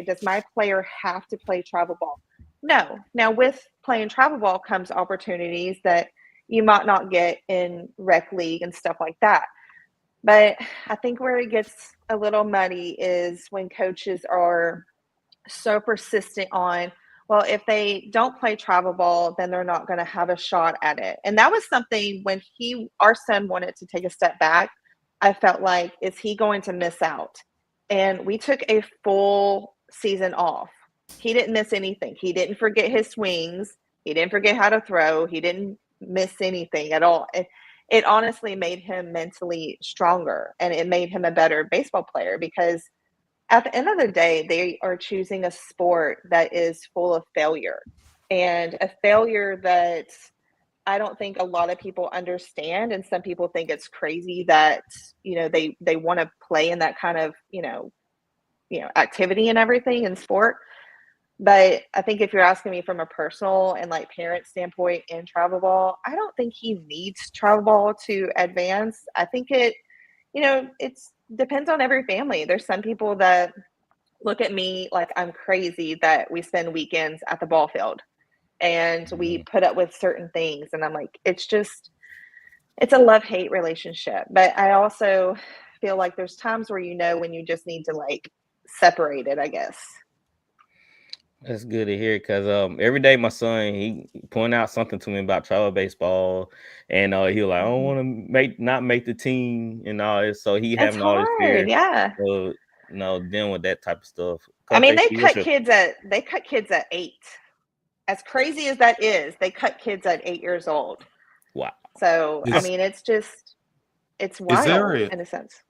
does my player have to play travel ball? No. Now, with playing travel ball comes opportunities that you might not get in rec league and stuff like that. But I think where it gets a little muddy is when coaches are so persistent on, well, if they don't play travel ball, then they're not going to have a shot at it. And that was something when our son wanted to take a step back, I felt like, is he going to miss out? And we took a full season off. He didn't miss anything. He didn't forget his swings. He didn't forget how to throw. He didn't miss anything at all. It honestly made him mentally stronger, and it made him a better baseball player, because at the end of the day, they are choosing a sport that is full of failure, and a failure that I don't think a lot of people understand. And some people think it's crazy that, they want to play in that kind of, activity and everything in sport. But I think if you're asking me from a personal and like parent standpoint in travel ball, I don't think he needs travel ball to advance. I think it's depends on every family. There's some people that look at me like I'm crazy that we spend weekends at the ball field and we put up with certain things. And I'm like, it's a love-hate relationship. But I also feel like there's times where, when you just need to like separate it, I guess. That's good to hear, because every day my son, he point out something to me about travel baseball, and he was like, I don't want to not make the team and all this. So he having all this fear, yeah. Dealing with that type of stuff. I mean, they cut kids at 8. As crazy as that is, they cut kids at 8 years old. Wow. So I mean, it's wild in a sense.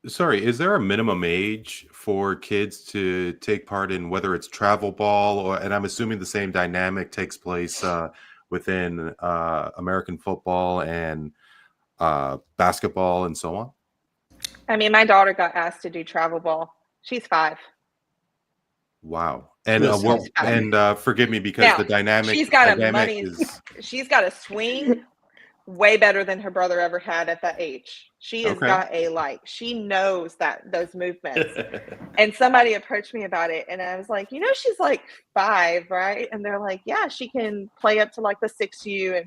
Sorry, is there a minimum age for kids to take part in, whether it's travel ball and I'm assuming the same dynamic takes place within American football and basketball and so on? I mean, my daughter got asked to do travel ball. She's 5. Wow. And forgive me, because now, the dynamic she's got a swing way better than her brother ever had at that age. She has got she knows those movements. And somebody approached me about it, and I was like, she's like 5, right? And they're like, yeah, she can play up to like the 6U.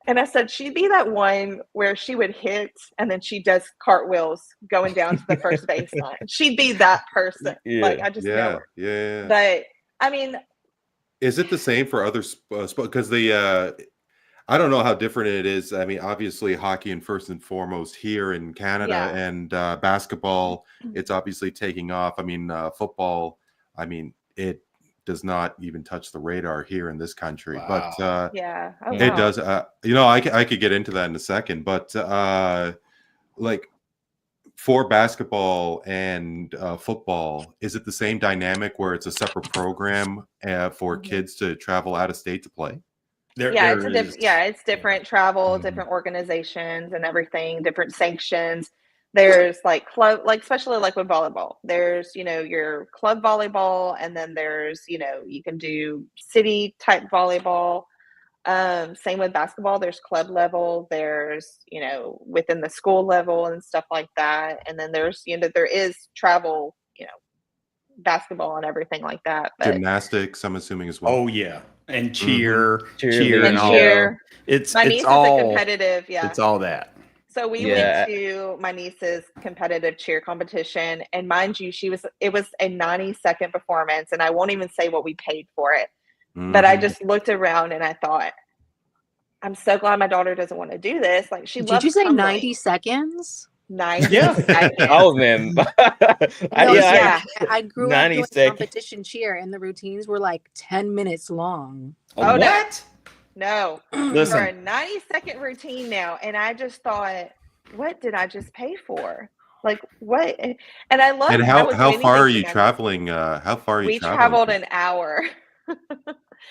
And I said, she'd be that one where she would hit and then she does cartwheels going down to the first baseline. She'd be that person. Yeah. Like, I just know her. Yeah. But I mean, is it the same for other sports? Because I don't know how different it is. I mean, obviously hockey and first and foremost here in Canada, and basketball, it's obviously taking off. I mean, football, it does not even touch the radar here in this country. Wow. But it does. I could get into that in a second. But like for basketball and football, is it the same dynamic where it's a separate program for kids to travel out of state to play? It's different travel, different organizations and everything, different sanctions. There's like club, like especially like with volleyball, there's, your club volleyball, and then there's, you can do city type volleyball. Same with basketball, there's club level, there's, within the school level and stuff like that. And then there's, there is travel, basketball and everything like that. But gymnastics, I'm assuming as well. Oh yeah. And cheer and all. It's my niece is a competitive. Yeah. It's all that. So we went to my niece's competitive cheer competition, and mind you, it was a 90-second performance, and I won't even say what we paid for it. But I just looked around and I thought, I'm so glad my daughter doesn't want to do this. Like, she loves Did you say tumbling. 90 seconds? 90 seconds. Oh man. I grew up doing competition cheer, and the routines were like 10 minutes long. Oh, what? No. Listen. For a 90-second routine now. And I just thought, what did I just pay for? Like, what? And I love it. And how far are you traveling? We traveled an hour.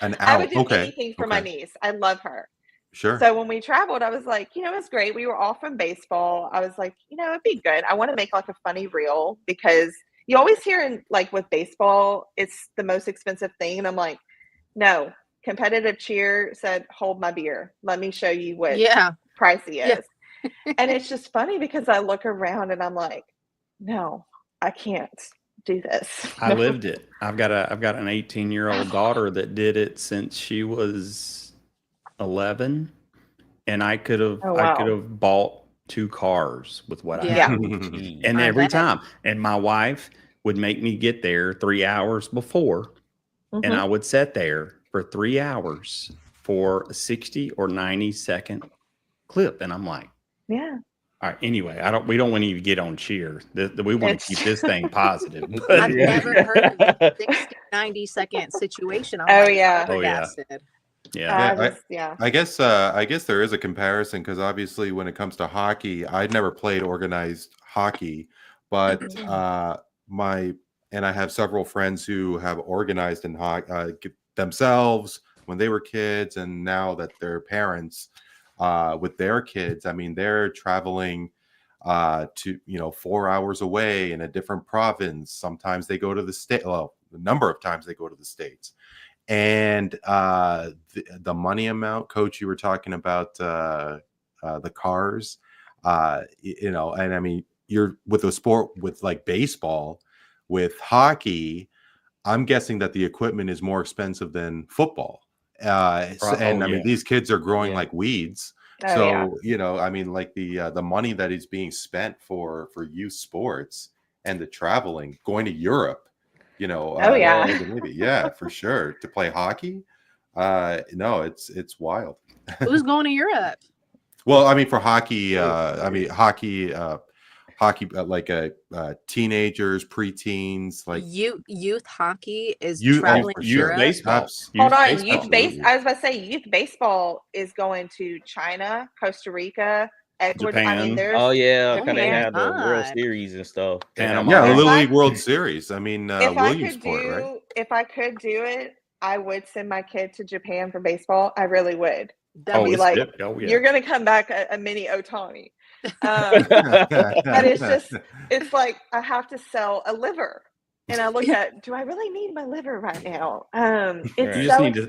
An hour. I would do anything for my niece. I love her. Sure. So when we traveled, I was like, it's great. We were off from baseball. I was like, it'd be good. I want to make like a funny reel, because you always hear with baseball, it's the most expensive thing. And I'm like, no. Competitive cheer said, hold my beer. Let me show you what pricey is. And it's just funny because I look around and I'm like, no, I can't do this. I lived it. I've got an 18-year-old daughter that did it since she was 11, and I could have bought 2 cars with what I Yeah. had. Jeez. And I every bet. time, and my wife would make me get there 3 hours before, and I would sit there for 3 hours for a 60 or 90-second clip, and I'm like, Yeah. all right. Anyway, we don't want to even get on cheer. We want to keep this thing positive. I've never heard of a 60, 90-second situation. I'm like flabbergasted. Yeah. I guess there is a comparison because obviously when it comes to hockey, I'd never played organized hockey, but I have several friends who have organized in hockey themselves when they were kids, and now that they're parents with their kids. I mean, they're traveling to 4 hours away in a different province. Sometimes they go to the state. Well, the number of times they go to the States. And the money amount, Coach, you were talking about the cars, and I mean, you're with a sport with like baseball, with hockey, I'm guessing that the equipment is more expensive than football. I mean, these kids are growing like weeds. I mean, like the money that is being spent for youth sports and the traveling, going to Europe. For sure, to play hockey. No, it's wild. Who's going to Europe? Well, I mean, for hockey, hockey, like teenagers, preteens, like youth hockey is youth, traveling for to sure. Europe. Baseball. Hold on, baseball, youth base. I was about to say youth baseball is going to China, Costa Rica, Ecuador. Japan. I mean, there's because they my have the World God. Series and stuff. Panama. Yeah, the If Little I- League World Series. I mean, if I could Williamsport, do right? if I could do it, I would send my kid to Japan for baseball. I really would. That be was like, yeah. You're gonna come back a mini Otani. But it's like I have to sell a liver. And I look at, do I really need my liver right now? It's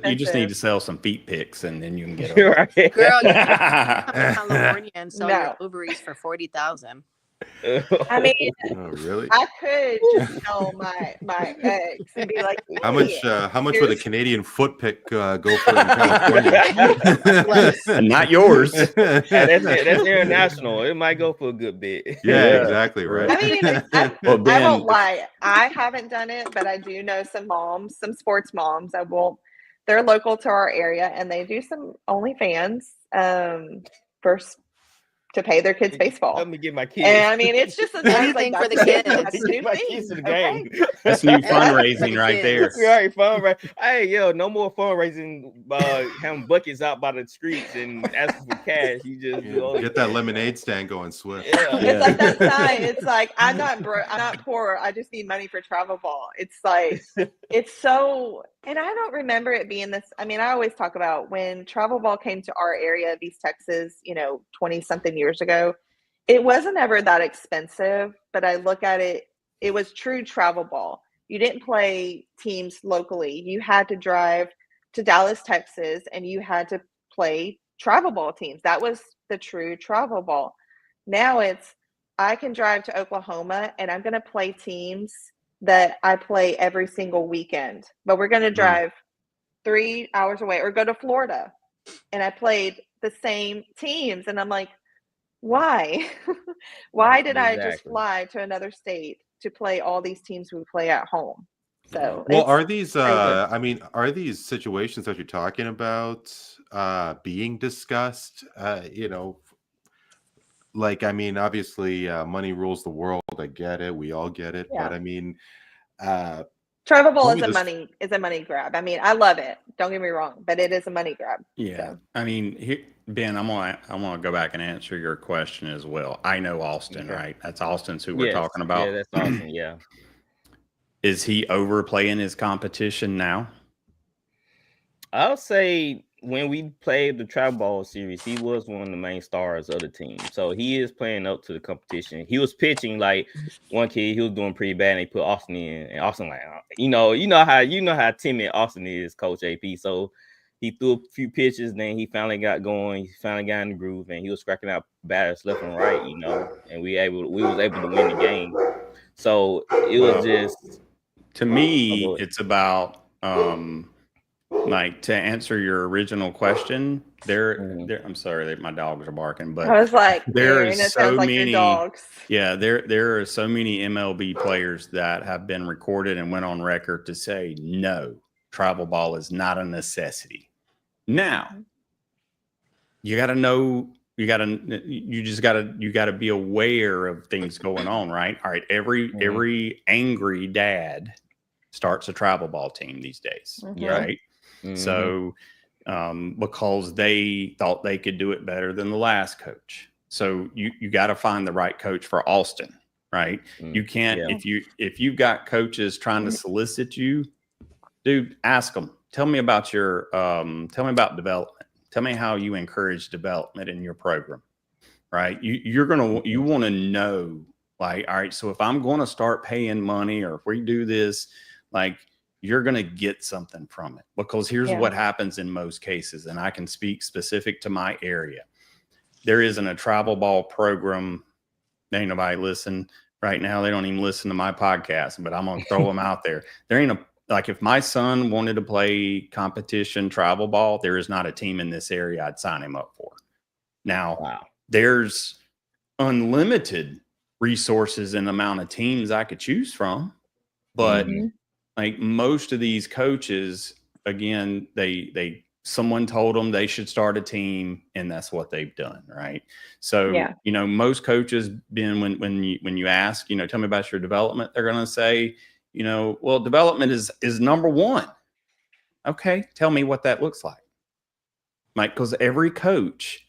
You just need to sell some feet pics, and then you can get over. Right. Girl, you can come to California and sell your ovaries for $40,000. I mean, oh, really? I could just sell my eggs and be like, how much would a Canadian foot pick go for in California? Not yours. That's international. It might go for a good bit. Yeah, exactly right. I mean, I won't lie. I haven't done it, but I do know some moms, some sports moms. They're local to our area, and they do some OnlyFans to pay their kids baseball. Let me get my kids. And I mean, it's just a nice thing for the kids. That's a new my thing. kids to the game. That's new fundraising right there. Right, fundraising. Hey, no more fundraising. Having buckets out by the streets and asking for cash. You just get that lemonade stand going swift. Yeah. It's like that sign. It's like I'm not poor. I just need money for travel ball. It's like it's so. And I don't remember it being this. I mean, I always talk about when travel ball came to our area of East Texas, 20-something years ago. It wasn't ever that expensive, but I look at it, it was true travel ball. You didn't play teams locally. You had to drive to Dallas, Texas, and you had to play travel ball teams. That was the true travel ball. Now I can drive to Oklahoma and I'm going to play teams that I play every single weekend, but we're going to drive 3 hours away or go to Florida. And I played the same teams. And I'm like, why? Why did I just fly to another state to play all these teams we play at home? So, well, are these situations that you're talking about being discussed? Like, I mean, obviously money rules the world. I get it. We all get it. Yeah. But I mean, travel ball is a money grab. I mean, I love it. Don't get me wrong, but it is a money grab. Yeah. So. I mean, Ben, I'm gonna go back and answer your question as well. I know Austin, right? That's Austin's who we're talking about. Yeah, that's Austin. Yeah. Is he overplaying his competition now? I'll say when we played the travel ball series, he was one of the main stars of the team. So he is playing up to the competition. He was pitching like one kid, he was doing pretty bad, and they put Austin in, and Austin like, you know how timid Austin is, Coach AP. So he threw a few pitches, then he finally got going. He finally got in the groove, and he was scraping out batters left and right, and we was able to win the game. So it was just, to me, it's about like, to answer your original question, I'm sorry that my dogs are barking, but I was like, there Aaron, is it so sounds like many your dogs. Yeah, there are so many MLB players that have been recorded and went on record to say no, travel ball is not a necessity. Now, you got to know, you got to be aware of things going on, right? All right, every angry dad starts a travel ball team these days, right? So because they thought they could do it better than the last coach. So you got to find the right coach for Austin, right? You can't, if you've got coaches trying to solicit you, dude, ask them, tell me about development. Tell me how you encourage development in your program, right? You want to know, like, all right, so if I'm going to start paying money, or if we do this, like, you're going to get something from it, because here's what happens in most cases. And I can speak specific to my area. There isn't a travel ball program. Ain't nobody listen right now. They don't even listen to my podcast, but I'm going to throw them out there. There ain't like, if my son wanted to play competition travel ball, there is not a team in this area I'd sign him up for. Now, there's unlimited resources and amount of teams I could choose from, but like, most of these coaches, again, someone told them they should start a team, and that's what they've done, right? So, most coaches, when you ask, tell me about your development, they're going to say, well, development is number one. Okay, tell me what that looks like. Like, because every coach,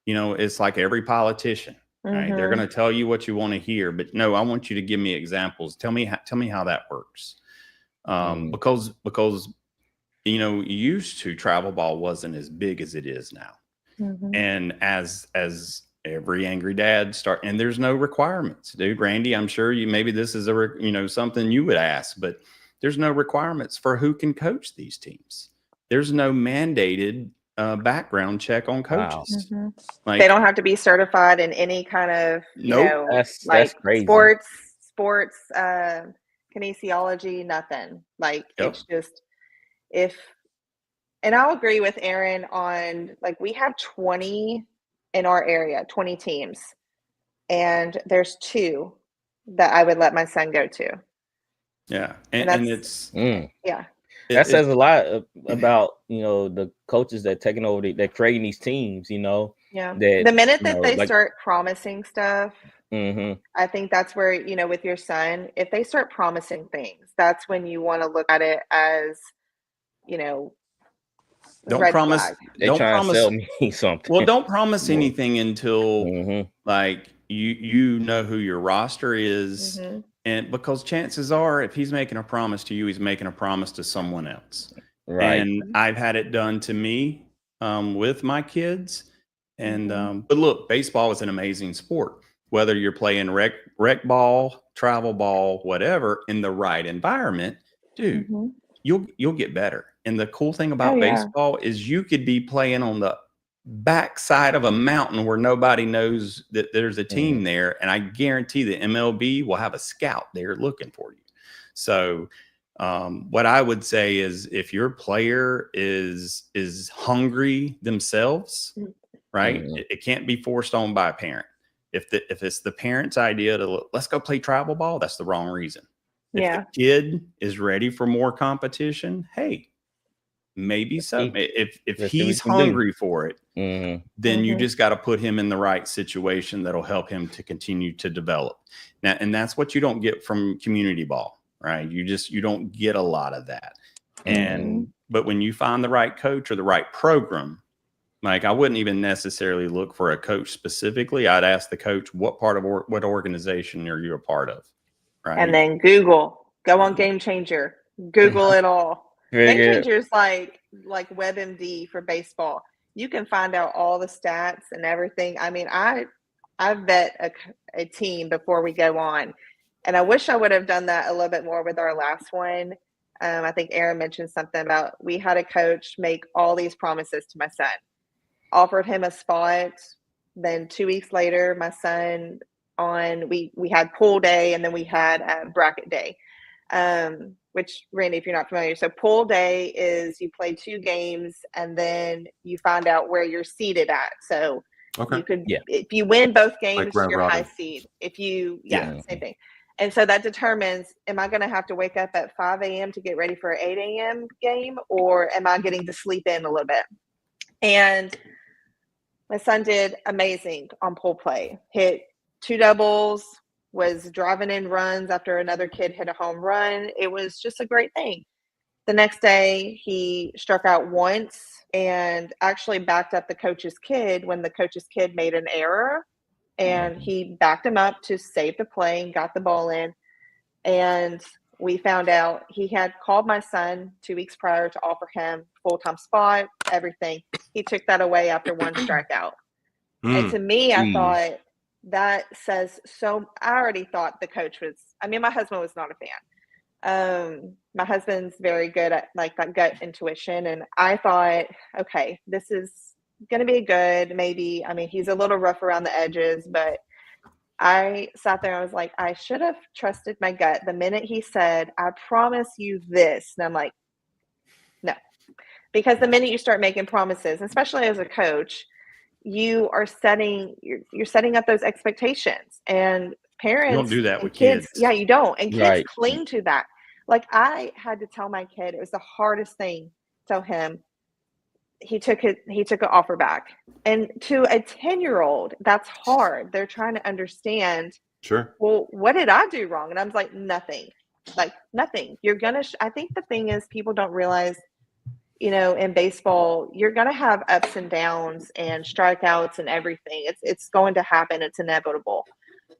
it's like every politician, right? They're going to tell you what you want to hear, but no, I want you to give me examples. Tell me how that works. Because used to, travel ball wasn't as big as it is now. And as every angry dad and there's no requirements, dude. Randy, I'm sure maybe this is something you would ask, but there's no requirements for who can coach these teams. There's no mandated background check on coaches. Like, they don't have to be certified in any kind of that's crazy. sports kinesiology, nothing. Like, it's just, and I'll agree with Aaron on, like, we have 20 in our area, 20 teams, and there's 2 that I would let my son go to. And it's that says a lot about the coaches that taking over, that creating these teams. The minute that they start promising stuff, I think that's where, with your son, if they start promising things, that's when you want to look at it as, don't promise. They're trying to sell me something. Well, don't promise anything until like you know who your roster is. And because chances are, if he's making a promise to you, he's making a promise to someone else. Right. And I've had it done to me with my kids. And but look, baseball is an amazing sport. Whether you're playing rec ball, travel ball, whatever, in the right environment, dude, you'll get better. And the cool thing about baseball is you could be playing on the backside of a mountain where nobody knows that there's a team there, and I guarantee the MLB will have a scout there looking for you. So what I would say is, if your player is hungry themselves, right, it can't be forced on by a parent. If it's the parent's idea to let's go play travel ball, that's the wrong reason. If the kid is ready for more competition, hey, maybe so. If he's hungry for it, then you just got to put him in the right situation that'll help him to continue to develop. Now, and that's what you don't get from community ball, right? You don't get a lot of that. But when you find the right coach or the right program, like, I wouldn't even necessarily look for a coach specifically. I'd ask the coach, what part of what organization are you a part of? Right. And then go on Game Changer, Google it all. Game Changer is like WebMD for baseball. You can find out all the stats and everything. I mean, I vet a team before we go on, and I wish I would have done that a little bit more with our last one. I think Aaron mentioned something about, we had a coach make all these promises to my son, offered him a spot. Then 2 weeks later, my son on, we had pool day, and then we had bracket day, which, Randy, if you're not familiar, so pool day is you play 2 games and then you find out where you're seated at. So you could, if you win both games, like you're high seed. If you, same thing. And so that determines, am I going to have to wake up at 5 a.m. to get ready for an 8 a.m. game, or am I getting to sleep in a little bit? And my son did amazing on pool play. Hit 2 doubles, was driving in runs after another kid hit a home run. It was just a great thing. The next day, he struck out once and actually backed up the coach's kid when the coach's kid made an error. And he backed him up to save the play and got the ball in. And we found out he had called my son 2 weeks prior to offer him full-time spot, everything. He took that away after 1 strikeout. And to me, I thought that says so. I already thought the coach was, my husband was not a fan. My husband's very good at like that gut intuition. And I thought, okay, this is going to be good. Maybe, he's a little rough around the edges, but I sat there and I was like, I should have trusted my gut. The minute he said, I promise you this. And I'm like, no, because the minute you start making promises, especially as a coach, you are you're setting up those expectations, and parents You don't do that with kids. kids. Yeah, you don't. And kids Right. cling to that. Like I had to tell my kid, it was the hardest thing to tell him. He took an offer back. And to a 10-year-old, that's hard. They're trying to understand, Sure. well, what did I do wrong? And I was like, nothing. Like nothing. You're going to, I think the thing is people don't realize, in baseball, you're going to have ups and downs and strikeouts and everything. It's going to happen. It's inevitable.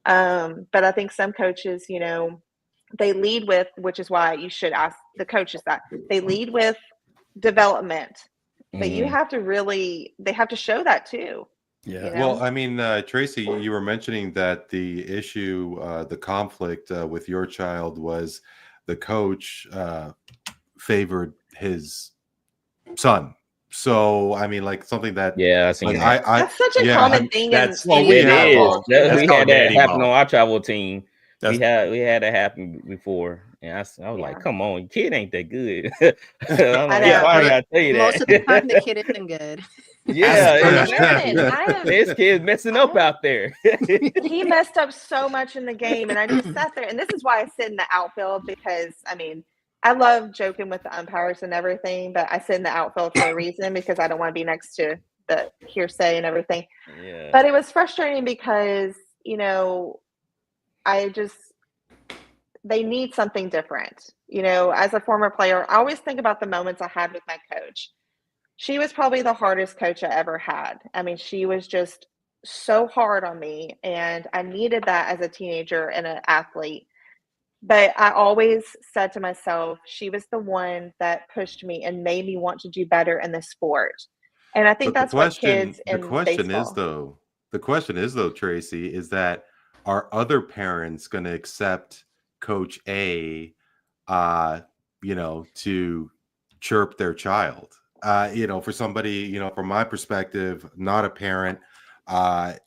But I think some coaches, they lead with, which is why you should ask the coaches that. They lead with development. But you have to they have to show that too. Yeah. Well, Traci, you were mentioning that the issue, the conflict with your child was the coach favored his son. So, like something that, I seen that. That's such a common thing. That's in what It is. That's We called had that daddy happen ball. on our travel team. That's- We had that happen before, and I was like, "Come on, your kid ain't that good." I'm I like, know. why did I tell you that? Most of the time, the kid isn't good. This kid's messing up out there. He messed up so much in the game, and I just sat there. And this is why I sit in the outfield, because I love joking with the umpires and everything, but I sit in the outfield for a reason, because I don't want to be next to the hearsay and everything. Yeah. But it was frustrating because, they need something different. As a former player, I always think about the moments I had with my coach. She was probably the hardest coach I ever had. She was just so hard on me, and I needed that as a teenager and an athlete. But I always said to myself, she was the one that pushed me and made me want to do better in the sport. And I think that's what kids in baseball. The question is though, Traci, is that are other parents going to accept Coach A, to chirp their child? For somebody, from my perspective, not a parent, I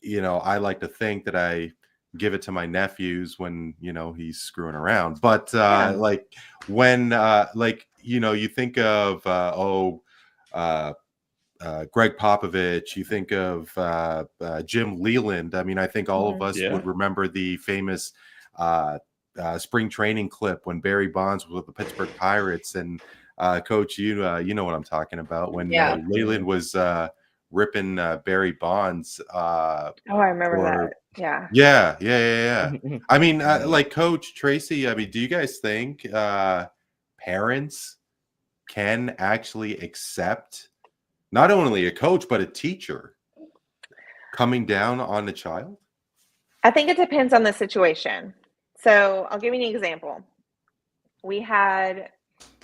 like to think that I give it to my nephews when, he's screwing around. But like when, you think of, Greg Popovich, you think of Jim Leland. I think all of us would remember the famous spring training clip when Barry Bonds was with the Pittsburgh Pirates, and Coach, you know what I'm talking about, when Leland was ripping Barry Bonds. I remember that. Yeah. Like Coach Traci, do you guys think parents can actually accept not only a coach but a teacher coming down on the child? I think it depends on the situation. So I'll give you an example. We had,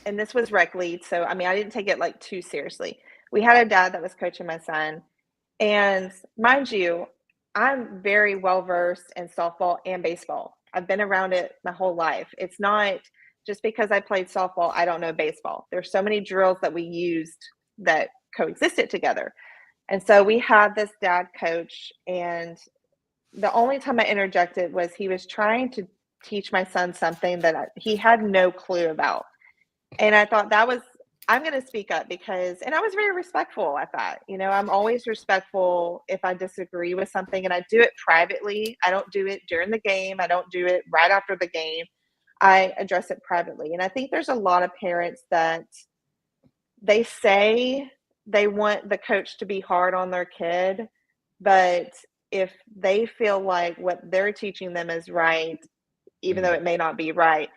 and this was rec lead, so I didn't take it like too seriously. We had a dad that was coaching my son, and mind you, I'm very well versed in softball and baseball. I've been around it my whole life. It's not just because I played softball, I don't know baseball. There's so many drills that we used that coexisted together. And so we had this dad coach, and the only time I interjected was he was trying to teach my son something that he had no clue about. And I thought I'm going to speak up and I was very respectful at that. I'm always respectful if I disagree with something, and I do it privately. I don't do it during the game. I don't do it right after the game. I address it privately. And I think there's a lot of parents that they say they want the coach to be hard on their kid, but if they feel like what they're teaching them is right, even though it may not be right,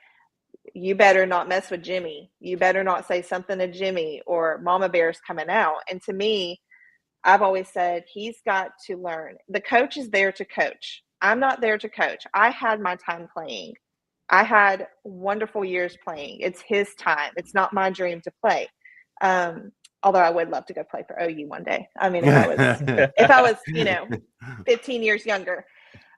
you better not mess with Jimmy. You better not say something to Jimmy, or Mama Bear's coming out. And to me, I've always said he's got to learn. The coach is there to coach. I'm not there to coach. I had my time playing. I had wonderful years playing. It's his time. It's not my dream to play. Although I would love to go play for OU one day. I mean, if I was, 15 years younger.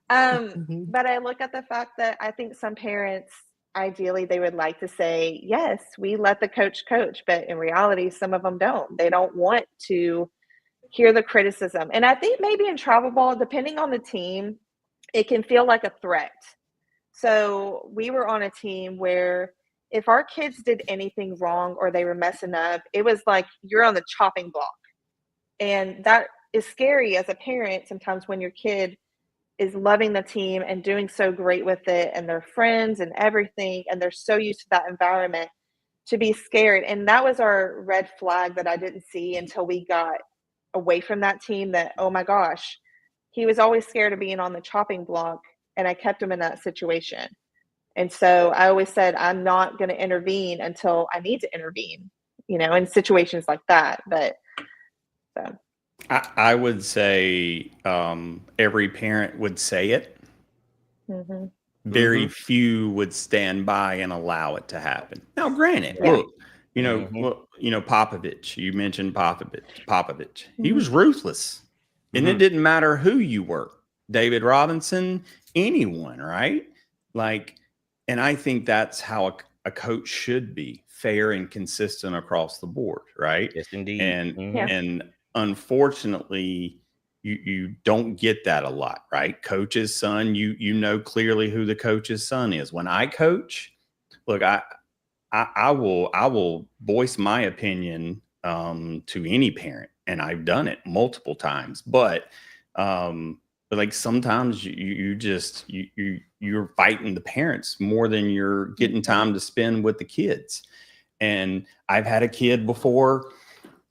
But I look at the fact that I think some parents, ideally, they would like to say, yes, we let the coach coach. But in reality, some of them don't. They don't want to hear the criticism. And I think maybe in travel ball, depending on the team, it can feel like a threat. So we were on a team where if our kids did anything wrong or they were messing up, it was like you're on the chopping block. And that is scary as a parent sometimes when your kid is loving the team and doing so great with it and their friends and everything, and they're so used to that environment, to be scared. And that was our red flag that I didn't see until we got away from that team, that, oh my gosh, he was always scared of being on the chopping block, and I kept him in that situation. And so I always said, I'm not going to intervene until I need to intervene, in situations like that. But so I would say every parent would say it. mm-hmm. Very few would stand by and allow it to happen. Now, granted, look, Popovich, you mentioned Popovich. He was ruthless, and it didn't matter who you were. David Robinson, anyone, right? And I think that's how a coach should be, fair and consistent across the board, right? Yes, indeed. And unfortunately, you don't get that a lot, right? Coach's son, you know clearly who the coach's son is. When I coach, look, I will voice my opinion to any parent, and I've done it multiple times. But sometimes you're fighting the parents more than you're getting time to spend with the kids. And I've had a kid before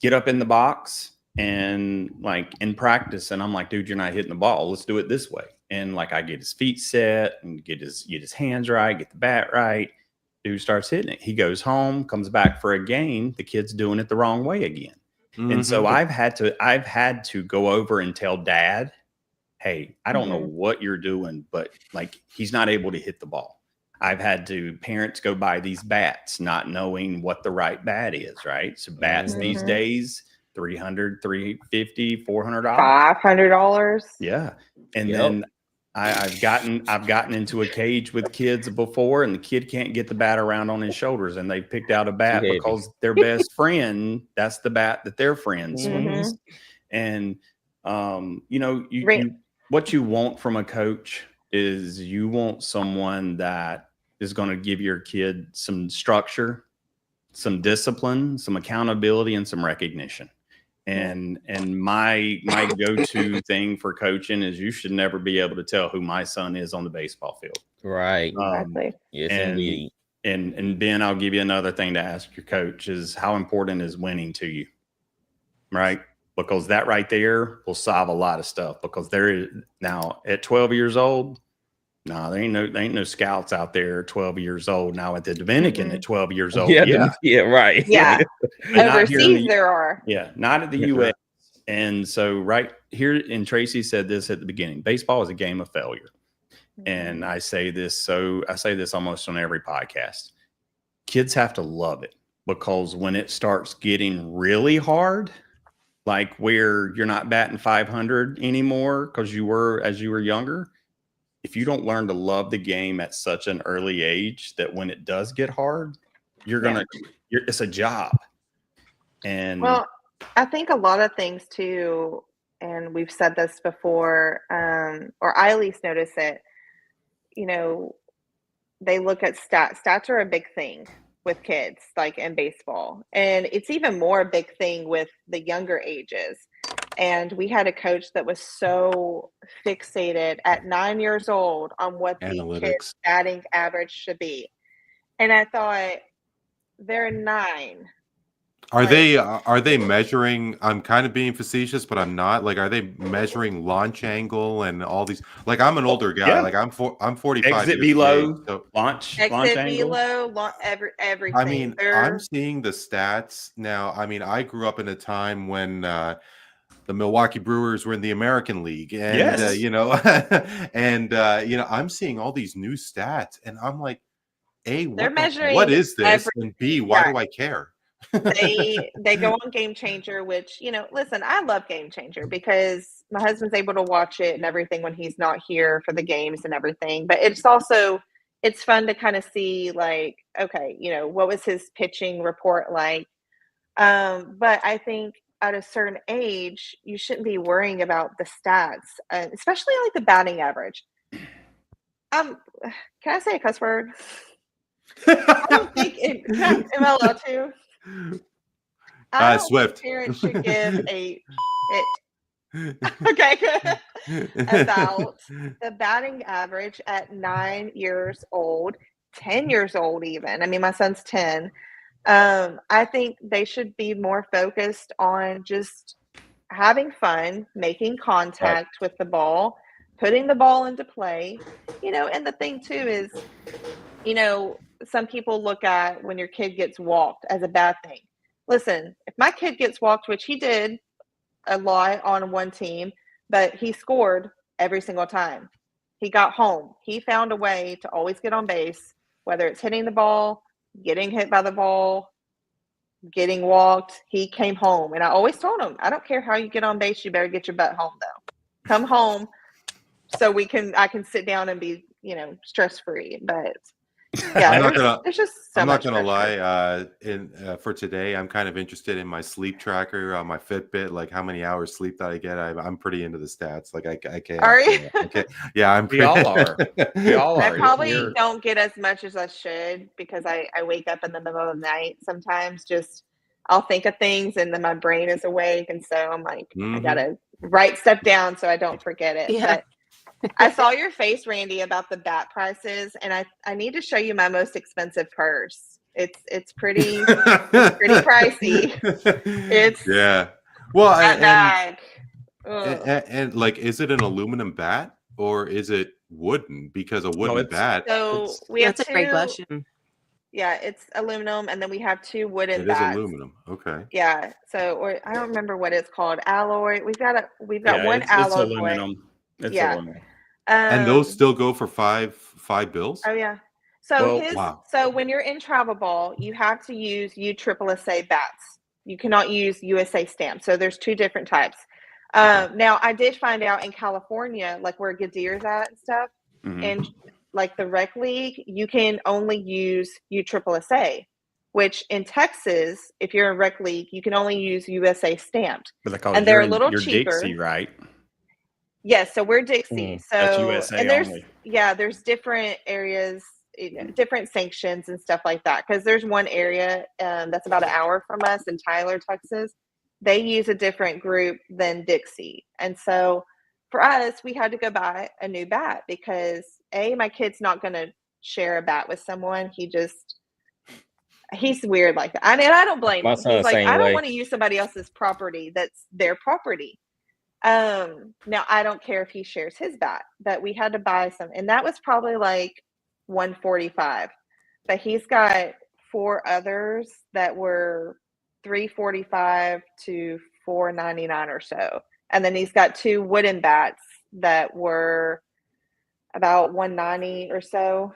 get up in the box and in practice, and I'm like, dude, you're not hitting the ball. Let's do it this way. And I get his feet set and get his hands right, get the bat right. Dude starts hitting it. He goes home, comes back for a game. The kid's doing it the wrong way again. And so I've had to go over and tell dad, hey, I don't know what you're doing, but he's not able to hit the ball. I've had parents go buy these bats, not knowing what the right bat is, right? So bats these days, $300, $350, $400, $500. Yeah. And then I've gotten into a cage with kids before, and the kid can't get the bat around on his shoulders, and they picked out a bat because their best friend, that's the bat that their friend swings. And what you want from a coach is you want someone that is going to give your kid some structure, some discipline, some accountability, and some recognition. And my go-to thing for coaching is you should never be able to tell who my son is on the baseball field. Right. Exactly. Yes, indeed. And Ben, I'll give you another thing to ask your coach is how important is winning to you, right? Because that right there will solve a lot of stuff. Because there is now at 12 years old, no, there ain't no scouts out there 12 years old now at the Dominican at 12 years old. Yeah, right. Yeah. Overseas there are. Yeah, not at the U.S. And so right here, and Traci said this at the beginning, baseball is a game of failure. And I say this almost on every podcast. Kids have to love it, because when it starts getting really hard, where you're not batting 500 anymore because you were as you were younger, if you don't learn to love the game at such an early age, that when it does get hard, it's a job. And well, I think a lot of things too, and we've said this before, or I at least notice it, they look at stats. Stats are a big thing with kids, like in baseball. And it's even more a big thing with the younger ages. And we had a coach that was so fixated at 9 years old on what the kid's batting average should be. And I thought, they're 9. Are they measuring? I'm kind of being facetious, but I'm not. Like, are they measuring launch angle and all these? Like, I'm an older guy. Yeah. Like, I'm 45. Exit below, so launch below, everything. I mean, I'm seeing the stats now. I mean, I grew up in a time when the Milwaukee Brewers were in the American League, and yes. I'm seeing all these new stats, and I'm like, A, measuring what is this? And B, why do I care? they go on Game Changer, which, listen, I love Game Changer because my husband's able to watch it and everything when he's not here for the games and everything. But it's fun to kind of see, like, okay, what was his pitching report like? But I think at a certain age, you shouldn't be worrying about the stats, especially like the batting average. Can I say a cuss word? I don't think am I allowed to? I don't Swift. think parents should give okay, good. About the batting average at 9 years old, 10 years old even. I mean, my son's 10. I think they should be more focused on just having fun, making contact with the ball, putting the ball into play. And the thing too is, some people look at when your kid gets walked as a bad thing. Listen, if my kid gets walked, which he did a lot on one team, but he scored every single time. He got home. He found a way to always get on base, whether it's hitting the ball, getting hit by the ball, getting walked. He came home. And I always told him, I don't care how you get on base, you better get your butt home though. Come home so I can sit down and be, stress-free. But yeah, there's just so I'm much not gonna pressure. lie. For today, I'm kind of interested in my sleep tracker on my Fitbit, like how many hours sleep that I get. I'm pretty into the stats. Like I can't. Are you? Okay. Yeah, We all are. We all are. I probably don't get as much as I should because I wake up in the middle of the night sometimes. Just I'll think of things and then my brain is awake, and so I'm like, I gotta write stuff down so I don't forget it. Yeah. But I saw your face, Randy, about the bat prices, and I need to show you my most expensive purse. It's pretty pricey. It's Well, bag. And like, is it an aluminum bat or is it wooden? Because a wooden bat. So we have that's a great question. Yeah, it's aluminum, and then we have 2 wooden It bats. is aluminum. Okay. Yeah. So, or I don't remember what it's called. Alloy. We've got one it's alloy. aluminum. It's aluminum. And those still go for five bills? Oh yeah. So so when you're in travel ball, you have to use USSSA bats. You cannot use USA stamps. So there's 2 different types. Now I did find out in California, like where Gadir's at and stuff, and like the rec league, you can only use USSSA, which in Texas, if you're in rec league, you can only use USA stamped. And they're a little cheaper. Dixie, right? Yes, so we're Dixie. So that's USA and there's only. There's different areas, different sanctions and stuff like that. Because there's one area that's about an hour from us in Tyler, Texas. They use a different group than Dixie, and so for us, we had to go buy a new bat because my kid's not going to share a bat with someone. He's weird like that. And I don't blame him. He's like, I don't want to use somebody else's property that's their property. Now I don't care if he shares his bat, but we had to buy some, and that was probably like $145. But he's got 4 others that were $345 to $499 or so, and then he's got 2 wooden bats that were about $190 or so.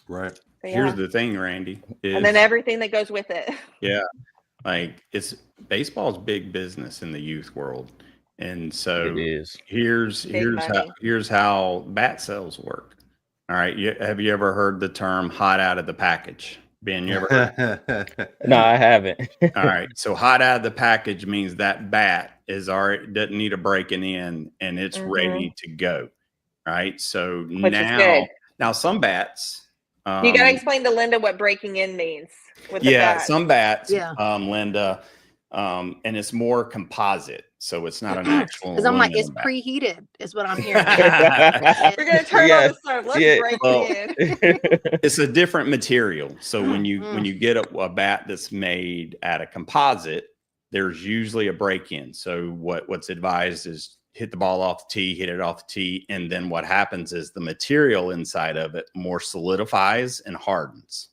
Right. So, yeah. Here's the thing, Randy, and then everything that goes with it. Yeah, like baseball's big business in the youth world. And so it is. Here's how bat sales work. All right. Have you ever heard the term hot out of the package? Ben, you ever heard? No, I haven't. All right. So hot out of the package means that bat is already doesn't need a breaking in and it's ready to go. Right. So Which is good. now some bats. You got to explain to Linda what breaking in means with the bat. Some bats, Linda, and it's more composite. So it's not an actual. Because I'm like, it's preheated, is what I'm hearing. We're gonna turn on the stove. Let's break it in. It's a different material. So when you get a bat that's made out of composite, there's usually a break-in. So what's advised is hit the ball off the tee, hit it off the tee, and then what happens is the material inside of it more solidifies and hardens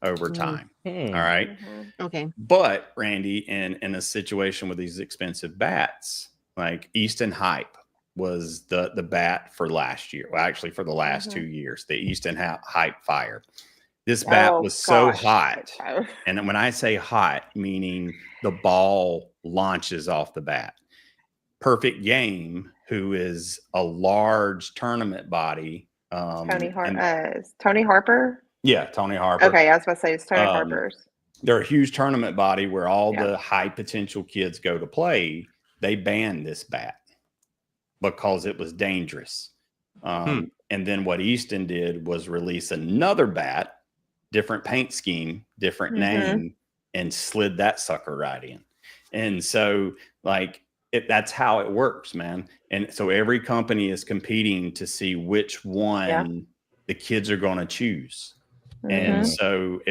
over time. All right. Okay. But Randy, in a situation with these expensive bats, like Easton Hype was the bat for last year. Well, actually for the last 2 years, the Easton Hype Fire. This bat was so hot. And when I say hot, meaning the ball launches off the bat. Perfect Game, who is a large tournament body. Tony Harper. Yeah, Tony Harper. Okay, I was about to say it's Tony Harper's. They're a huge tournament body where all the high potential kids go to play. They banned this bat because it was dangerous. And then what Easton did was release another bat, different paint scheme, different name, and slid that sucker right in. And so that's how it works, man. And so every company is competing to see which one the kids are going to choose. And so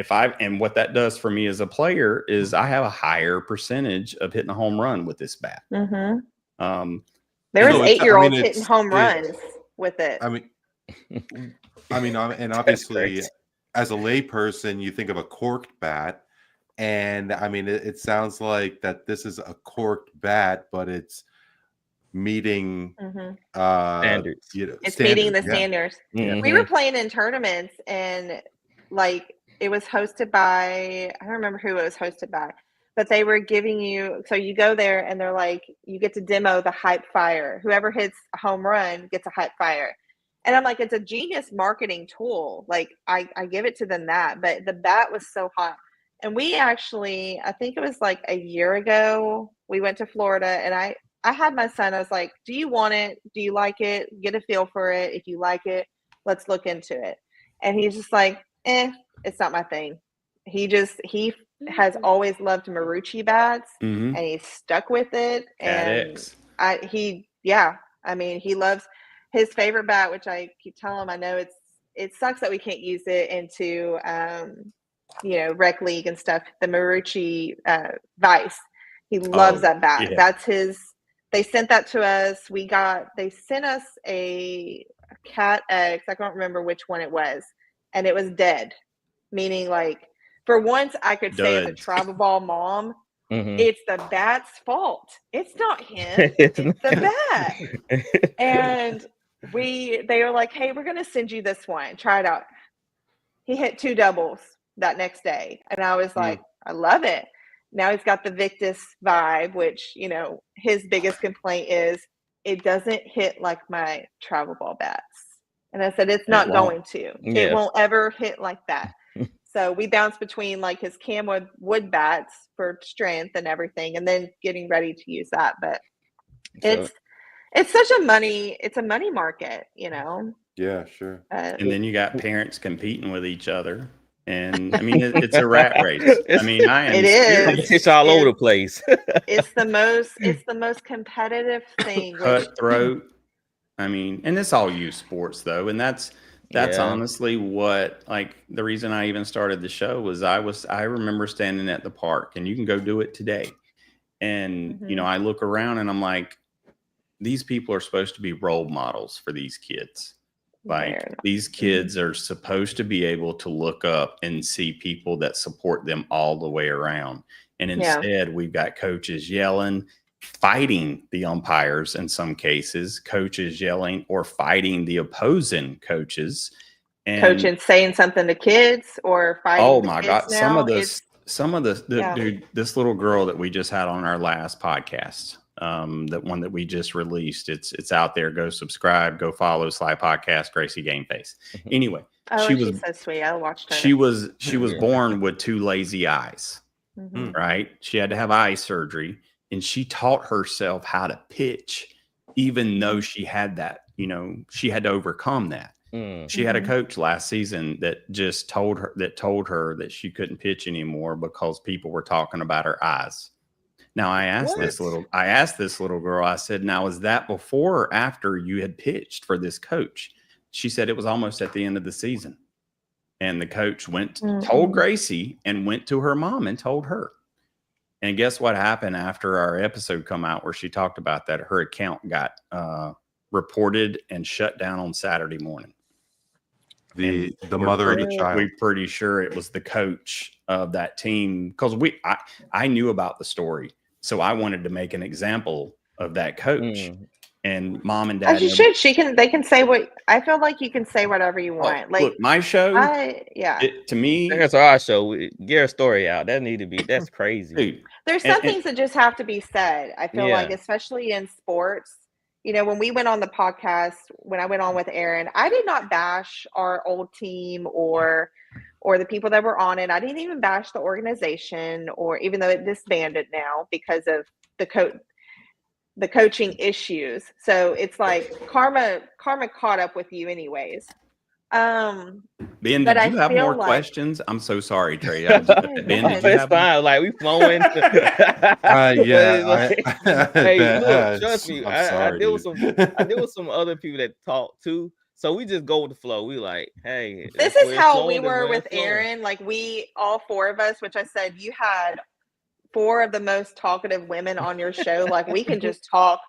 what that does for me as a player is I have a higher percentage of hitting a home run with this bat. There was 8-year-olds hitting home runs with it. And obviously as a lay person, you think of a corked bat. And I mean, it sounds like that this is a corked bat, but it's meeting standards. It's meeting the standards. We were playing in tournaments, and it was hosted by, I don't remember who it was hosted by, but they were giving you, so you go there and they're like, you get to demo the Hype Fire. Whoever hits a home run gets a Hype Fire. And I'm like, it's a genius marketing tool. I give it to them that, but the bat was so hot. And we actually, I think it was a year ago, we went to Florida, and I had my son, I was like, do you want it? Do you like it? Get a feel for it. If you like it, let's look into it. And he's just like, it's not my thing. He has always loved Marucci bats, and he's stuck with it. And he loves his favorite bat, which I keep telling him, I know it sucks that we can't use it into, rec league and stuff. The Marucci Vice, he loves that bat. Yeah. That's his. They sent that to us. They sent us a Cat X. I don't remember which one it was, and it was dead. Meaning, for once, I could say as a travel ball mom, it's the bat's fault. It's not him. It's the bat. And they were like, hey, we're gonna send you this one. Try it out. He hit 2 doubles that next day, and I was like, I love it. Now he's got the Victus vibe, which, his biggest complaint is it doesn't hit like my travel ball bats. And I said, it's not going to. Yeah. It won't ever hit like that. So we bounce between his Camwood wood bats for strength and everything, and then getting ready to use that. But it's such a money market, Yeah, sure. And then you got parents competing with each other. And I mean, it's a rat race. I mean, it is. It's all over the place. It's the most competitive thing. Cutthroat. I mean, and it's all youth sports though. And that's honestly what, the reason I even started the show was I remember standing at the park, and you can go do it today. And, I look around and I'm like, these people are supposed to be role models for these kids. These kids are supposed to be able to look up and see people that support them all the way around. And instead, we've got coaches yelling, fighting the umpires in some cases, coaches yelling or fighting the opposing coaches. And coaching saying something to kids or fighting. Oh my God. Some of the dude, this little girl that we just had on our last podcast, that one that we just released, it's out there. Go subscribe, go follow Sly Podcast, Gracie Gameface. Anyway, Oh, She she's was so sweet. I watched her. she was Yeah. born with 2 lazy eyes, Mhm. right? She had to have eye surgery, and she taught herself how to pitch, even though she had that, she had to overcome that. She had a coach last season that just told her that she couldn't pitch anymore because people were talking about her eyes. Now I asked this little girl, I said, now, is that before or after you had pitched for this coach? She said it was almost at the end of the season. And the coach told Gracie and went to her mom and told her. And guess what happened after our episode come out where she talked about that? Her account got reported and shut down on Saturday morning. The mother of the child. We're pretty sure it was the coach of that team, because I knew about the story, so I wanted to make an example of that coach. And mom and dad. As you should. They can say what. I feel like you can say whatever you want. Like, look, my show. To me, that's our show. Get a story out. That's crazy. Dude, there's some things that just have to be said. I feel like, especially in sports. When we went on the podcast, when I went on with Aaron, I did not bash our old team or the people that were on it. I didn't even bash the organization, or even though it disbanded now because of the coaching issues. So it's like karma caught up with you anyways. Ben, did you have more questions? I'm so sorry, Trey. Ben, did you have fine. Like, we flowing. Hey, look, trust me. I deal with some other people that talk too. So we just go with the flow. We like, hey, this is how we were with Aaron. Like, we, all 4 of us, which I said, you had 4 of the most talkative women on your show. Like, we can just talk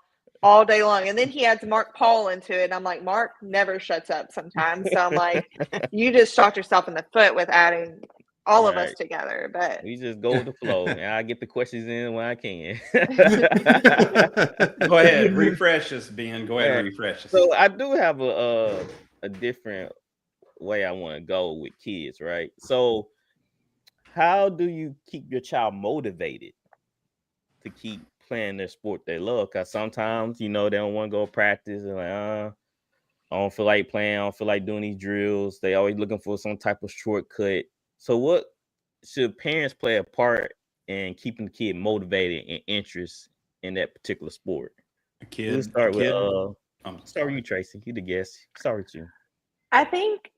all day long. And then he adds Mark Paul into it. And I'm like, Mark never shuts up sometimes. So I'm like, you just shot yourself in the foot with adding all of us together. But we just go with the flow. And I get the questions in when I can. Go ahead, refresh us, Ben. Go ahead, refresh us. So I do have a different way I want to go with kids, right? So how do you keep your child motivated to keep playing their sport they love? Because sometimes, they don't want to go practice. They're like, I don't feel like playing. I don't feel like doing these drills. They always looking for some type of shortcut. So what should parents play a part in keeping the kid motivated and interest in that particular sport? We'll start with you, Traci. You the guest. Start with you. I think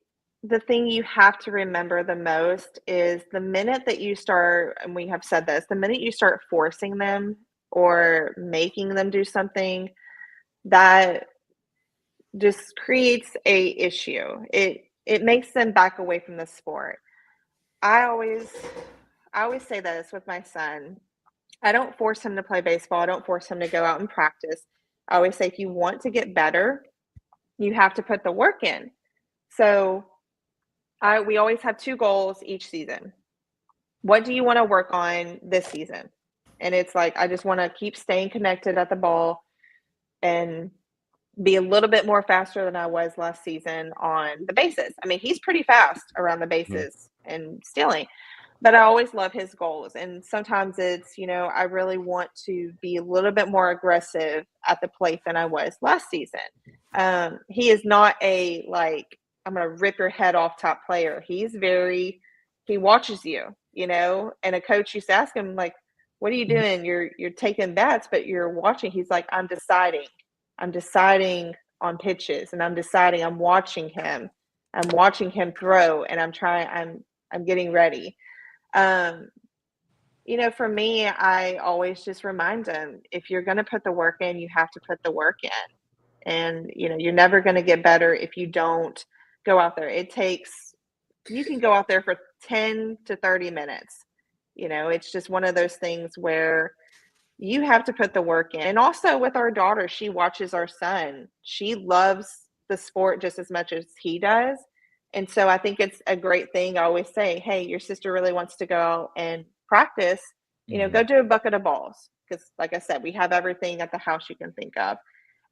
the thing you have to remember the most is the minute that you start, and we have said this, the minute you start forcing them or making them do something, that just creates a issue. It makes them back away from the sport. I always say this with my son. I don't force him to play baseball. I don't force him to go out and practice. I always say, if you want to get better, you have to put the work in. So we always have 2 goals each season. What do you want to work on this season? And it's like, I just want to keep staying connected at the ball and be a little bit more faster than I was last season on the bases. I mean, he's pretty fast around the bases and stealing, but I always love his goals. And sometimes it's, I really want to be a little bit more aggressive at the plate than I was last season. He is not a, like, I'm going to rip your head off type player. He watches you, and a coach used to ask him, like, what are you doing? You're taking bats, but you're watching. He's like, I'm deciding on pitches, and I'm watching him throw, and I'm getting ready. For me, I always just remind them, if you're going to put the work in, you have to put the work in. And, you're never going to get better if you don't go out there. You can go out there for 10 to 30 minutes. It's just one of those things where you have to put the work in. And also with our daughter, she watches our son. She loves the sport just as much as he does. And so I think it's a great thing. I always say, hey, your sister really wants to go and practice, go do a bucket of balls. Because like I said, we have everything at the house you can think of.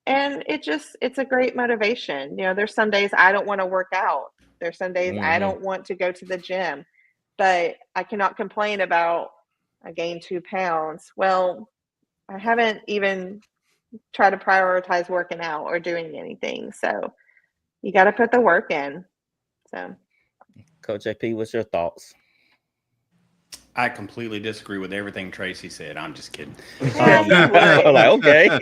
And it's a great motivation. There's some days I don't want to work out. There's some days I don't want to go to the gym, but I cannot complain about I gained 2 pounds. Well, I haven't even tried to prioritize working out or doing anything. So you got to put the work in. So, Coach AP, what's your thoughts? I completely disagree with everything Traci said. I'm just kidding. Like, okay.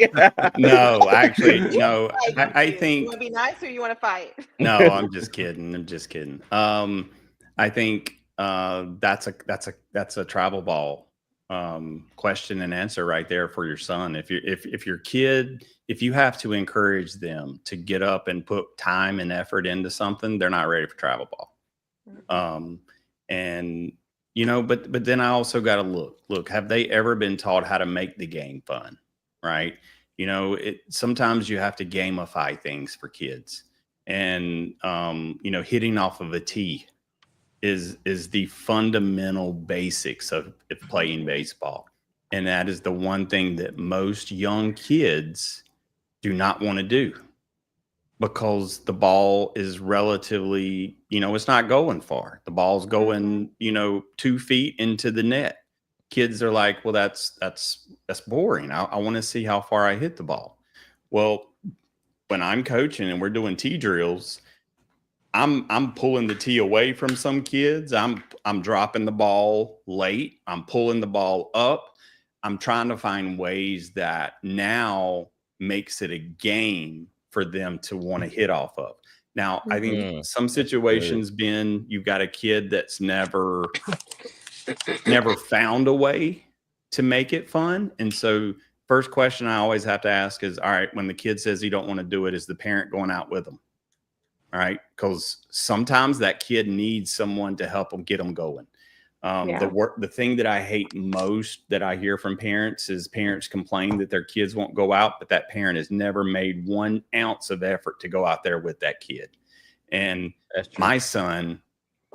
No, actually, no. I think you want to be nice or you want to fight? No, I'm just kidding. I'm just kidding. I think that's a travel ball question and answer right there for your son. If your kid, if you have to encourage them to get up and put time and effort into something, they're not ready for travel ball. And but then I also got to look, have they ever been taught how to make the game fun? Right. Sometimes you have to gamify things for kids, and hitting off of a tee is the fundamental basics of playing baseball. And that is the one thing that most young kids do not want to do, because the ball is relatively, it's not going far. The ball's going, 2 feet into the net. Kids are like, well, that's boring. I want to see how far I hit the ball. Well, when I'm coaching and we're doing tee drills, I'm pulling the tee away from some kids. I'm dropping the ball late. I'm pulling the ball up. I'm trying to find ways that now makes it a game for them to want to hit off of. Now, I think some situations, Ben, you've got a kid that's never found a way to make it fun. And so first question I always have to ask is, all right, when the kid says he don't want to do it, is the parent going out with them? All right. Because sometimes that kid needs someone to help them get them going. The thing that I hate most that I hear from parents is parents complain that their kids won't go out, but that parent has never made 1 ounce of effort to go out there with that kid. And my son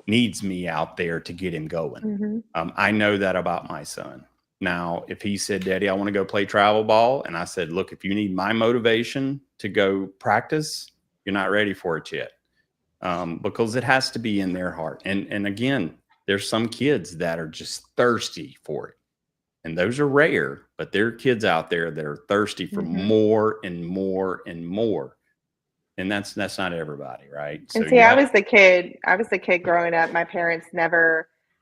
needs me out there to get him going. I know that about my son. Now, if he said, Daddy, I want to go play travel ball, and I said, look, if you need my motivation to go practice, you're not ready for it yet, because it has to be in their heart. And again, there's some kids that are just thirsty for it. And those are rare, but there are kids out there that are thirsty for more and more and more. And that's not everybody, right? And so see, I was the kid growing up. My parents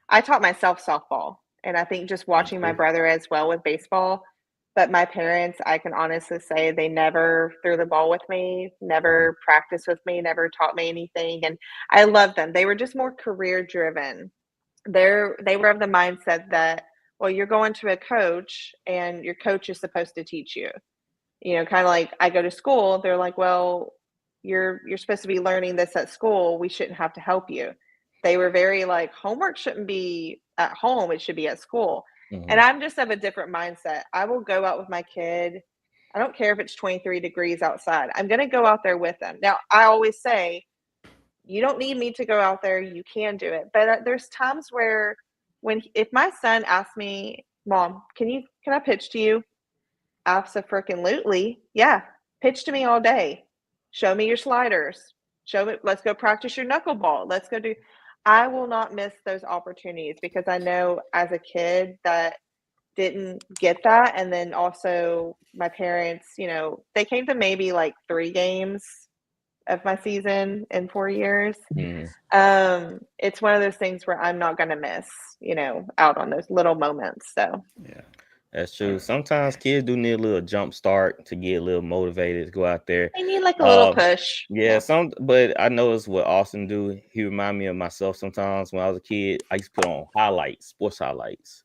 I taught myself softball. And I think just watching my brother as well with baseball. But my parents, I can honestly say, they never threw the ball with me, never practiced with me, never taught me anything. And I love them. They were just more career driven. They were of the mindset that, well, you're going to a coach and your coach is supposed to teach you. Kind of like I go to school, they're like, well, you're supposed to be learning this at school. We shouldn't have to help you. They were very like, homework shouldn't be at home. It should be at school. And I'm just of a different mindset. I will go out with my kid. I don't care if it's 23 degrees outside. I'm going to go out there with them. Now, I always say, you don't need me to go out there. You can do it. But there's times where if my son asks me, Mom, can I pitch to you? Abso-freaking-lutely. Yeah. Pitch to me all day. Show me your sliders. Let's go practice your knuckleball. Let's go do. I will not miss those opportunities, because I know as a kid that didn't get that. And then also my parents, they came to maybe like 3 games of my season in 4 years. It's one of those things where I'm not going to miss, out on those little moments. So yeah, that's true. Sometimes kids do need a little jump start to get a little motivated to go out there. They need like a little push. Yeah, but I noticed what Austin do. He remind me of myself sometimes. When I was a kid, I used to put on sports highlights.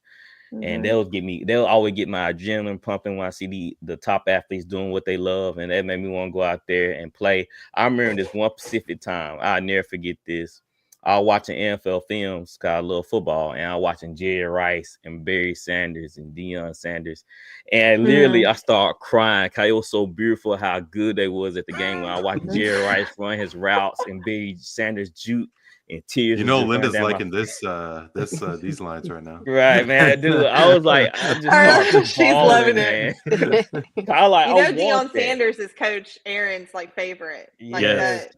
And they'll always get my adrenaline pumping when I see the top athletes doing what they love. And that made me want to go out there and play. I remember this one specific time. I'll never forget this. I was watching NFL films because I love football. And I was watching Jerry Rice and Barry Sanders and Deion Sanders. And literally I started crying because it was so beautiful how good they was at the game when I watched Jerry Rice run his routes and Barry Sanders juke. And tears. Linda's liking these lines right now. Right, man, dude. I was like, I just she's loving it. I like, Deion Sanders is Coach Aaron's like favorite. Like I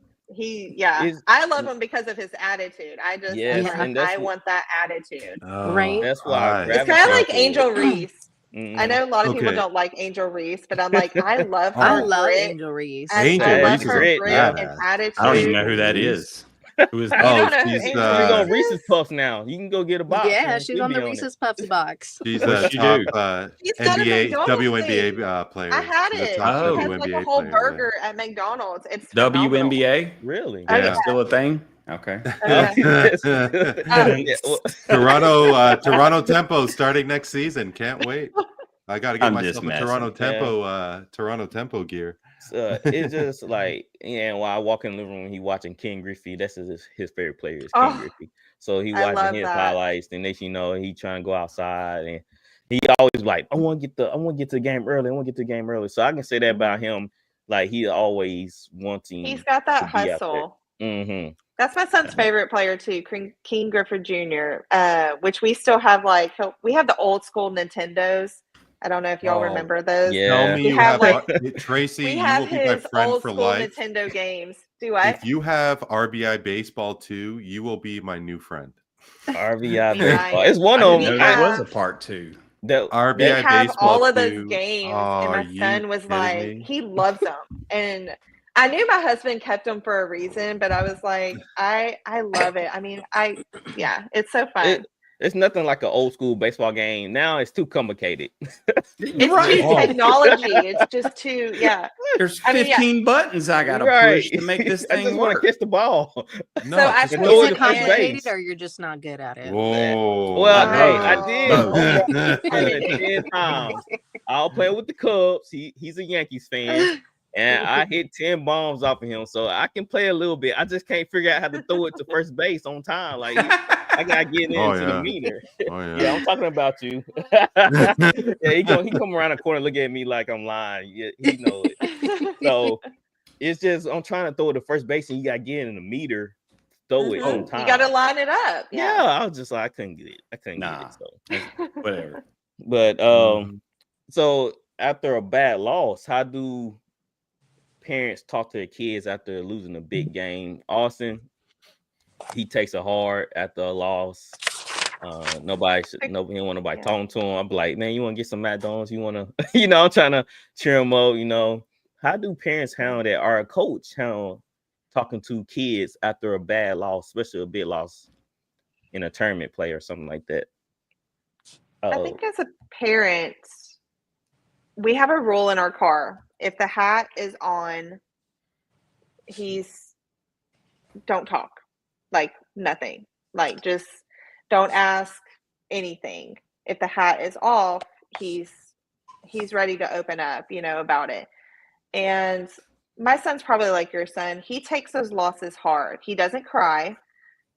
love him because of his attitude. I just I want that attitude. Right. That's why it's kind of like Angel Reese. I know a lot of people don't like Angel Reese, but I'm like, I love her. I love Angel Reese. I love her grit and attitude. I don't even know who that is. Who is You that? don't know who she's, Angela She's on is? Reese's Puffs now. You can go get a box. Yeah, and she's she'll on be the it. Reese's Puffs box. She's What's a she top do? She's got a NBA, McDonald's WNBA thing. player. I had She's a it. top Oh. She has like a WNBA whole player, burger at McDonald's. It's phenomenal. WNBA? Really? Oh, Yeah. yeah. Still a thing? Okay. Oh, yeah. Yeah, well, Toronto Tempo starting next season. Can't wait. I got to get I'm just myself a Toronto Tempo gear. it's just like, yeah, while I walk in the living room, he watching Ken Griffey. That's his favorite player is Ken Oh, Griffey. So he I watching love his that. highlights, and next you know he trying to go outside, and he always like, I want to get to the game early. So I can say that about him. Like he always wanting. He's got that to be out hustle. there. Mm-hmm. That's my son's favorite player too, King Griffith Jr. Which we still have. We have the old school Nintendos. I don't know if y'all remember those. Yeah. Tell me We you have, have Tracy. We You have will be my his friend old for school life. Nintendo games. Do what? If you have RBI Baseball 2, you will be my new friend. RBI Be baseball. nice. It's one I of didn't them. know have- that was a part 2. RBI We have Baseball all of those 2. games, Oh, and are my you son was kidding like, me? he loves them, and I knew my husband kept them for a reason, but I was like, I love it. I mean, it's so fun. It's nothing like an old school baseball game. Now it's too complicated. It's too technology. It's just too, There's 15 buttons I gotta push to make this I thing just want work. to catch the ball. No, So I just played throw Is it it to first complicated base. or you're just not good at it? Whoa. Well, hey, I did. No. I did 10 times. I'll play with the Cubs. He's a Yankees fan. And I hit 10 bombs off of him. So I can play a little bit. I just can't figure out how to throw it to first base on time. Like I gotta get into the meter. Oh, yeah. Yeah, I'm talking about you. Yeah, he come around the corner, look at me like I'm lying. Yeah, he knows it. So it's just I'm trying to throw it to first base, and you gotta get in the meter, throw it on time. You gotta line it up. Yeah, I was just like, I couldn't get it. So Whatever. But so after a bad loss, how do parents talk to their kids after losing a big game? Austin, he takes it hard after a loss. He don't want nobody talking to him. I'm like, man, you want to get some McDonald's? You want to, I'm trying to cheer him up. How do parents handle that? Or a coach handle talking to kids after a bad loss, especially a big loss in a tournament play or something like that? I think as a parent, we have a rule in our car. If the hat is on, don't talk. Like nothing. Like just don't ask anything. If the hat is off, he's ready to open up, about it. And my son's probably like your son. He takes those losses hard. He doesn't cry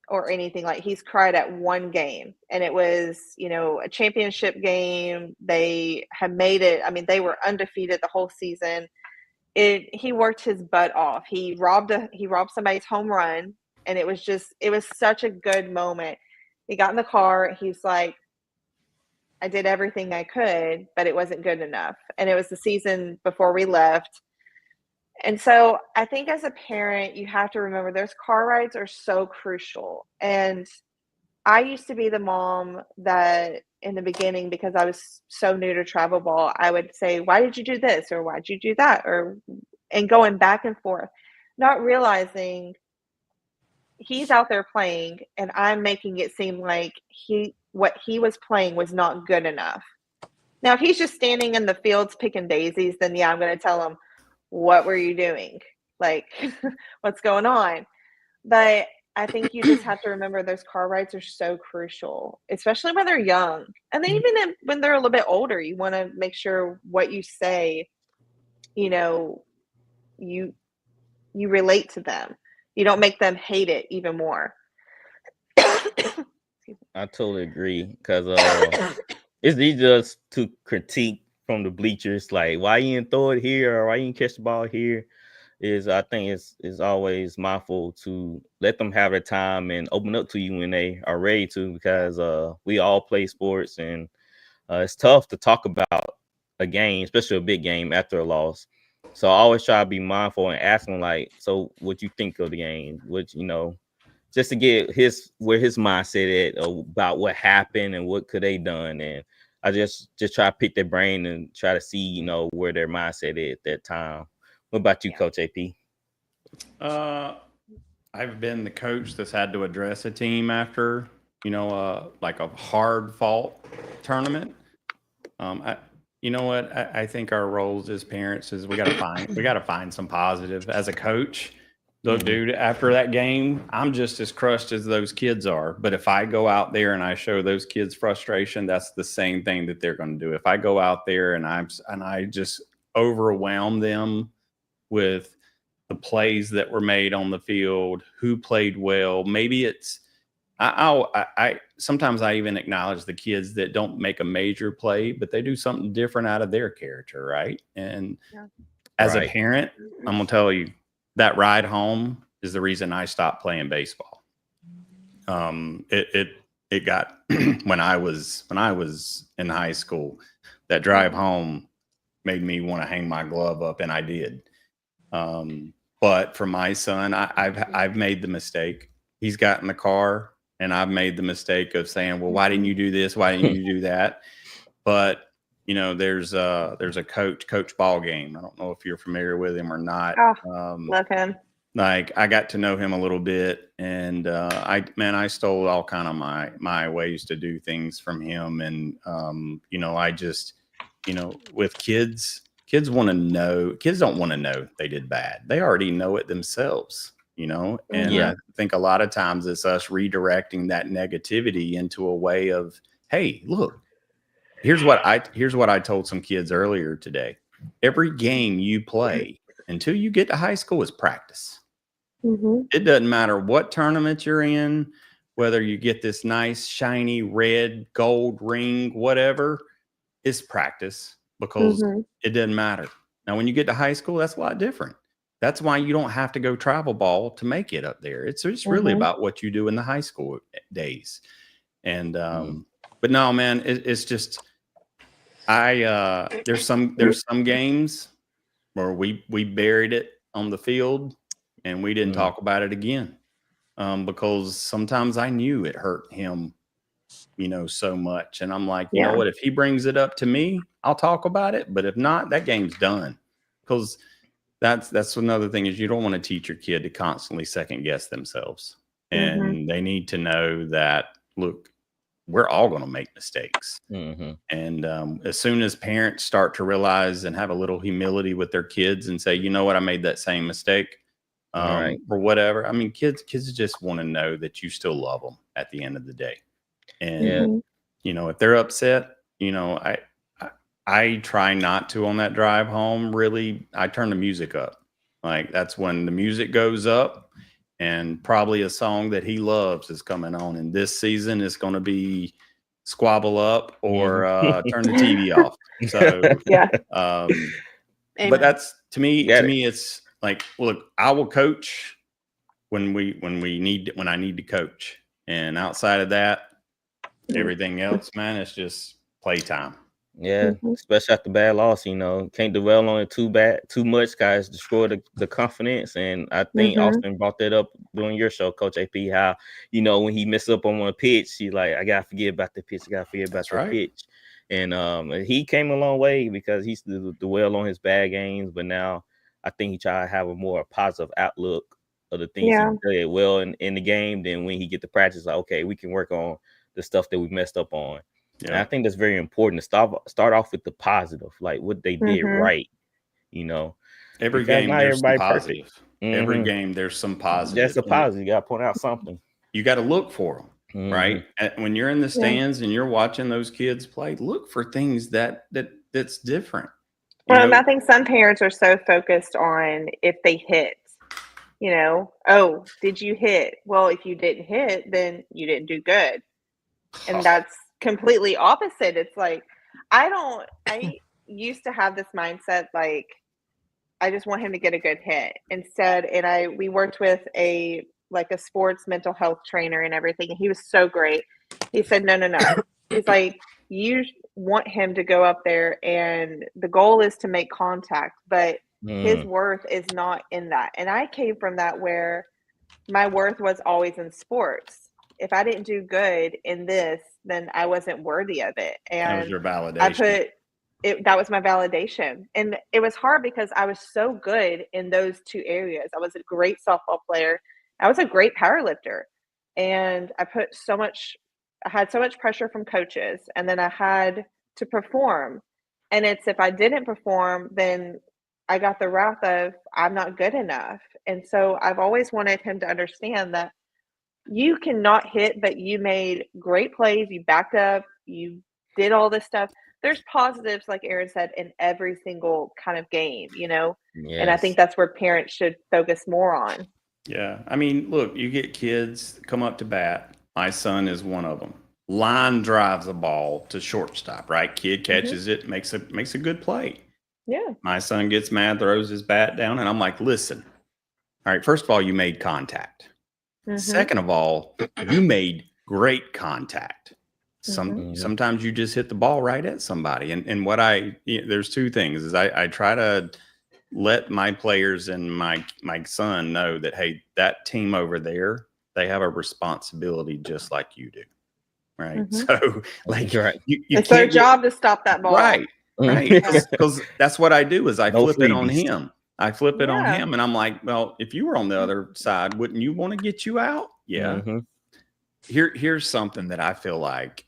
or anything. Like he's cried at one game, and it was, a championship game. They had made it. I mean, they were undefeated the whole season. He worked his butt off. He robbed somebody's home run, and it was such a good moment. He got in the car. He's like, I did everything I could, but it wasn't good enough. And it was the season before we left. And so I think as a parent, you have to remember those car rides are so crucial. And I used to be the mom that in the beginning, because I was so new to travel ball, I would say, why did you do this? Or why did you do that? And going back and forth, not realizing he's out there playing and I'm making it seem like what he was playing was not good enough. Now, if he's just standing in the fields picking daisies, then I'm going to tell him, what were you doing? Like, what's going on? But I think you just have to remember those car rides are so crucial, especially when they're young. And then even when they're a little bit older, you want to make sure what you say, you relate to them. You don't make them hate it even more. I totally agree, because it's easy just to critique from the bleachers, like why you didn't throw it here or why you didn't catch the ball here. I think it's always mindful to let them have their time and open up to you when they are ready to, because we all play sports, and it's tough to talk about a game, especially a big game, after a loss. So I always try to be mindful and ask them, like, so what you think of the game? Just to get where his mindset at about what happened and what could they done. And I just try to pick their brain and try to see, where their mindset is at that time. What about you, Coach AP? I I've been the coach that's had to address a team after, like a hard fought tournament. You know what? I think our roles as parents is we got to find some positive. As a coach, look, dude, after that game, I'm just as crushed as those kids are. But if I go out there and I show those kids frustration, that's the same thing that they're going to do. If I go out there and I just overwhelm them with the plays that were made on the field, who played well, maybe it's I sometimes I even acknowledge the kids that don't make a major play, but they do something different out of their character, right? And as a parent, I'm gonna tell you that ride home is the reason I stopped playing baseball. It got when I was in high school, that drive home made me want to hang my glove up, and I did. But for my son, I've made the mistake. He's got in the car. And I've made the mistake of saying, well, why didn't you do this? Why didn't you do that? But, there's a Coach Ball Game. I don't know if you're familiar with him or not. Oh, love him. Like, I got to know him a little bit, and I stole all kind of my ways to do things from him. And, I just, with kids want to know, kids don't want to know they did bad. They already know it themselves. And I think a lot of times it's us redirecting that negativity into a way of, hey, look, here's what I told some kids earlier today. Every game you play until you get to high school is practice. It doesn't matter what tournament you're in, whether you get this nice, shiny, red, gold ring, whatever, it's practice, because it doesn't matter. Now, when you get to high school, that's a lot different. That's why you don't have to go travel ball to make it up there. It's really about what you do in the high school days. And, but no, man, it's just, there's some games where we buried it on the field and we didn't talk about it again. Because sometimes I knew it hurt him, so much. And I'm like, you know what, if he brings it up to me, I'll talk about it. But if not, that game's done. Because that's another thing, is you don't want to teach your kid to constantly second guess themselves. And they need to know that, look, we're all going to make mistakes. And as soon as parents start to realize and have a little humility with their kids and say, you know what, I made that same mistake, or whatever. I mean, kids just want to know that you still love them at the end of the day. And, if they're upset, I try not to on that drive home. Really, I turn the music up. Like, that's when the music goes up, and probably a song that he loves is coming on. And this season is going to be Squabble Up or Turn the TV off. So, but that's to me, it's like, look, I will coach when I need to coach. And outside of that, everything else, man, it's just playtime. Yeah, especially after bad loss, can't dwell on it too much, guys. Destroy the confidence. And I think Austin brought that up during your show, Coach AP, how, when he messed up on one pitch, he's like, I gotta forget about the pitch, pitch. And he came a long way because he's dwell on his bad games, but now I think he try to have a more positive outlook of the things he did well in the game. Then when he get to practice, like, okay, we can work on the stuff that we messed up on. Yeah. And I think that's very important to start off with the positive, like what they did right. Every game there's some positive. Every game there's some positive. That's a positive. You got to point out something. You got to look for them, right? When you're in the stands and you're watching those kids play, look for things that's different. Well, I think some parents are so focused on if they hit. Oh, did you hit? Well, if you didn't hit, then you didn't do good. And that's completely opposite. It's like, I used to have this mindset, like, I just want him to get a good hit instead. And we worked with a sports mental health trainer and everything. And he was so great. He said, no. He's like, you want him to go up there and the goal is to make contact, but his worth is not in that. And I came from that where my worth was always in sports. If I didn't do good in this, then I wasn't worthy of it. And that was your validation. That was my validation. And it was hard because I was so good in those two areas. I was a great softball player I was a great power lifter, and I had so much pressure from coaches, and then I had to perform. And it's if I didn't perform, then I got the wrath of I'm not good enough. And so I've always wanted him to understand that you cannot hit, but you made great plays, you backed up, you did all this stuff. There's positives, like Aaron said, in every single kind of game, you know? Yes. And I think that's where parents should focus more on. Yeah. I mean, look, you get kids come up to bat. My son is one of them. Line drives a ball to shortstop, right? Kid catches it, makes a good play. Yeah. My son gets mad, throws his bat down, and I'm like, listen, all right, first of all, you made contact. Second of all, you made great contact. Sometimes you just hit the ball right at somebody. And what there's two things is I try to let my players and my son know that, hey, that team over there, they have a responsibility just like you do. Right. So like it's their job to stop that ball. Right. Right. Because that's what I do is I flip it on him. I flip it on him and I'm like, well, if you were on the other side, wouldn't you want to get you out? Yeah. Here's something that I feel like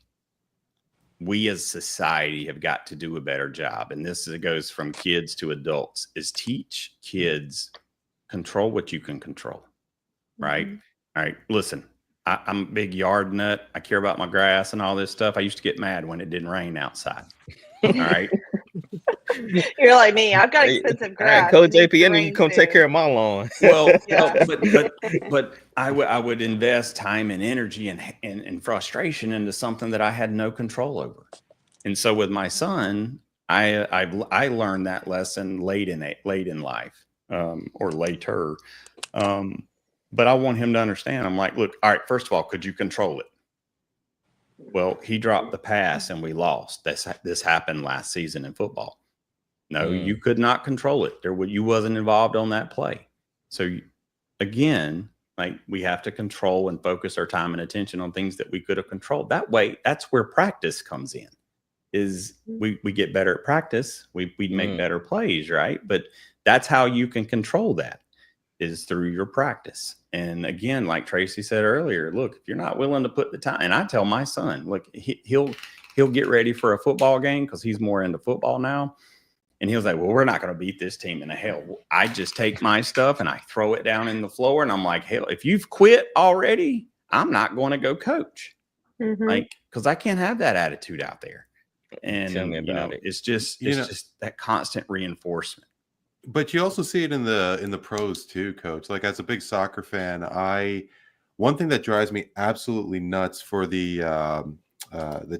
we as society have got to do a better job. And this goes from kids to adults is teach kids control what you can control. Right. All right. Listen, I'm a big yard nut. I care about my grass and all this stuff. I used to get mad when it didn't rain outside. All right. You're like me. I've got expensive grass. Right, Coach JP, I need you to come take care of my lawn. Well, but I would invest time and energy and frustration into something that I had no control over. And so with my son, I learned that lesson late in life, or later. But I want him to understand. I'm like, look, all right, first of all, could you control it? Well, he dropped the pass and we lost. This happened last season in football. No, you could not control it. You wasn't involved on that play. So again, like we have to control and focus our time and attention on things that we could have controlled. That way, that's where practice comes in. Is we get better at practice. We make better plays, right? But that's how you can control that is through your practice. And again, like Traci said earlier, look, if you're not willing to put the time, and I tell my son, look, he'll get ready for a football game because he's more into football now. And he was like, well, we're not going to beat this team in the hell. I just take my stuff and I throw it down in the floor. And I'm like, hell, if you've quit already, I'm not going to go coach. Like, because I can't have that attitude out there. And it's just that constant reinforcement. But you also see it in the pros too, Coach. Like as a big soccer fan, one thing that drives me absolutely nuts for the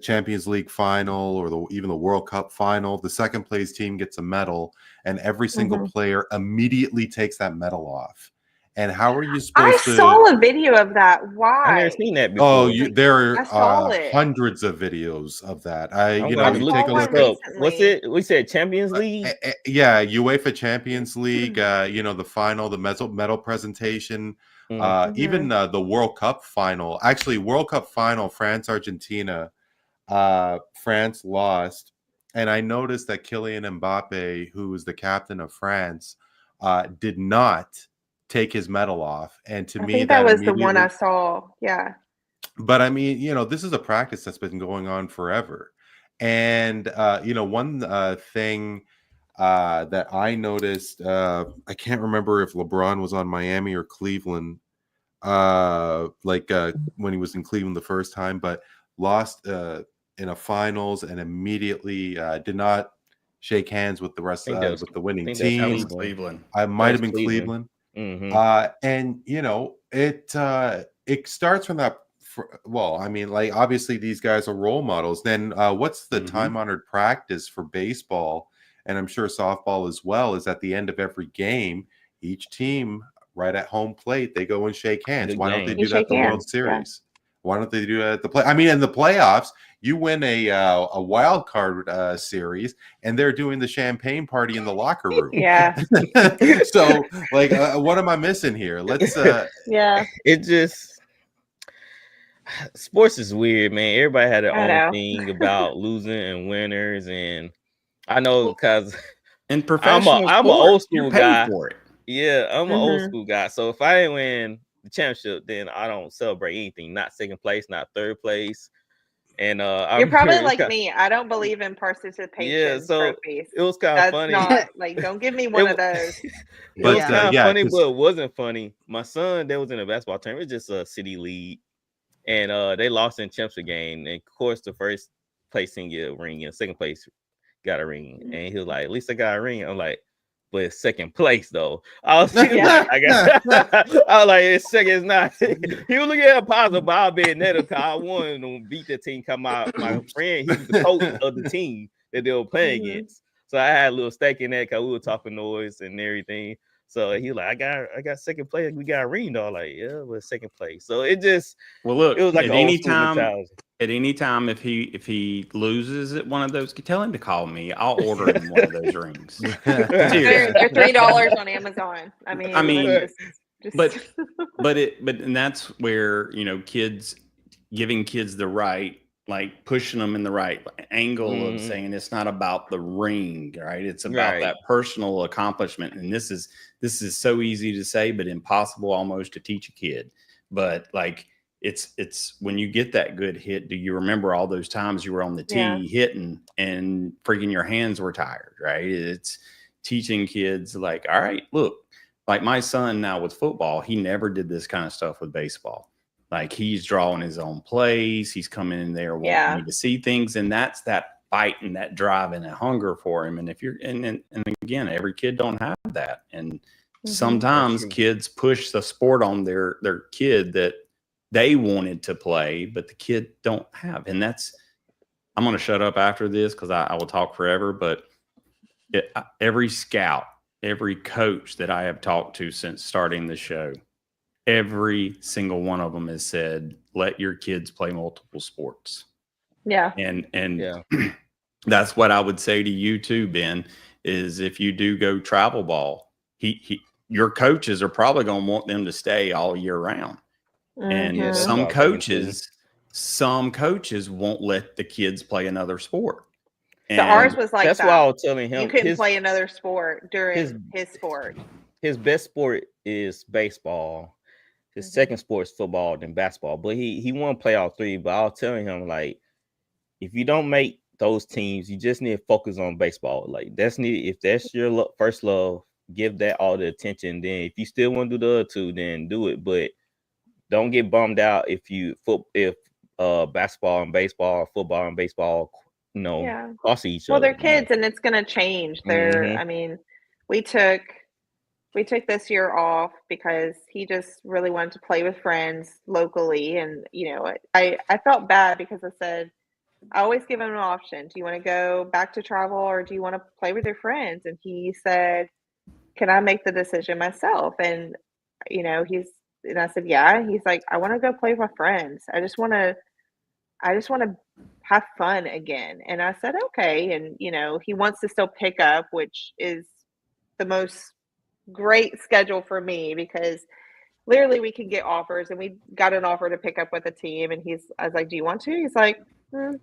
Champions League final or even the World Cup final, the second place team gets a medal, and every single player immediately takes that medal off. And how are you supposed to? I saw a video of that. Why? I've never seen that before. Oh, there are hundreds of videos of that. Take a look up. What's it? We said Champions League. Yeah, UEFA Champions League. The final, the medal presentation. Even the World Cup final. Actually, World Cup final, France Argentina. France lost, and I noticed that Kylian Mbappe, who was the captain of France, did not take his medal off. And to me, that was the one I saw. Yeah. But I mean, this is a practice that's been going on forever. And, one thing that I noticed, I can't remember if LeBron was on Miami or Cleveland, when he was in Cleveland the first time, but lost in a finals and immediately did not shake hands with the rest with the winning team. Cleveland. I might have been Cleveland. And it starts from that. Obviously these guys are role models. Then what's the time-honored practice for baseball, and I'm sure softball as well, is at the end of every game, each team right at home plate, they go and shake hands. Why don't they do that at the World Series? Why don't they do that at the play? I mean, in the playoffs, you win a wild card series, and they're doing the champagne party in the locker room. Yeah. So, what am I missing here? Let's. It just sports is weird, man. Everybody had their own thing about losing and winners, and I know because in professional, I'm an old school guy. For it. Yeah, I'm an old school guy. So if I didn't win the championship, then I don't celebrate anything. Not second place, not third place. And you're probably like me. I don't believe in participation trophies. It was kind of funny. Not like, don't give me one of those. It was kind of funny, but it wasn't funny. My son, that was in a basketball tournament. It was just a city league, and they lost in championship game. And of course, the first place didn't get a ring, and second place got a ring. And he was like, "At least I got a ring." I'm like, "But it's second place though." I was like, I was like, "It's second, it's not." He was looking at it positive, but I'll be net because I wanted to beat the team. Come out, my friend, he was the coach of the team that they were playing against. So I had a little stake in that because we were talking noise and everything. So he was like, I got second place. We got a ring though. Like, yeah, we're second place. So it just it was like at any time if he loses at one of those, tell him to call me. I'll order him one of those rings. They're $3 on Amazon. I mean, but that's where giving kids the right, like pushing them in the right angle of saying it's not about the ring, right? It's about that personal accomplishment. And this is so easy to say, but impossible almost to teach a kid. But like it's when you get that good hit, do you remember all those times you were on the tee hitting and freaking your hands were tired, right? It's teaching kids like, all right, look, like my son now with football, he never did this kind of stuff with baseball. Like he's drawing his own plays. He's coming in there wanting me to see things. And that's that fight and that drive and that hunger for him. And if you're, and again, every kid don't have that. And sometimes kids push the sport on their kid that they wanted to play, but the kid don't have. And I'm going to shut up after this because I will talk forever. But every scout, every coach that I have talked to since starting the show, every single one of them has said, let your kids play multiple sports. Yeah. And that's what I would say to you too, Ben, is if you do go travel ball, your coaches are probably going to want them to stay all year round. And some coaches won't let the kids play another sport. So ours was like that's why I was telling him you couldn't play another sport during his sport. His best sport is baseball. His second sport is football, then basketball. But he want to play all three. But I was telling him, like, if you don't make those teams, you just need to focus on baseball. Like if that's your first love, give that all the attention. Then if you still want to do the other two, then do it. But don't get bummed out if basketball and baseball, football and baseball, cross each other. Well, they're kids, and it's going to change. I mean, we took this year off because he just really wanted to play with friends locally, and I felt bad because I said I always give him an option. Do you want to go back to travel or do you want to play with your friends? And he said, "Can I make the decision myself?" And and I said, yeah. He's like, I want to go play with my friends. I just want to have fun again. And I said, okay. And, he wants to still pick up, which is the most great schedule for me because literally we can get offers, and we got an offer to pick up with a team. And I was like, do you want to? He's like,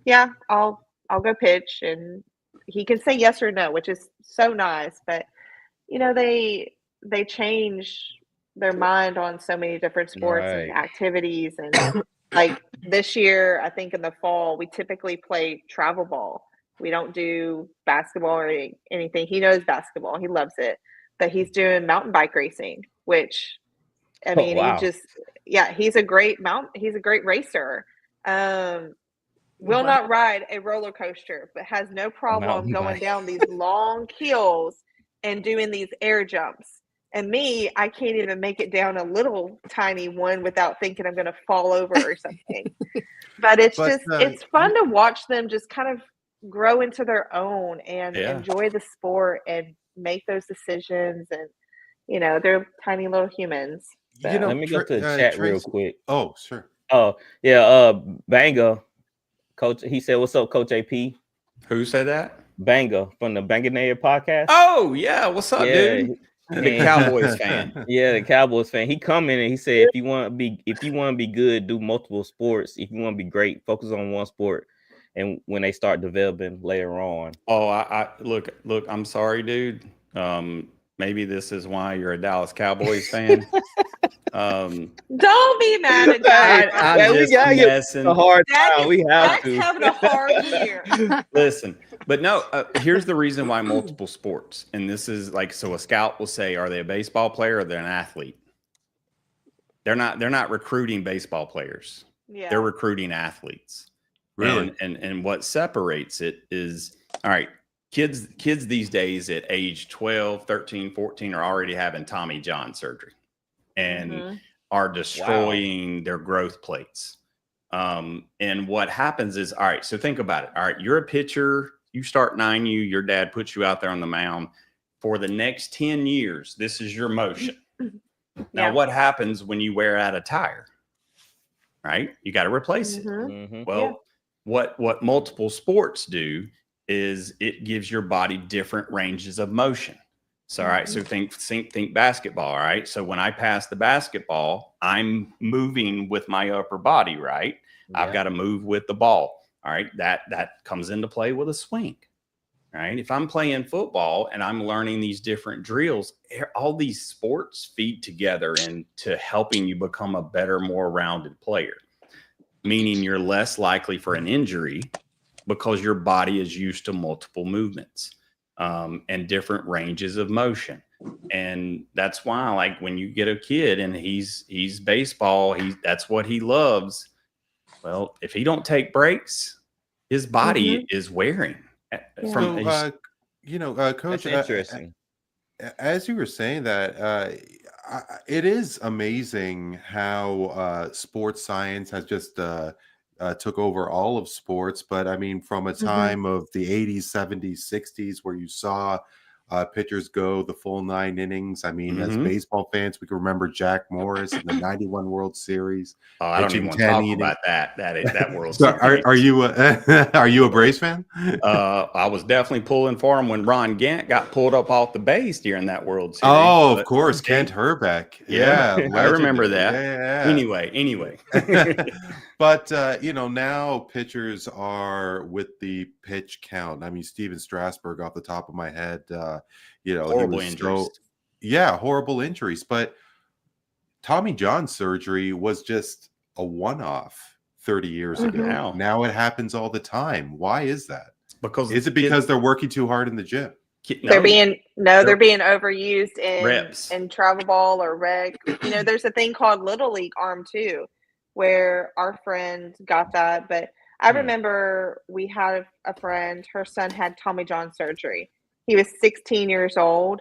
yeah, I'll go pitch. And he can say yes or no, which is so nice. But, they change their mind on so many different sports and activities. And like this year, I think in the fall, we typically play travel ball. We don't do basketball or anything. He knows basketball. He loves it. But he's doing mountain bike racing, which, I mean, he's a great racer. Will not ride a roller coaster, but has no problem going down these long hills and doing these air jumps. And me, I can't even make it down a little tiny one without thinking I'm going to fall over or something. But it's fun to watch them just kind of grow into their own and enjoy the sport and make those decisions. And, they're tiny little humans. So. Let me go to the chat Traci, real quick. Oh, sure. Oh, yeah. Banga, Coach. He said, "What's up, Coach AP?" Who said that? Banga from the Banganator podcast. Oh, yeah. What's up, dude? The Cowboys fan. Yeah, the Cowboys fan. He come in and he said, if you want to be good, do multiple sports. If you want to be great, focus on one sport. And when they start developing later on. Oh, I look, I'm sorry, dude. Maybe this is why you're a Dallas Cowboys fan. Don't be mad at Dad. I'm we just gotta get messing. a hard Dad time. We have Dad's to. having a hard year. Listen, but no, here's the reason why multiple sports. And this is like, so a scout will say, are they a baseball player or they're an athlete? They're not recruiting baseball players. Yeah. They're recruiting athletes. Really? And what separates it is, all right, kids these days at age 12, 13, 14 are already having Tommy John surgery and are destroying their growth plates. And what happens is, all right, so think about it. All right, you're a pitcher, you start 9U, your dad puts you out there on the mound. For the next 10 years, this is your motion. Now, what happens when you wear out a tire? Right? You got to replace it. Well, what multiple sports do is it gives your body different ranges of motion. So, all right, so think basketball, all right? So when I pass the basketball, I'm moving with my upper body, right? Yeah. I've got to move with the ball, all right? That comes into play with a swing, right? If I'm playing football and I'm learning these different drills, all these sports feed together into helping you become a better, more rounded player, meaning you're less likely for an injury because your body is used to multiple movements. And different ranges of motion. And that's why, like, when you get a kid and he's baseball, that's what he loves. Well, if he don't take breaks, his body is wearing. Coach, That's interesting. As you were saying that, it is amazing how sports science has just took over all of sports. But I mean, from a time of the 80s, 70s, 60s, where you saw pitchers go the full 9 innings. I mean, as baseball fans, we can remember Jack Morris in the 91 World Series. Oh, I don't even want to talk about that World So Series. are you a Braves fan? I was definitely pulling for him when Ron Gant got pulled up off the base during that World Series. Oh, of course, Kent Herbeck. Yeah, I remember that. Yeah. Anyway. But now pitchers are with the pitch count. I mean, Steven Strasburg, off the top of my head, horrible injuries. Horrible injuries. But Tommy John surgery was just a one-off 30 years ago. Now it happens all the time. Why is that? Is it because they're working too hard in the gym? They're being overused in reps, in travel ball or rec. There's a thing called Little League arm too, where our friend got that. But I remember we had a friend, her son had Tommy John surgery. He was 16 years old.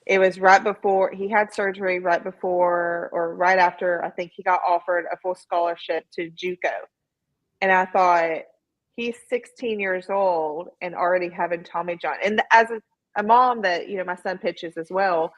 It was right before he had surgery, right before or right after, I think he got offered a full scholarship to JUCO. And I thought, he's 16 years old and already having Tommy John. And as a mom that, my son pitches as well,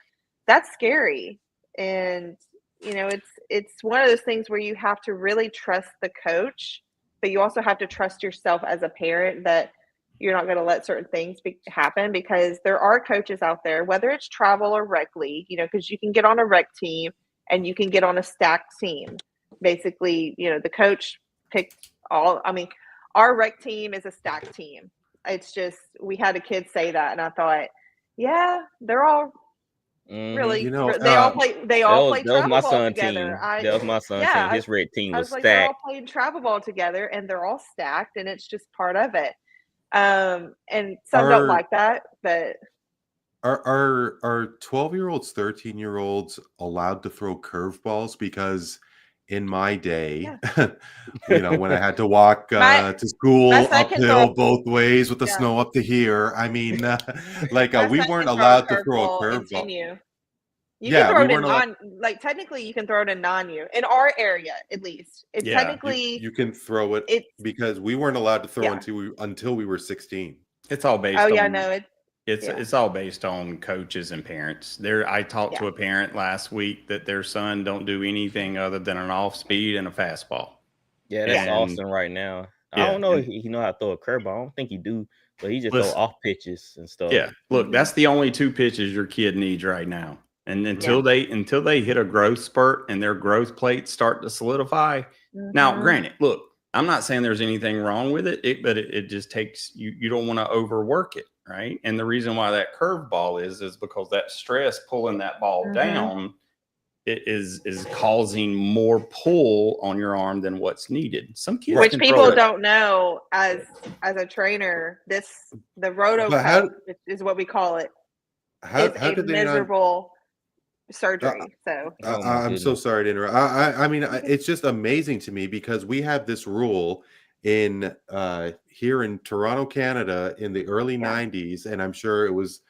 that's scary. And, it's one of those things where you have to really trust the coach, but you also have to trust yourself as a parent that you're not going to let certain things happen, because there are coaches out there, whether it's travel or rec league, because you can get on a rec team and you can get on a stacked team. Basically, the coach picked our rec team is a stacked team. It's just, we had a kid say that, and I thought, yeah, they're all really, they all play travel ball together. That was my son's team. His red team was stacked. They're all playing travel ball together, and they're all stacked, and it's just part of it. And some don't like that, but are 12-year-olds, 13-year-olds allowed to throw curveballs? Because in my day, when I had to walk to school uphill both ways with the snow up to here, I mean, we weren't allowed to throw a curveball. You can throw it in technically you can throw it in non-U in our area, at least. It's technically you can throw it because we weren't allowed to throw until we were 16. It's all based it's all based on coaches and parents. I talked to a parent last week that their son don't do anything other than an off speed and a fastball. Yeah, that's Austin right now. I don't know if he know how to throw a curveball. I don't think he do, but he just throw off pitches and stuff. Yeah, look, that's the only 2 pitches your kid needs right now. And until they hit a growth spurt and their growth plates start to solidify. Now, granted, look, I'm not saying there's anything wrong with it, but it just takes you don't want to overwork it, right? And the reason why that curveball is because that stress pulling that ball down it is causing more pull on your arm than what's needed. Some kids, which people don't know as a trainer. The roto cuff is what we call it. How did they miserable surgery? I'm so sorry to interrupt. I mean, it's just amazing to me because we have this rule in here in Toronto, Canada, in the early 90s, and I'm sure it was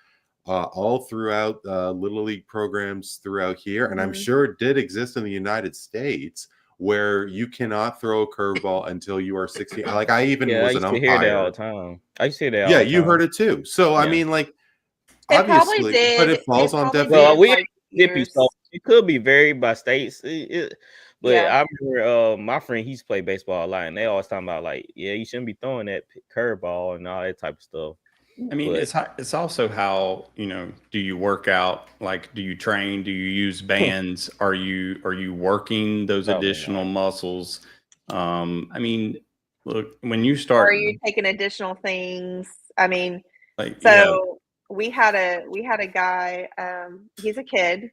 all throughout Little League programs throughout here, and I'm sure it did exist in the United States, where you cannot throw a curveball until you are 16. Like I even was an umpire. Hear that all the time. I used to hear that. Yeah, you heard it too. So I mean, like, obviously, but it falls on deaf ears. Well, so it could be varied by states. But I remember my friend, he used to play baseball a lot, and they always talking about like, you shouldn't be throwing that curveball and all that type of stuff. I mean, it's also how, do you work out? Like, do you train? Do you use bands? Are you working those additional muscles? I mean, look, when you start, are you taking additional things? I mean, we had a guy. He's a kid.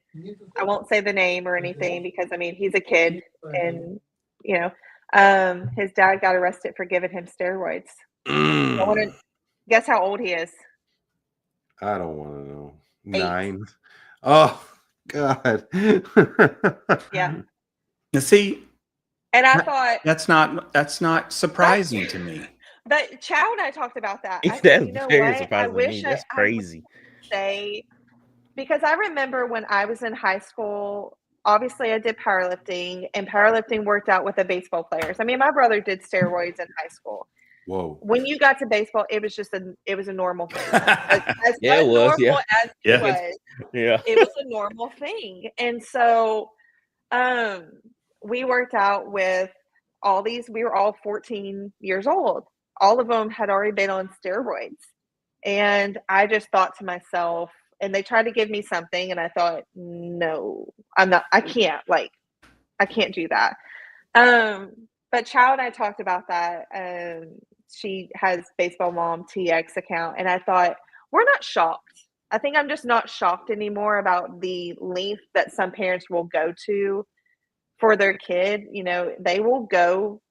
I won't say the name or anything because I mean he's a kid, and his dad got arrested for giving him steroids. I want to guess how old he is. I don't want to know. 9. Oh God. Yeah. Now see, and I thought that's not surprising to me. But Chow and I talked about that. That's very surprising to me. That's crazy. Because I remember when I was in high school, obviously I did powerlifting, and powerlifting worked out with the baseball players. I mean, my brother did steroids in high school. Whoa. When you got to baseball, it was just a normal thing. It was. It was a normal thing. And so we worked out with all these, we were all 14 years old. All of them had already been on steroids. And I just thought to myself, and they tried to give me something, and I thought, no, I can't do that. But Chow and I talked about that. She has Baseball Mom TX account, and I thought, we're not shocked. I think I'm just not shocked anymore about the length that some parents will go to for their kid. They will go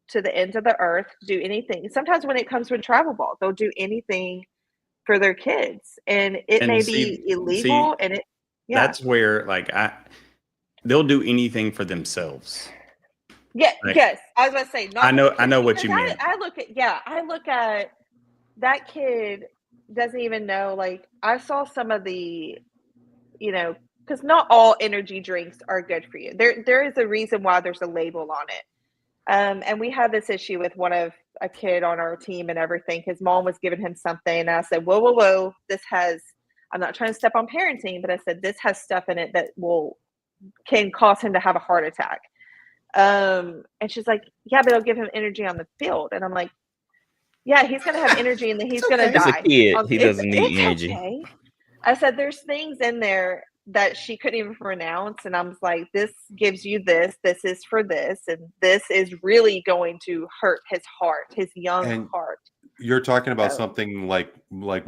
to the ends of the earth to do anything. Sometimes when it comes to a travel ball, they'll do anything for their kids, and it may be illegal. That's where they'll do anything for themselves. Yeah. Yes. I was going to say, I know what you mean. I look at that kid doesn't even know, like I saw some of the, because not all energy drinks are good for you. There is a reason why there's a label on it. And we had this issue with a kid on our team and everything. His mom was giving him something, and I said, whoa, I'm not trying to step on parenting, but I said, this has stuff in it that can cause him to have a heart attack. And she's like, yeah, but it'll give him energy on the field. And I'm like, yeah, he's going to have energy and then he's going to die. He's a kid. He doesn't need energy. Okay. I said, there's things in there that she couldn't even pronounce. And I was like, this gives you this is for this. And this is really going to hurt his heart, his young heart. You're talking about something like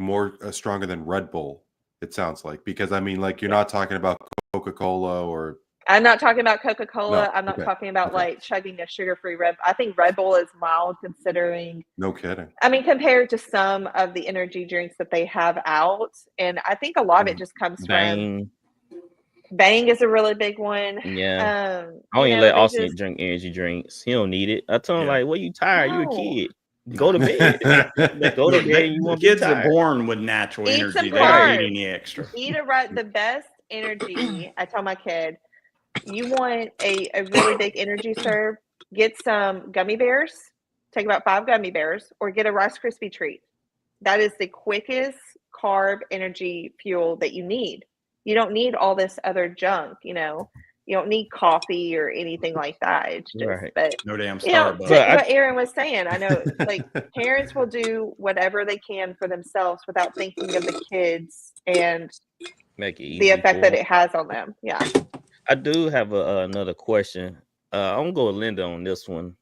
more stronger than Red Bull, it sounds like, because I mean, like, you're not talking about Coca-Cola or. I'm not talking about Coca-Cola. No. I'm not talking about like chugging a sugar-free Red Bull. I think Red Bull is mild considering. No kidding. I mean, compared to some of the energy drinks that they have out. And I think a lot of it just comes from. Bang is a really big one. Yeah. I only let Austin drink energy drinks. He don't need it. I told him, like, well, you tired? You a kid. Go to bed. Go to bed. You want kids are born with natural energy. They don't need any extra. Eat the best energy. I tell my kid, you want a really big energy serve, get some gummy bears, take about 5 gummy bears, or get a Rice Krispie treat. That is the quickest carb energy fuel that you need. You don't need all this other junk, you don't need coffee or anything like that. It's just, but no damn Starbucks. What Aaron was saying, I know, like parents will do whatever they can for themselves without thinking of the kids and the effect that it has on them. Yeah. I do have another question. I'm gonna go with Linda on this one.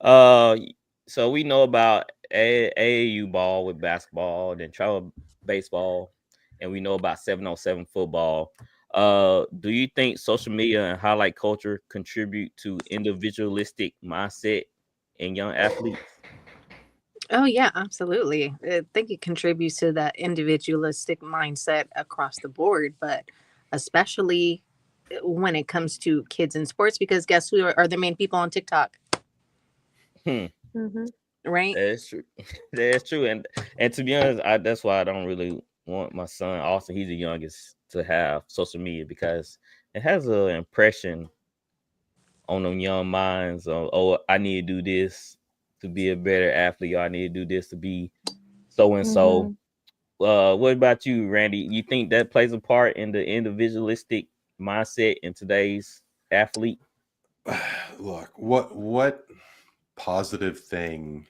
So we know about AAU ball with basketball, then travel baseball, and we know about 7-on-7 football. Do you think social media and highlight culture contribute to individualistic mindset in young athletes? Oh yeah, absolutely. I think it contributes to that individualistic mindset across the board, but especially when it comes to kids in sports, because guess who are the main people on TikTok, Mm-hmm. right? That's true. That's true. And to be honest, that's why I don't really want my son, Austin, he's the youngest, to have social media, because it has an impression on them young minds of, oh, I need to do this to be a better athlete, or I need to do this to be so and so. What about you, Randy? You think that plays a part in the individualistic mindset in today's athlete? Look, what positive thing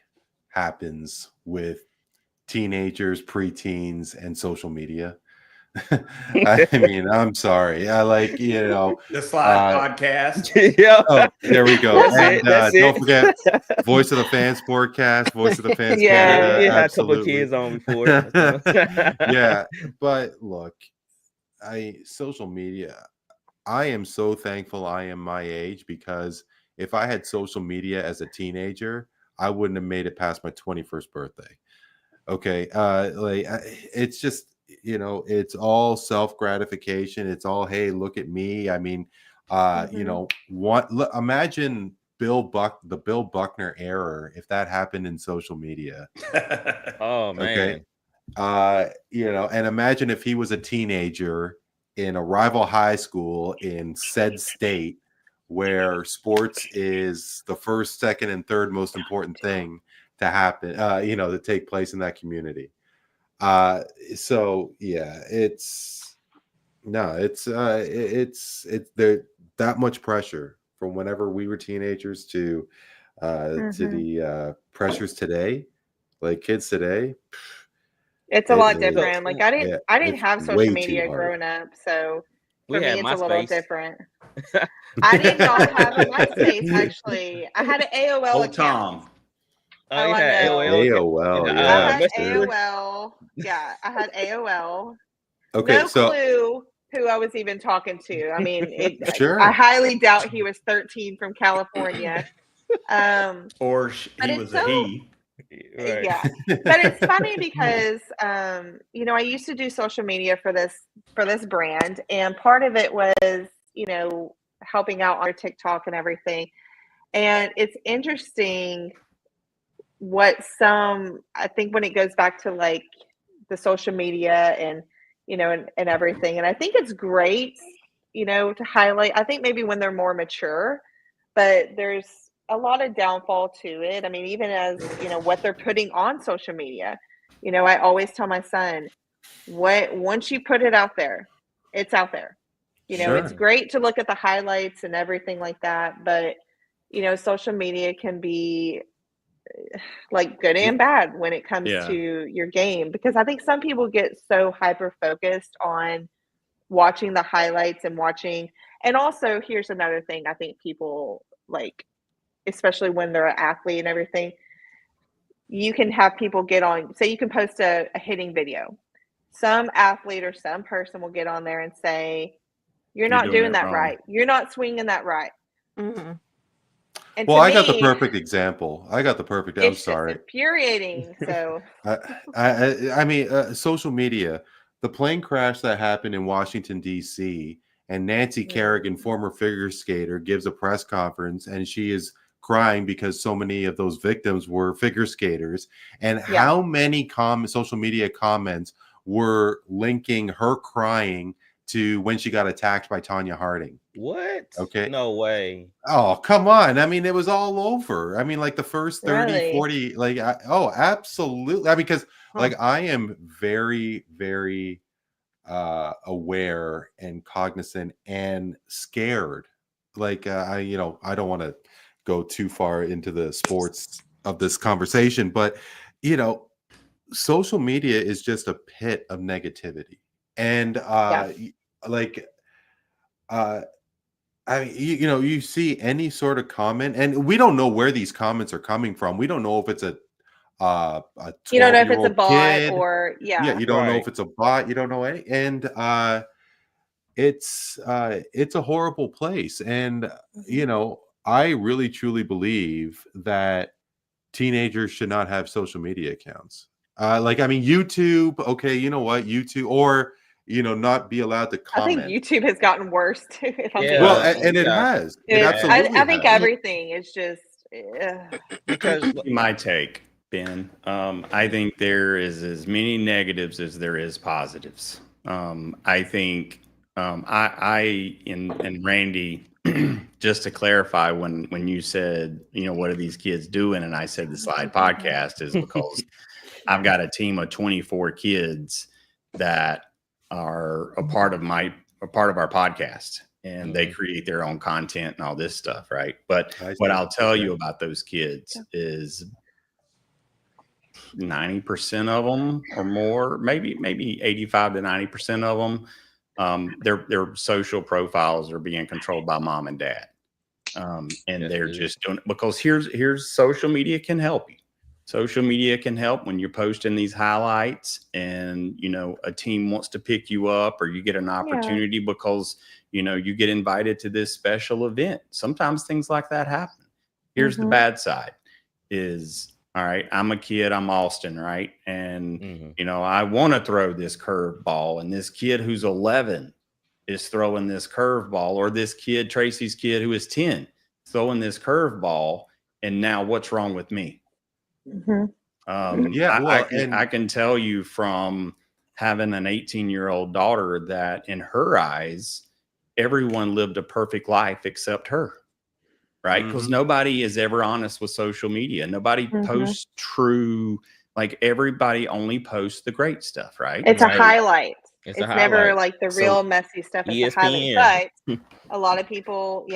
happens with teenagers, preteens, and social media? I mean, I'm sorry. I like, The Slide Podcast. Yeah. Oh, there we go. That's it. Don't forget Voice of the Fans Sportcast, Voice of the Fans Yeah, Canada. We had a couple of Absolutely. kids on before. So. Yeah, but look, social media, I am so thankful I am my age, because if I had social media as a teenager, I wouldn't have made it past my 21st birthday. Okay. It's just, it's all self-gratification. It's all, hey, look at me. I mean, imagine the Bill Buckner error, if that happened in social media. Oh man. Okay. And imagine if he was a teenager in a rival high school in said state, where sports is the first, second, and third most important thing to happen, to take place in that community. So yeah, it's there, that much pressure from whenever we were teenagers to the pressures today, like kids today. It's a lot different. Like I didn't have social way media too hard. growing up, so We for me had it's a little MySpace. different. I did not have a MySpace, actually. I had an AOL Oh, account. Tom. Oh, you I had know. AOL, And, yeah. I had Messenger. AOL. Yeah, I had AOL. Okay, No so clue who I was even talking to. I mean, Sure. I highly doubt he was 13 from California. Or But he it's was a so- he. Right. Yeah, but it's funny because I used to do social media for this brand, and part of it was helping out on TikTok and everything. And it's interesting what I think when it goes back to like the social media and and everything, and I think it's great to highlight. I think maybe when they're more mature, but there's a lot of downfall to it. I mean, even as what they're putting on social media, I always tell my son, once you put it out there, it's out there. Sure. It's great to look at the highlights and everything like that, but social media can be like good and bad when it comes to your game, because I think some people get so hyper focused on watching the highlights and also here's another thing I think people like, especially when they're an athlete and everything, you can have people get on, say you can post a hitting video. Some athlete or some person will get on there and say, you're not doing that right. You're not swinging that right. Mm-hmm. And well, I got the perfect example. I'm sorry. Just infuriating. So I mean, social media, the plane crash that happened in Washington, D.C., and Nancy Kerrigan, former figure skater, gives a press conference, and she is crying because so many of those victims were figure skaters. And how many social media comments were linking her crying to when she got attacked by Tanya Harding? What? Okay. No way. Oh, come on. I mean, it was all over. I mean, like the first 30, Really? 40, like, absolutely. I mean, because like I am very, very aware and cognizant and scared. Like I don't want to go too far into the sports of this conversation, but social media is just a pit of negativity. And I mean, you see any sort of comment, and we don't know where these comments are coming from. We don't know if it's a you don't know if it's a 12-year-old bot kid. or You don't know if it's a bot. You don't know any. And it's a horrible place. And, you know, I really truly believe that teenagers should not have social media accounts. Like, I mean, YouTube, okay, you know what, YouTube, or, you know, not be allowed to I think comment. YouTube has gotten worse too. If I'm being Well, honest. and it yeah. has. It I absolutely think has. everything is just. Because My take, Ben. I think there is as many negatives as there is positives. I think I and Randy, just to clarify, when you said, you know, what are these kids doing, and I said the Slide Podcast is because I've got a team of 24 kids that are a part of our podcast, and they create their own content and all this stuff, right? But what I'll tell you about those kids is 90% of them or more, maybe 85 to 90% of them, their social profiles are being controlled by mom and dad. And they're just doing it because here's social media can help you. Social media can help when you're posting these highlights and, you know, a team wants to pick you up or you get an opportunity because, you know, you get invited to this special event. Sometimes things like that happen. Here's the bad side is, all right, I'm a kid, I'm Austin, right? And, you know, I want to throw this curve ball, and this kid who's 11 is throwing this curve ball, or this kid, Tracy's kid, who is 10, throwing this curve ball. And now what's wrong with me? I can tell you from having an 18-year-old daughter that in her eyes, everyone lived a perfect life except her, right? Because nobody is ever honest with social media. Nobody posts true, like everybody only posts the great stuff, right? It's a highlight. It's a never highlight. like the real messy stuff. It's a highlight. But a lot of people,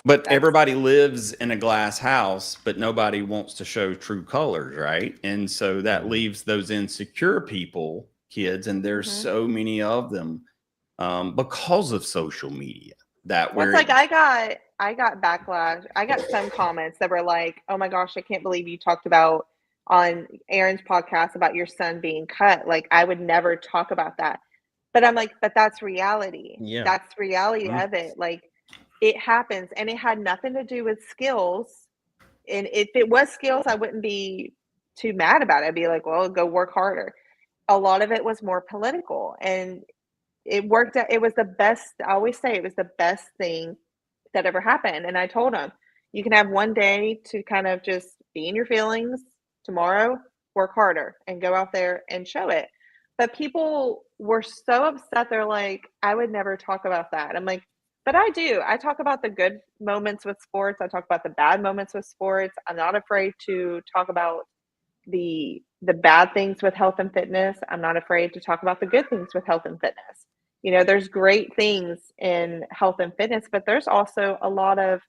But everybody lives in a glass house, but nobody wants to show true colors, right? And so that leaves those insecure people, kids, and there's so many of them because of social media. It's like I got backlash. I got some comments that were like, "Oh my gosh, I can't believe you talked about on Aaron's podcast about your son being cut. Like, I would never talk about that." But I'm like, but that's reality. Yeah. That's reality of it. Like, it happens, and it had nothing to do with skills. And if it was skills, I wouldn't be too mad about it. I'd be like, well, go work harder. A lot of it was more political, and it worked out. It was the best. I always say it was the best thing that ever happened. And I told him, you can have one day to kind of just be in your feelings. Tomorrow, work harder and go out there and show it. But people were so upset. They're like, I would never talk about that. I'm like, but I do. I talk about the good moments with sports. I talk about the bad moments with sports. I'm not afraid to talk about the bad things with health and fitness. I'm not afraid to talk about the good things with health and fitness. You know, there's great things in health and fitness, but there's also a lot of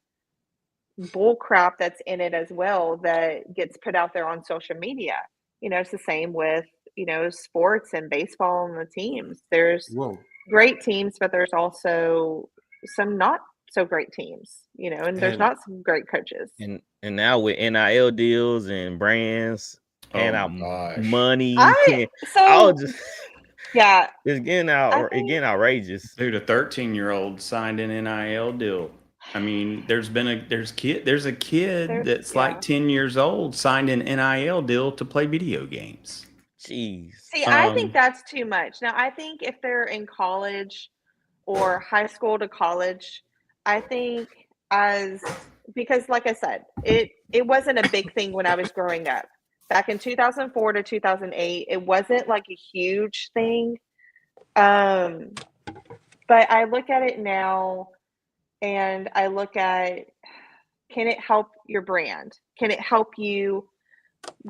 bull crap that's in it as well that gets put out there on social media. You know, it's the same with, you know, sports and baseball and the teams. There's great teams, but there's also some not so great teams, you know, and there's not some great coaches. And now with NIL deals and brands and out money, it's getting outrageous. Dude, a 13-year-old signed an NIL deal. I mean, there's a kid that's like 10 years old signed an NIL deal to play video games. Jeez. See, I think that's too much. Now, I think if they're in college or high school to college, I think because like I said, it wasn't a big thing when I was growing up. Back in 2004 to 2008, it wasn't like a huge thing. But I look at it now and I look at, can it help your brand? Can it help you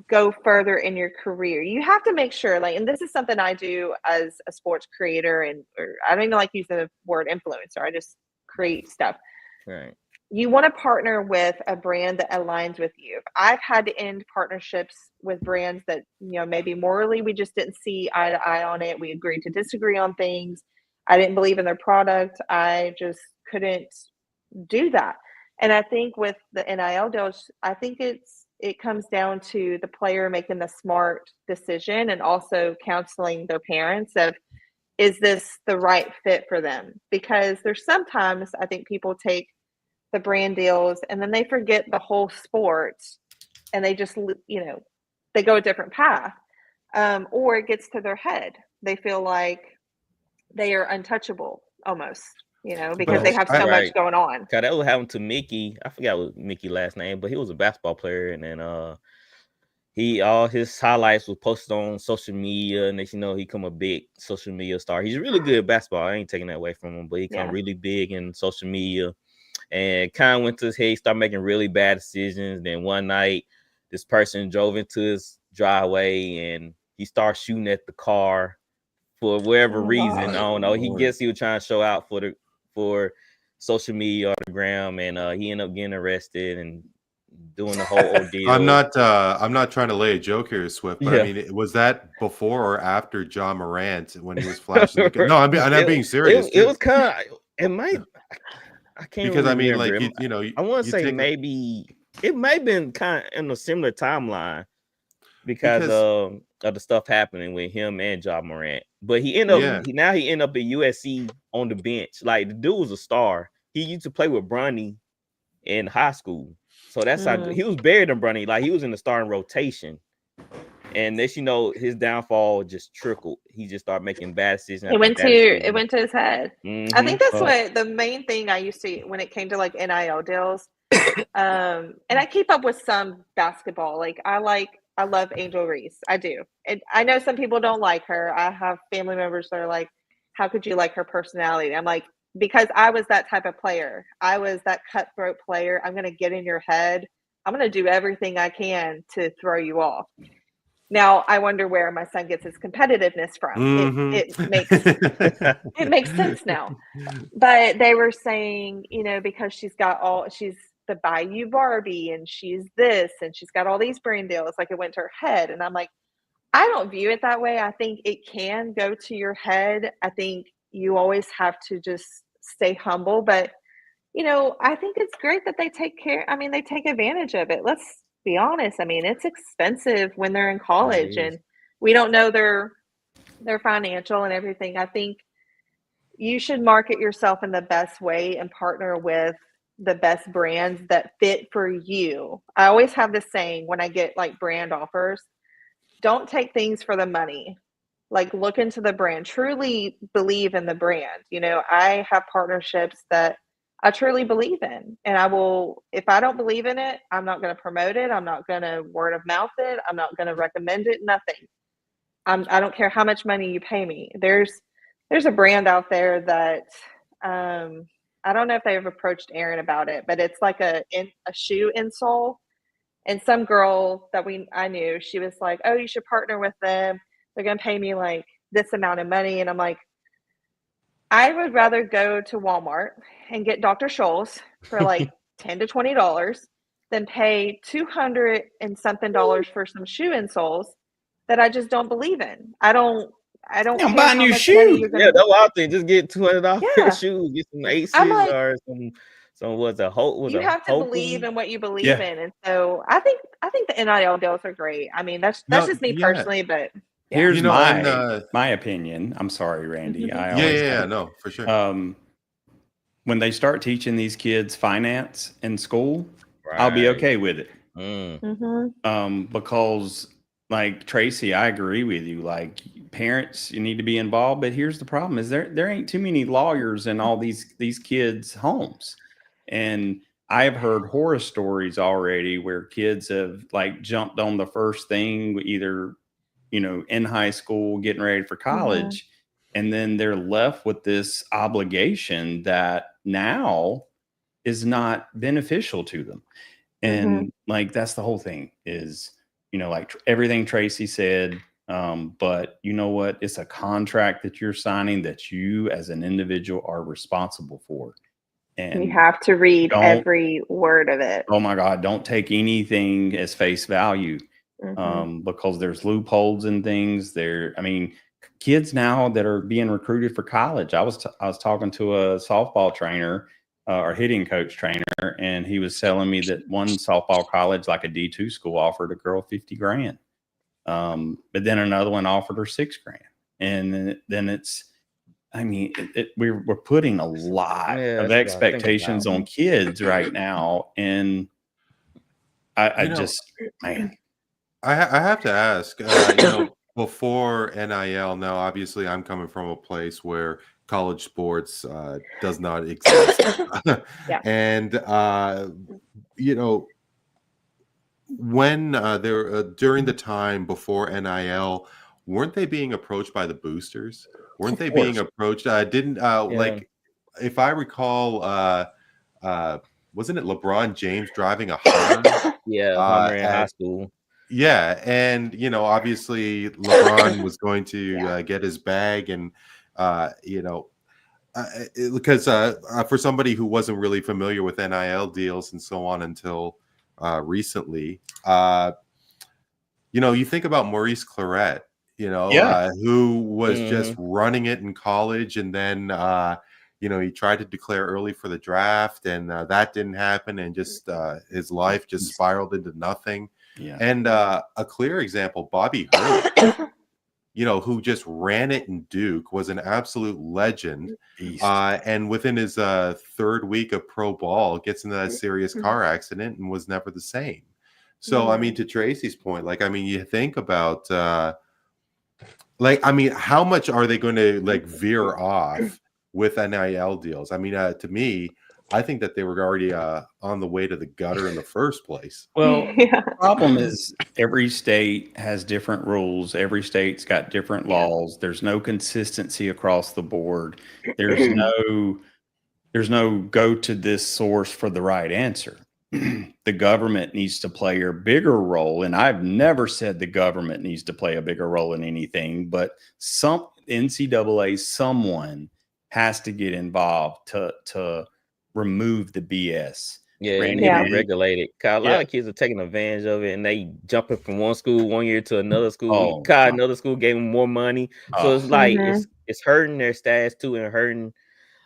go further in your career? You have to make sure, like, and this is something I do as a sports creator, or I don't even like using the word influencer. I just create stuff. Right. You want to partner with a brand that aligns with you. I've had to end partnerships with brands that, you know, maybe morally we just didn't see eye to eye on it. We agreed to disagree on things. I didn't believe in their product. I just couldn't do that. And I think with the NIL deals, I think it comes down to the player making the smart decision and also counseling their parents of, is this the right fit for them? Because there's sometimes I think people take the brand deals and then they forget the whole sport and they just, they go a different path. Or it gets to their head. They feel like they are untouchable almost, because they have so much going on. God, that was happened to Mickey. I forgot what Mickey's last name, but he was a basketball player, and then all his highlights was posted on social media, and next he become a big social media star. He's really good at basketball. I ain't taking that away from him, but he become really big in social media, and kind of went to his head. He started making really bad decisions. Then one night, this person drove into his driveway, and he started shooting at the car for whatever reason. I don't know. He was trying to show out for social media or the gram, and he ended up getting arrested and doing the whole ordeal. I'm not trying to lay a joke here, Swift, but I mean, was that before or after John Morant when he was flashing? No, I'm being serious. It was kind of. It might. I can't because really I mean, remember. like I want to say maybe it might have been kind of in a similar timeline because of the stuff happening with him and John Morant. But he ended up he ended up at USC on the bench. Like the dude was a star. He used to play with Bronny in high school. So that's how he was buried in Bronny. Like he was in the starting rotation. And then his downfall just trickled. He just started making bad decisions. It went to his head. Mm-hmm. I think that's what the main thing I used to when it came to like NIL deals. And I keep up with some basketball. Like I love Angel Reese. I do. And I know some people don't like her. I have family members that are like, how could you like her personality? I'm like, because I was that type of player. I was that cutthroat player. I'm going to get in your head. I'm going to do everything I can to throw you off. Now, I wonder where my son gets his competitiveness from. Mm-hmm. It makes sense now. But they were saying, because she's the Bayou Barbie and she's this and she's got all these brand deals, like it went to her head. And I'm like, I don't view it that way. I think it can go to your head. I think you always have to just stay humble. But, I think it's great that they they take advantage of it. Let's be honest. I mean, it's expensive when they're in college and we don't know their financial and everything. I think you should market yourself in the best way and partner with the best brands that fit for you. I always have this saying when I get like brand offers, don't take things for the money. Like look into the brand, truly believe in the brand. I have partnerships that I truly believe in, and I will, if I don't believe in it, I'm not going to promote it. I'm not going to word of mouth it. I'm not going to recommend it. Nothing. I don't care how much money you pay me. There's a brand out there that, I don't know if they've approached Aaron about it, but it's like a shoe insole. And some girl that I knew, she was like, oh, you should partner with them. They're going to pay me like this amount of money. And I'm like, I would rather go to Walmart and get Dr. Scholl's for like $10 to $20 than pay $200 and something for some shoe insoles that I just don't believe in. I don't care buy new shoes. Yeah, that's what I think. Just get $200 shoes, get some aces or some you have to believe in what you believe in. And so I think the NIL deals are great. I mean, that's just me personally, but here's my opinion. I'm sorry, Randy. No, for sure. When they start teaching these kids finance in school, I'll be okay with it. Because like Traci, I agree with you. Like parents, you need to be involved. But here's the problem: is there ain't too many lawyers in all these kids' homes, and I have heard horror stories already where kids have like jumped on the first thing, either in high school, getting ready for college, and then they're left with this obligation that now is not beneficial to them. And like that's the whole thing is. Like everything Traci said, but you know what? It's a contract that you're signing that you as an individual are responsible for. And you have to read every word of it. Oh my God, don't take anything as face value because there's loopholes and things there. I mean, kids now that are being recruited for college. I was talking to a softball trainer or hitting coach trainer, and he was telling me that one softball college, like a D2 school, offered a girl $50,000. But then another one offered her $6,000. And then it's, I mean, we're putting a lot of expectations on kids right now, and I just, man, I have to ask, before NIL. Now, obviously, I'm coming from a place where college sports does not exist, and when during the time before NIL, weren't they being approached by the boosters? Weren't they being approached? Didn't like, if I recall, wasn't it LeBron James driving a Hummer? Hummer in high school. Yeah, and obviously LeBron was going to get his bag, and because for somebody who wasn't really familiar with NIL deals and so on until recently, you think about Maurice Claret, who was just running it in college, and then he tried to declare early for the draft, and that didn't happen, and just his life just spiraled into nothing. Yeah. And a clear example, Bobby Hurt, who just ran it in Duke, was an absolute legend. And within his third week of pro ball, gets into that serious car accident and was never the same. So, I mean, to Tracy's point, you think about, how much are they going to veer off with NIL deals? I mean, to me, I think that they were already on the way to the gutter in the first place. Well, the problem is every state has different rules. Every state's got different laws. There's no consistency across the board. There's no go to this source for the right answer. The government needs to play a bigger role. And I've never said the government needs to play a bigger role in anything, but some NCAA, someone has to get involved to remove the BS. Yeah, it needs to be regulated. A lot of kids are taking advantage of it, and they jumping from one school one year to another school. Another school gave them more money, so it's like it's hurting their stats too, and hurting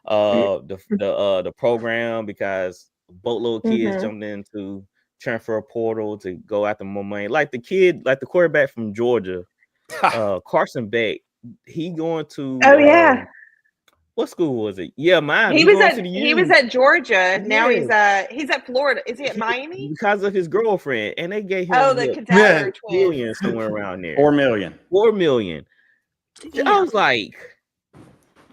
the program, because boatload of kids jumped into transfer portal to go after more money. Like the quarterback from Georgia, Carson Beck, he going to what school was it? Yeah, Miami. He was at Georgia. Now he's at Florida. Is he at Miami? Because of his girlfriend, and they gave him the Cadaver million somewhere around there. 4 million. 4 million. Yeah. I was like,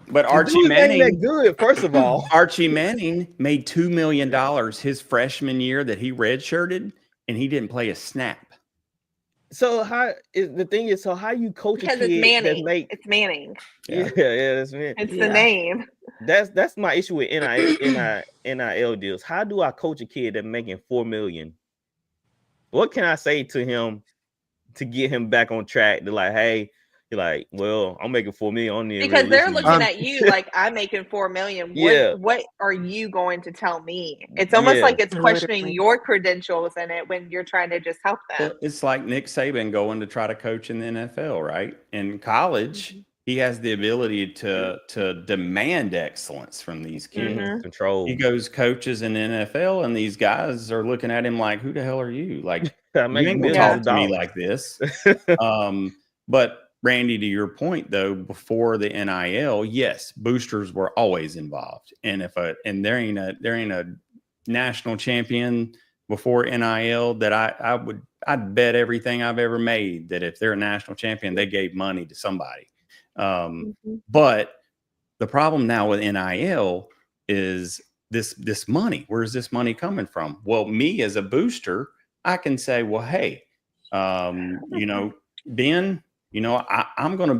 but Archie Manning, that good. First of all, Archie Manning made $2 million his freshman year that he redshirted, and he didn't play a snap. So how you coach a kid? Because it's Manning. It's Manning. Yeah, that's Manning. It's the name. That's my issue with NIL deals. How do I coach a kid that's making $4 million? What can I say to him to get him back on track? To hey, you're like, well, I'm making $4 million on the because they're looking at you like I'm making $4 million. What are you going to tell me? It's almost like it's questioning your credentials in it when you're trying to just help them. It's like Nick Saban going to try to coach in the NFL, right? In college, he has the ability to demand excellence from these kids. Control. He goes coaches in the NFL, and these guys are looking at him like, who the hell are you? Like, you ain't gonna talk to me like this. But Randy, to your point though, before the NIL, yes, boosters were always involved. And there ain't a national champion before NIL that I'd bet everything I've ever made that if they're a national champion, they gave money to somebody. But the problem now with NIL is this money. Where's this money coming from? Well, me as a booster, I can say, well, hey, Ben, I'm going to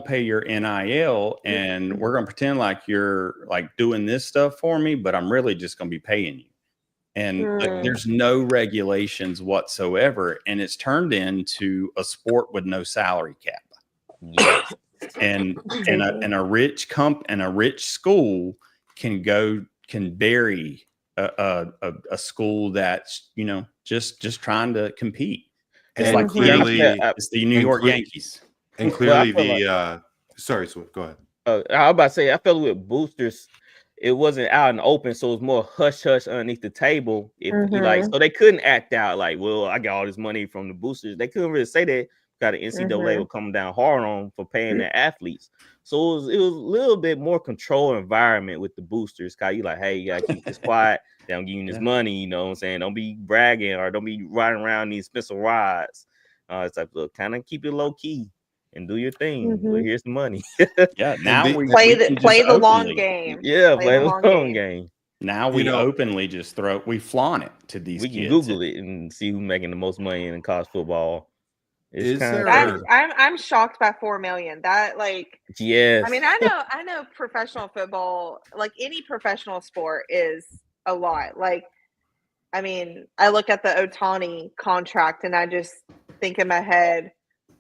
pay your NIL, and we're going to pretend like you're like doing this stuff for me, but I'm really just going to be paying you. And there's no regulations whatsoever. And it's turned into a sport with no salary cap. Yes. And a rich rich school can bury a school that's, just trying to compete. It's like clearly it's the New York Yankees. And clearly sorry, so go ahead. I was about to say, I felt with boosters, it wasn't out in the open, so it was more hush underneath the table. So they couldn't act out like, well, I got all this money from the boosters. They couldn't really say that Got the NCAA will come down hard on for paying their athletes. So it was a little bit more controlled environment with the boosters. Cause you like, hey, you gotta keep this quiet. They don't give you this money, you know what I'm saying? Don't be bragging or don't be riding around these expensive rides. It's like, look, kind of keep it low key and do your thing. But here's the money. Yeah, now we play the long game. Yeah, play the long game. Now we openly just we flaunt it to these kids. We can Google it and see who's making the most money in college football. I'm shocked by $4 million. That yes. I mean, I know professional football, like any professional sport, is a lot. Like, I mean, I look at the Ohtani contract and I just think in my head,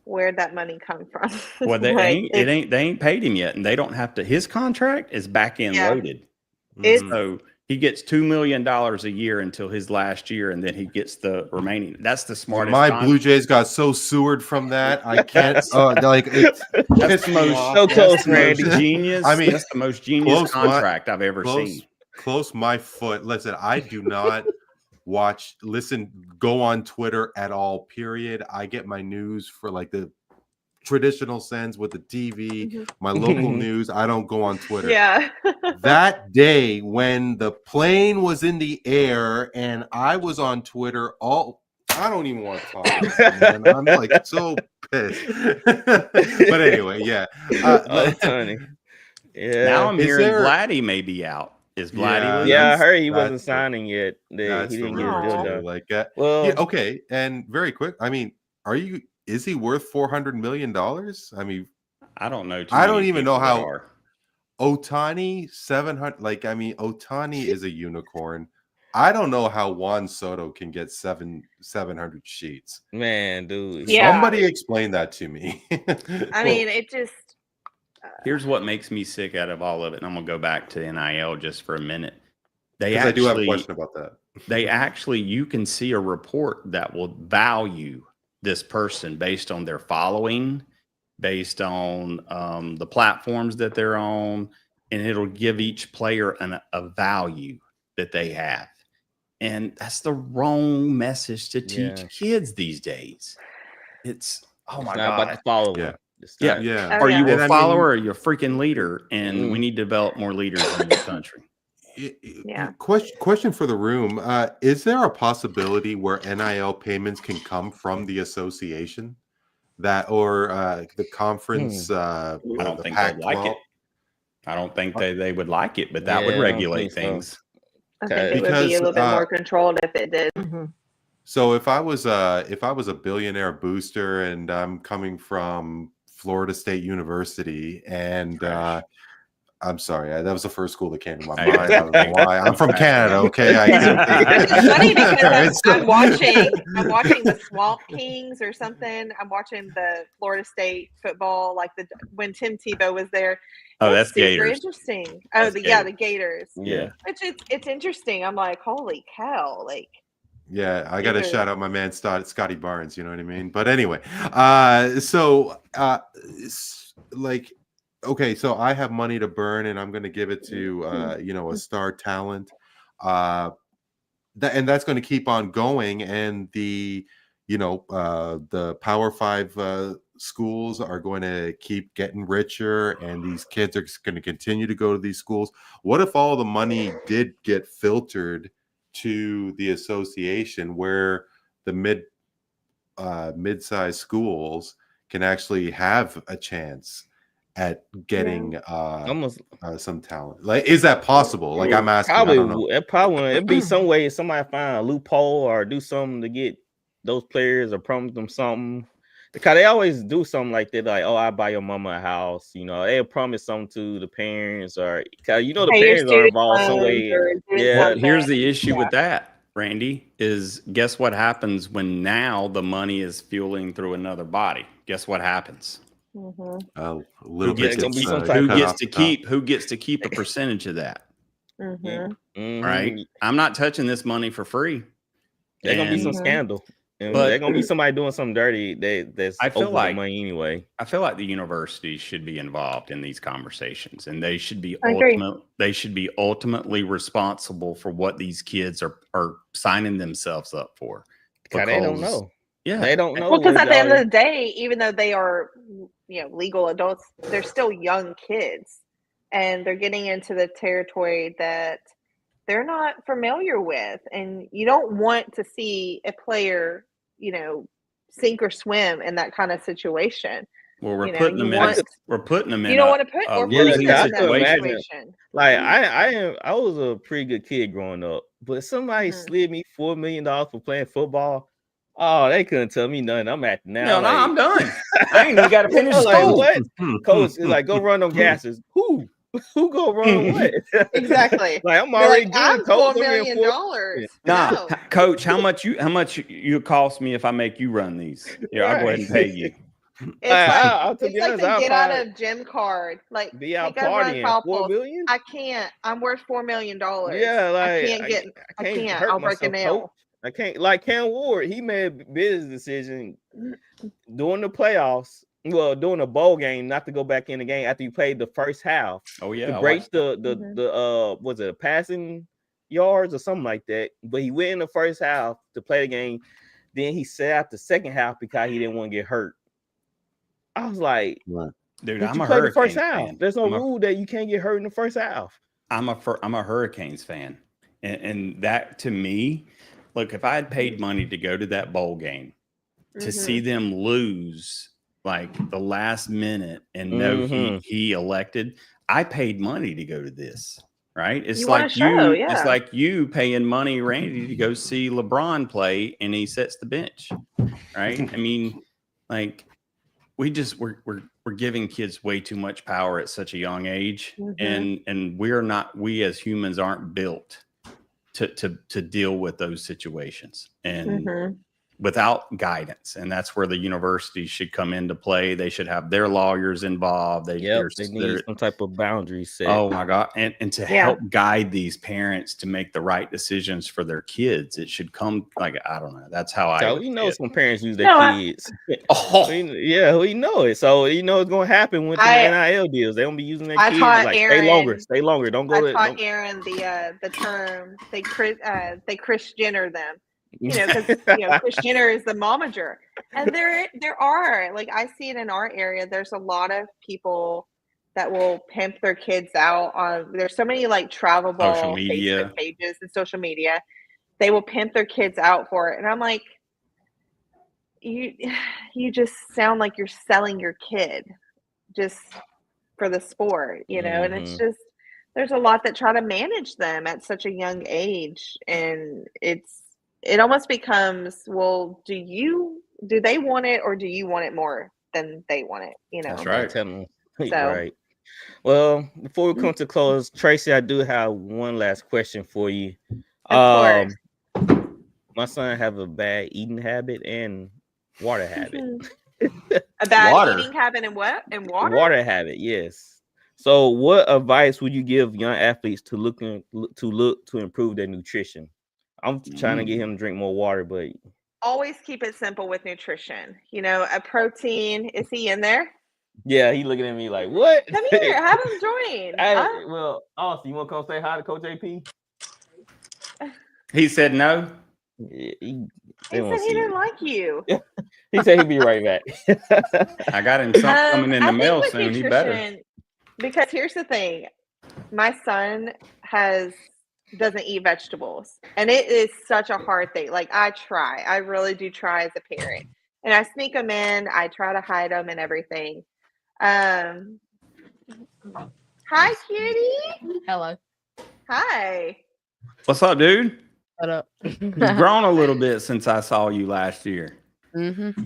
where'd that money come from? Well, they ain't paid him yet, and they don't have to. His contract is back end loaded, so he gets $2 million a year until his last year, and then he gets the remaining. That's the smartest. My Blue Jays got so sewered from that. I can't. That's the most so close, Randy. Genius. I mean, that's the most genius contract I've ever seen. Close my foot. Listen, I do not go on Twitter at all, period. I get my news for like the traditional sense with the TV, my local news. I don't go on Twitter. Yeah. That day when the plane was in the air and I was on Twitter, I don't even want to talk about it, man. I'm like so pissed. But anyway, yeah. Funny. Yeah. Now I'm hearing Vladdy may be out. Is Vladdy? Yeah, I heard he wasn't signing yet. He didn't get a deal done. Like that. Well, yeah, okay. And very quick. I mean, is he worth $400 million? I mean, I don't know. I don't even know how. Ohtani 700. Like, I mean, Ohtani is a unicorn. I don't know how Juan Soto can get 700 sheets. Man, dude. Yeah. Somebody explain that to me. I mean, it just. Here's what makes me sick out of all of it, and I'm gonna go back to NIL just for a minute. I do have a question about that. You can see a report that will value this person based on their following, based on the platforms that they're on, and it'll give each player a value that they have. And that's the wrong message to teach kids these days. It's my God. About the follower. Yeah. Are you a follower or are you a freaking leader? And we need to develop more leaders in this country. Yeah. Question for the room. Is there a possibility where NIL payments can come from the association or the conference? I don't think they'd like it. I don't think they would like it, but that would regulate things. I think it would be a little bit more controlled if it did. So if I was a billionaire booster and I'm coming from Florida State University and I'm sorry, that was the first school that came to my mind. I don't know why. I'm from Canada, okay? It's funny because I'm watching the Swamp Kings or something. I'm watching the Florida State football, like when Tim Tebow was there. Oh, that's Gators. Interesting. Oh, the Gators. Yeah. It's interesting. I'm like, holy cow, like. Yeah, I got to shout out my man Scotty Barnes, you know what I mean? But anyway, okay, so I have money to burn and I'm going to give it to, a star talent. And that's going to keep on going. And the Power 5 schools are going to keep getting richer and these kids are going to continue to go to these schools. What if all the money did get filtered to the association where the mid-sized schools can actually have a chance at getting some talent? Like, is that possible? Like, I'm asking. It'd be some way somebody find a loophole or do something to get those players or promise them something. Because they always do something like that, like, I buy your mama a house. They'll promise something to the parents, or because the parents are involved some way. Yeah. Here's the issue with that, Randy, is guess what happens when now the money is fueling through another body? Guess what happens? A little bit. Who gets to keep a percentage of that? Right? I'm not touching this money for free. There's gonna be some scandal. But there's gonna be somebody doing something dirty. That's over the money anyway. I feel like the universities should be involved in these conversations, and they should be ultimately responsible for what these kids are signing themselves up for. Because they don't know. Yeah, They don't know. Well, because at the end of y'all- the day, even though they are, legal adults, they're still young kids, and they're getting into the territory that they're not familiar with, and you don't want to see a player, sink or swim in that kind of situation. well, we're You know, putting you them want we're putting them in you don't a, want to put a or Yeah, putting losing them I in that could imagine. situation. Like I was a pretty good kid growing up, but somebody Mhm. slid me $4 million for playing football. Oh, they couldn't tell me nothing. I'm acting now. No, like, I'm done. I ain't even got to finish I'm like, school. what? Coach is like, go run them gases. Who go run what? Exactly. Like, I'm Be already like, good. I'm Coach, $4 I'm in million. Nah, No. Coach, how much you cost me if I make you run these? Yeah, I'll go ahead and pay you. It's like to be it's like honest, the I'll get out probably of gym card. Like, be out hey, go run partying. foul 4 poles. million? I can't. I'm worth $4 million. Yeah, like I can't. hurt I'll break a myself, nail. coach. I can't. Like Cam Ward, he made a business decision during the playoffs. Well, during a bowl game, not to go back in the game after you played the first half. Oh yeah, To I break watched that. the was it a passing yards or something like that? But he went in the first half to play the game. Then he sat out the second half because he didn't want to get hurt. I was like, Dude, but I'm you a played the first Hurricanes half. fan. There's no rule that you can't get hurt in the first half. I'm a Hurricanes fan, and that to me, look, if I had paid money to go to that bowl game, to see them lose like the last minute and know he elected, I paid money to go to this. Right? It's You like want to show, It's yeah. like you paying money, Randy, to go see LeBron play, and he sets the bench. Right? I mean, like we're giving kids way too much power at such a young age, and we as humans aren't built to deal with those situations and without guidance. And that's where the universities should come into play. They should have their lawyers involved. They need some type of boundaries set. Oh my God. And to help guide these parents to make the right decisions for their kids. It should come like, I don't know. That's how some parents use their kids. We know it. So it's going to happen with the NIL deals. They're going to be using their kids like Aaron, stay longer. Don't go. I taught Aaron the term they Chris Jenner them. Because Kris Jenner is the momager, and there are, like, I see it in our area. There's a lot of people that will pimp their kids out on. There's so many like travel ball social media Facebook pages and social media. They will pimp their kids out for it, and I'm like, you just sound like you're selling your kid just for the sport, and it's just there's a lot that try to manage them at such a young age, and it almost becomes, well, do they want it, or do you want it more than they want it? That's right. So, right. Well, before we come to close, Traci, I do have one last question for you. Of course. My son have a bad eating habit and water habit. A bad eating habit and what? And water? Water habit, yes. So, what advice would you give young athletes to look to improve their nutrition? I'm trying to get him to drink more water, but always keep it simple with nutrition. A protein. Is he in there? Yeah, he looking at me like, what? Come here, have him join. Well, Austin, you want to come say hi to Coach AP? He said no. He said he didn't like you. He said he'd be right back. I got him something coming in the mail soon. He better. Because here's the thing. My son doesn't eat vegetables, and it is such a hard thing. Like, I really do try as a parent, and I sneak them in. I try to hide them and everything. Hi, cutie. Hello. Hi. What's up, dude? What up? You've grown a little bit since I saw you last year. Mm-hmm.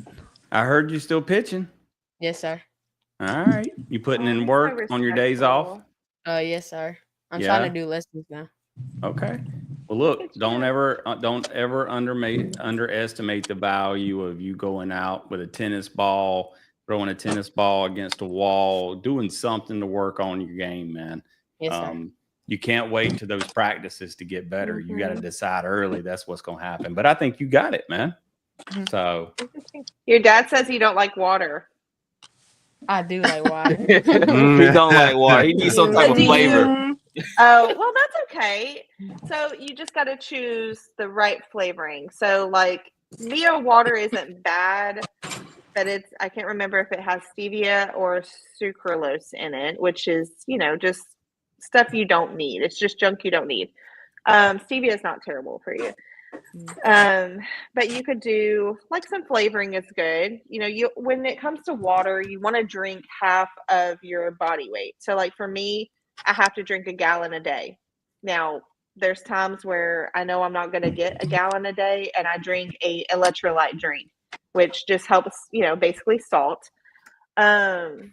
I heard you still pitching. Yes, sir. All right. You putting in work on your days off? Yes, sir. I'm trying to do lessons now. Okay. Well, look, don't ever underestimate the value of you going out with a tennis ball, throwing a tennis ball against a wall, doing something to work on your game, man. Yes, sir. You can't wait to those practices to get better. You got to decide early. That's what's going to happen. But I think you got it, man. So your dad says you don't like water. I do like water. He don't like water. He needs some type of flavor. Oh, well, that's okay. So you just got to choose the right flavoring. So, like, Mio water isn't bad, but I can't remember if it has stevia or sucralose in it, which is, just stuff you don't need. It's just junk you don't need. Stevia is not terrible for you. But you could do like some flavoring is good. When it comes to water, you want to drink half of your body weight. So like for me, I have to drink a gallon a day. Now, there's times where I know I'm not going to get a gallon a day, and I drink a electrolyte drink, which just helps, basically salt. And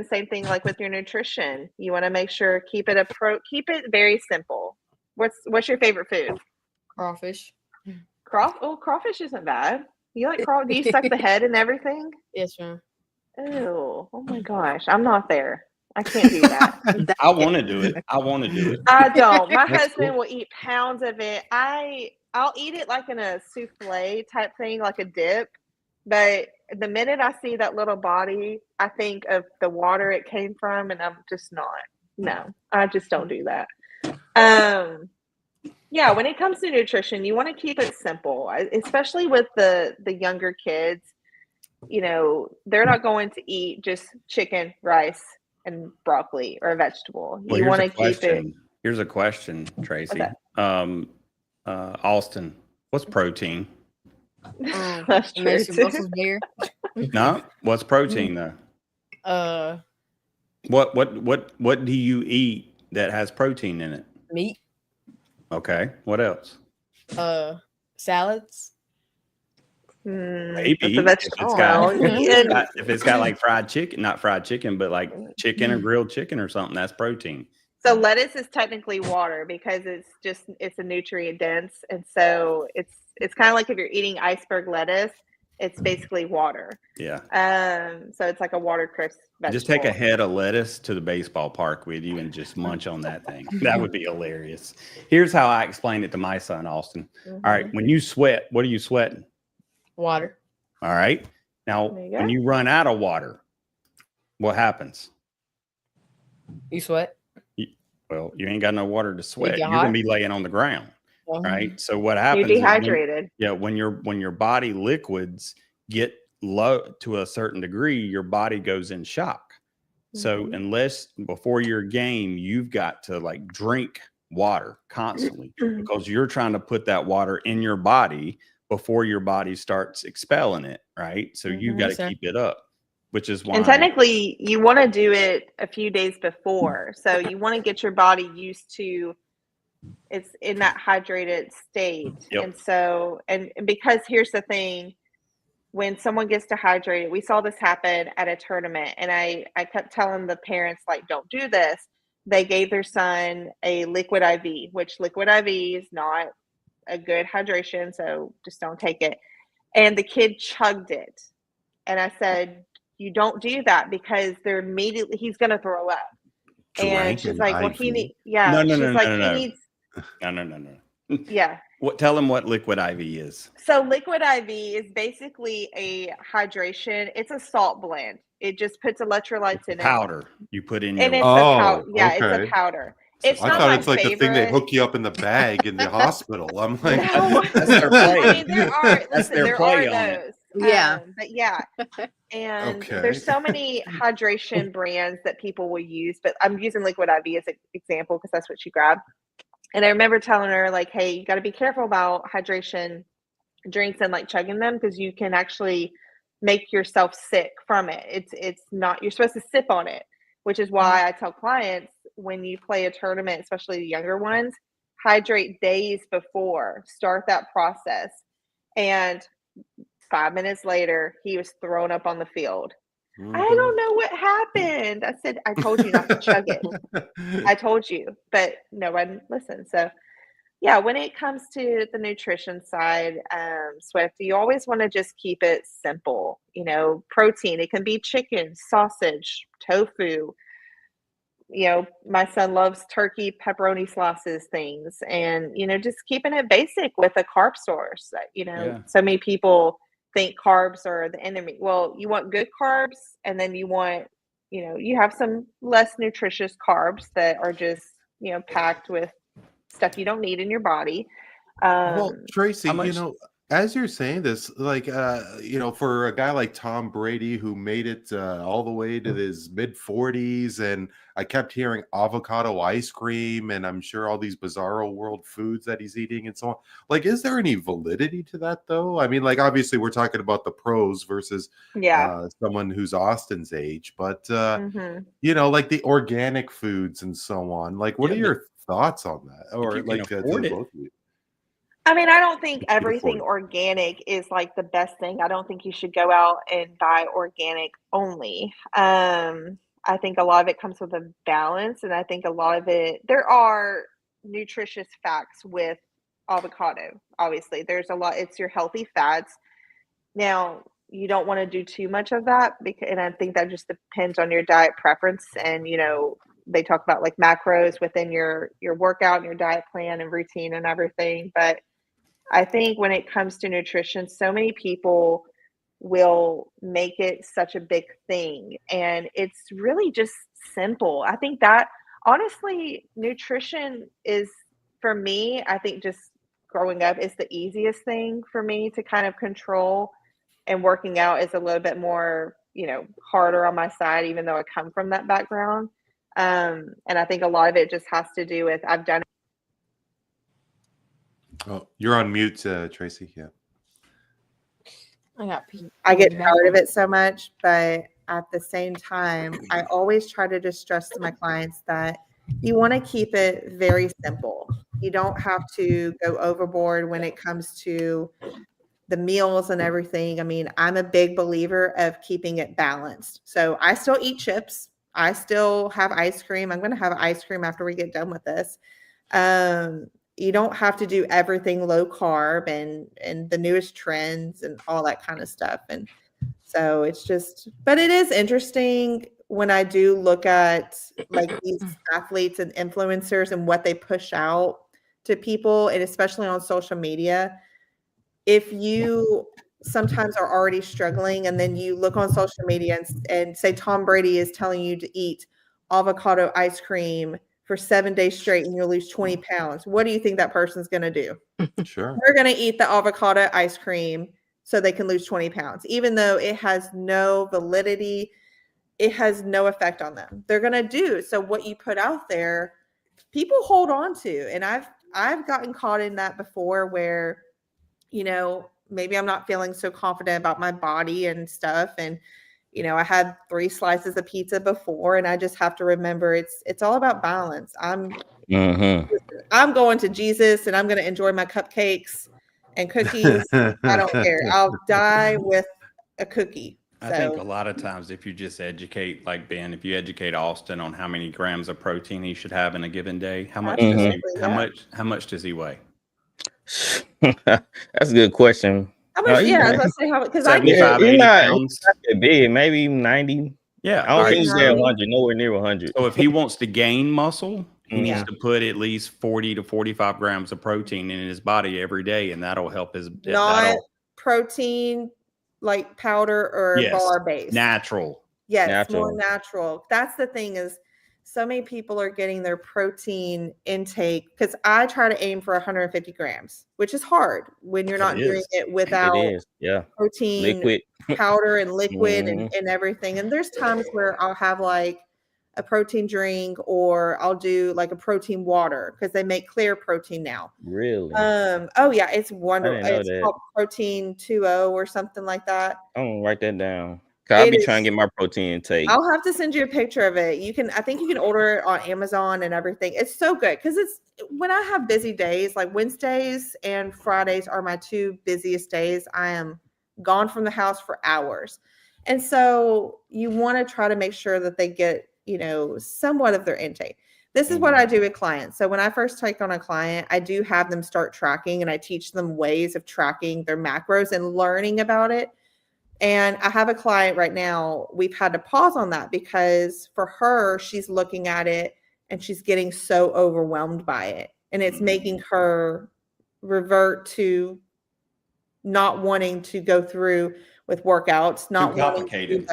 same thing like with your nutrition. You want to make sure keep it very simple. What's your favorite food? Crawfish. Crawfish isn't bad. You like crawfish? Do you suck the head and everything? Yes, ma'am. Oh my gosh, I'm not there. I can't do that. I want to do it. I want to do it. I don't. My That's husband cool. will eat pounds of it. I'll eat it like in a souffle type thing, like a dip. But the minute I see that little body, I think of the water it came from, and I'm just not. No, I just don't do that. Yeah, when it comes to nutrition, you want to keep it simple, especially with the younger kids. They're not going to eat just chicken, rice, and broccoli or a vegetable. Well, You want to keep it. Here's a question, Tracy. Okay. Austin, what's protein? That's true Makes your too. muscles bigger. No, what's protein though? What do you eat that has protein in it? Meat. Okay. What else? Salads. Maybe That's a vegetable. if it's got like fried chicken, not fried chicken, but like chicken or grilled chicken or something, that's protein. So lettuce is technically water because it's a nutrient dense, and so it's kind of like if you're eating iceberg lettuce, it's basically water. Yeah. So it's like a water crisp vegetable. Just take a head of lettuce to the baseball park with you and just munch on that thing. That would be hilarious. Here's how I explain it to my son, Austin. All right. When you sweat, what are you sweating? Water. All right. Now, when you run out of water, what happens? You sweat. Well, you ain't got no water to sweat. You're hot? going to be laying on the ground. Right. So what happens? You're dehydrated. When your body liquids get low to a certain degree, your body goes in shock. So unless before your game, you've got to like drink water constantly because you're trying to put that water in your body before your body starts expelling it. Right. So you've got to keep it up. Which is why. And technically, you want to do it a few days before. So you want to get your body used to it's in that hydrated state. Yep. And so, and because here's the thing, when someone gets dehydrated, we saw this happen at a tournament. And I kept telling the parents, like, don't do this. They gave their son a liquid IV, which liquid IV is not a good hydration. So just don't take it. And the kid chugged it. And I said, you don't do that because he's going to throw up. And she's like, well, he needs, No. No. Yeah. Tell him what liquid IV is. So liquid IV is basically a hydration. It's a salt blend. It just puts electrolytes in powder. You put in and your it's a powder. Yeah, it's a powder. It's I thought it's like the thing they hook you up in the bag in the hospital. I'm like, no. That's their play. I mean, there are. Listen, there are those. Yeah. But yeah. And there's so many hydration brands that people will use, but I'm using liquid IV as an example because that's what she grabbed. And I remember telling her, like, hey, you got to be careful about hydration drinks and like chugging them because you can actually make yourself sick from it. It's not, you're supposed to sip on it, which is why I tell clients when you play a tournament, especially the younger ones, hydrate days before, start that process. And 5 minutes later, he was thrown up on the field. I don't know what happened. I said, I told you not to chug it. I told you, but no one listened. So yeah, when it comes to the nutrition side, Swift, you always want to just keep it simple. Protein, it can be chicken, sausage, tofu. My son loves turkey, pepperoni slices, things. And, just keeping it basic with a carb source. So many people think carbs are the enemy. Well, you want good carbs, and then you want, you have some less nutritious carbs that are just, packed with stuff you don't need in your body. Well, Tracy, As you're saying this, like, for a guy like Tom Brady who made it all the way to his mid 40s, and I kept hearing avocado ice cream, and I'm sure all these bizarro world foods that he's eating and so on. Like, is there any validity to that, though? I mean, like, obviously, we're talking about the pros versus someone who's Austin's age, but, like the organic foods and so on. Like, what are your thoughts on that? Or, like, to both of you? I mean, I don't think everything organic is like the best thing. I don't think you should go out and buy organic only. I think a lot of it comes with a balance, and I think a lot of it, there are nutritious facts with avocado. Obviously, there's a lot, it's your healthy fats. Now, you don't want to do too much of that, because, and I think that just depends on your diet preference. And, they talk about like macros within your workout and your diet plan and routine and everything. But I think when it comes to nutrition, so many people will make it such a big thing, and it's really just simple. I think that honestly, nutrition is, for me, I think just growing up is the easiest thing for me to kind of control, and working out is a little bit more, harder on my side, even though I come from that background. And I think a lot of it just has to do with, I've done. Oh, you're on mute, Traci. Yeah. I get tired of it so much, but at the same time, I always try to just stress to my clients that you want to keep it very simple. You don't have to go overboard when it comes to the meals and everything. I mean, I'm a big believer of keeping it balanced. So I still eat chips. I still have ice cream. I'm going to have ice cream after we get done with this. You don't have to do everything low carb and the newest trends and all that kind of stuff. And so it's just, but it is interesting when I do look at like these athletes and influencers and what they push out to people, and especially on social media. If you sometimes are already struggling and then you look on social media and say Tom Brady is telling you to eat avocado ice cream for 7 days straight and you'll lose 20 pounds. What do you think that person's going to do? Sure. They're going to eat the avocado ice cream so they can lose 20 pounds, even though it has no validity. It has no effect on them. They're going to do. So what you put out there, people hold on to. And I've gotten caught in that before where, maybe I'm not feeling so confident about my body and stuff. And, I had 3 slices of pizza before, and I just have to remember it's all about balance. I'm going to Jesus, and I'm going to enjoy my cupcakes and cookies. I don't care. I'll die with a cookie. I think a lot of times if you just educate, like Ben, if you educate Austin on how many grams of protein he should have in a given day, how much does he weigh? That's a good question. How much? Let's say how, because I he's not that big, maybe 90. Yeah, I don't think he's at 100, nowhere near 100. So if he wants to gain muscle, he needs to put at least 40 to 45 grams of protein in his body every day, and that'll help his. Not protein like powder or bar based. Natural. Yes, more natural. That's the thing, is so many people are getting their protein intake, because I try to aim for 150 grams, which is hard when you're not doing it without protein liquid powder and liquid and everything. And there's times where I'll have like a protein drink, or I'll do like a protein water, because they make clear protein now. Really? Oh yeah, it's wonderful. It's called Protein 2.0 or something like that. I'm gonna write that down. I'll be trying to get my protein intake. I'll have to send you a picture of it. I think you can order it on Amazon and everything. It's so good, because it's when I have busy days, like Wednesdays and Fridays are my 2 busiest days. I am gone from the house for hours. And so you want to try to make sure that they get, somewhat of their intake. This is what I do with clients. So when I first take on a client, I do have them start tracking, and I teach them ways of tracking their macros and learning about it. And I have a client right now, we've had to pause on that, because for her, she's looking at it and she's getting so overwhelmed by it. And it's making her revert to not wanting to go through with workouts, not complicated.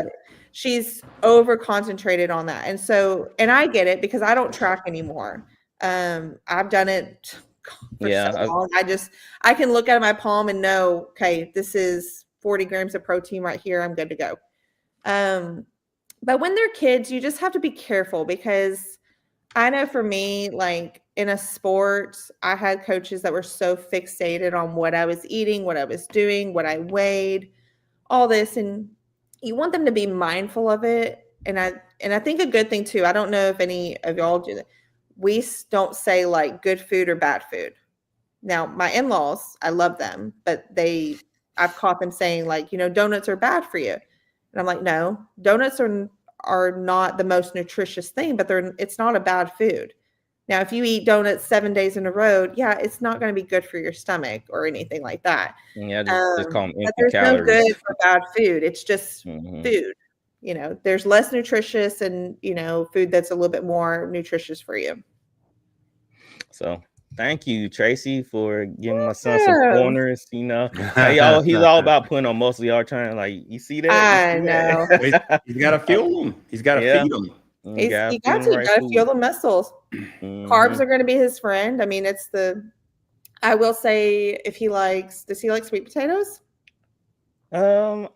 She's over concentrated on that. And I get it, because I don't track anymore. I've done it for Yeah, so long. I can look at my palm and know, okay, this is 40 grams of protein right here. I'm good to go. But when they're kids, you just have to be careful, because I know for me, like in a sport, I had coaches that were so fixated on what I was eating, what I was doing, what I weighed, all this, and you want them to be mindful of it. And I think a good thing too, I don't know if any of y'all do that. We don't say like good food or bad food. Now, my in-laws, I love them, but I've caught them saying like, donuts are bad for you. And I'm like, no, donuts are not the most nutritious thing, but it's not a bad food. Now, if you eat donuts 7 days in a row, yeah, it's not going to be good for your stomach or anything like that. Yeah, just call them But empty there's calories. no good or bad food. It's just Mhm. food. There's less nutritious and, food that's a little bit more nutritious for you. So thank you, Traci, for giving my son some Yeah. pointers. He's all about putting on muscle. Y'all trying like, you see that? I know. He's got to fuel them. He's got to feed them. You got to feel the muscles. Carbs are going to be his friend. I mean, I will say, does he like sweet potatoes? I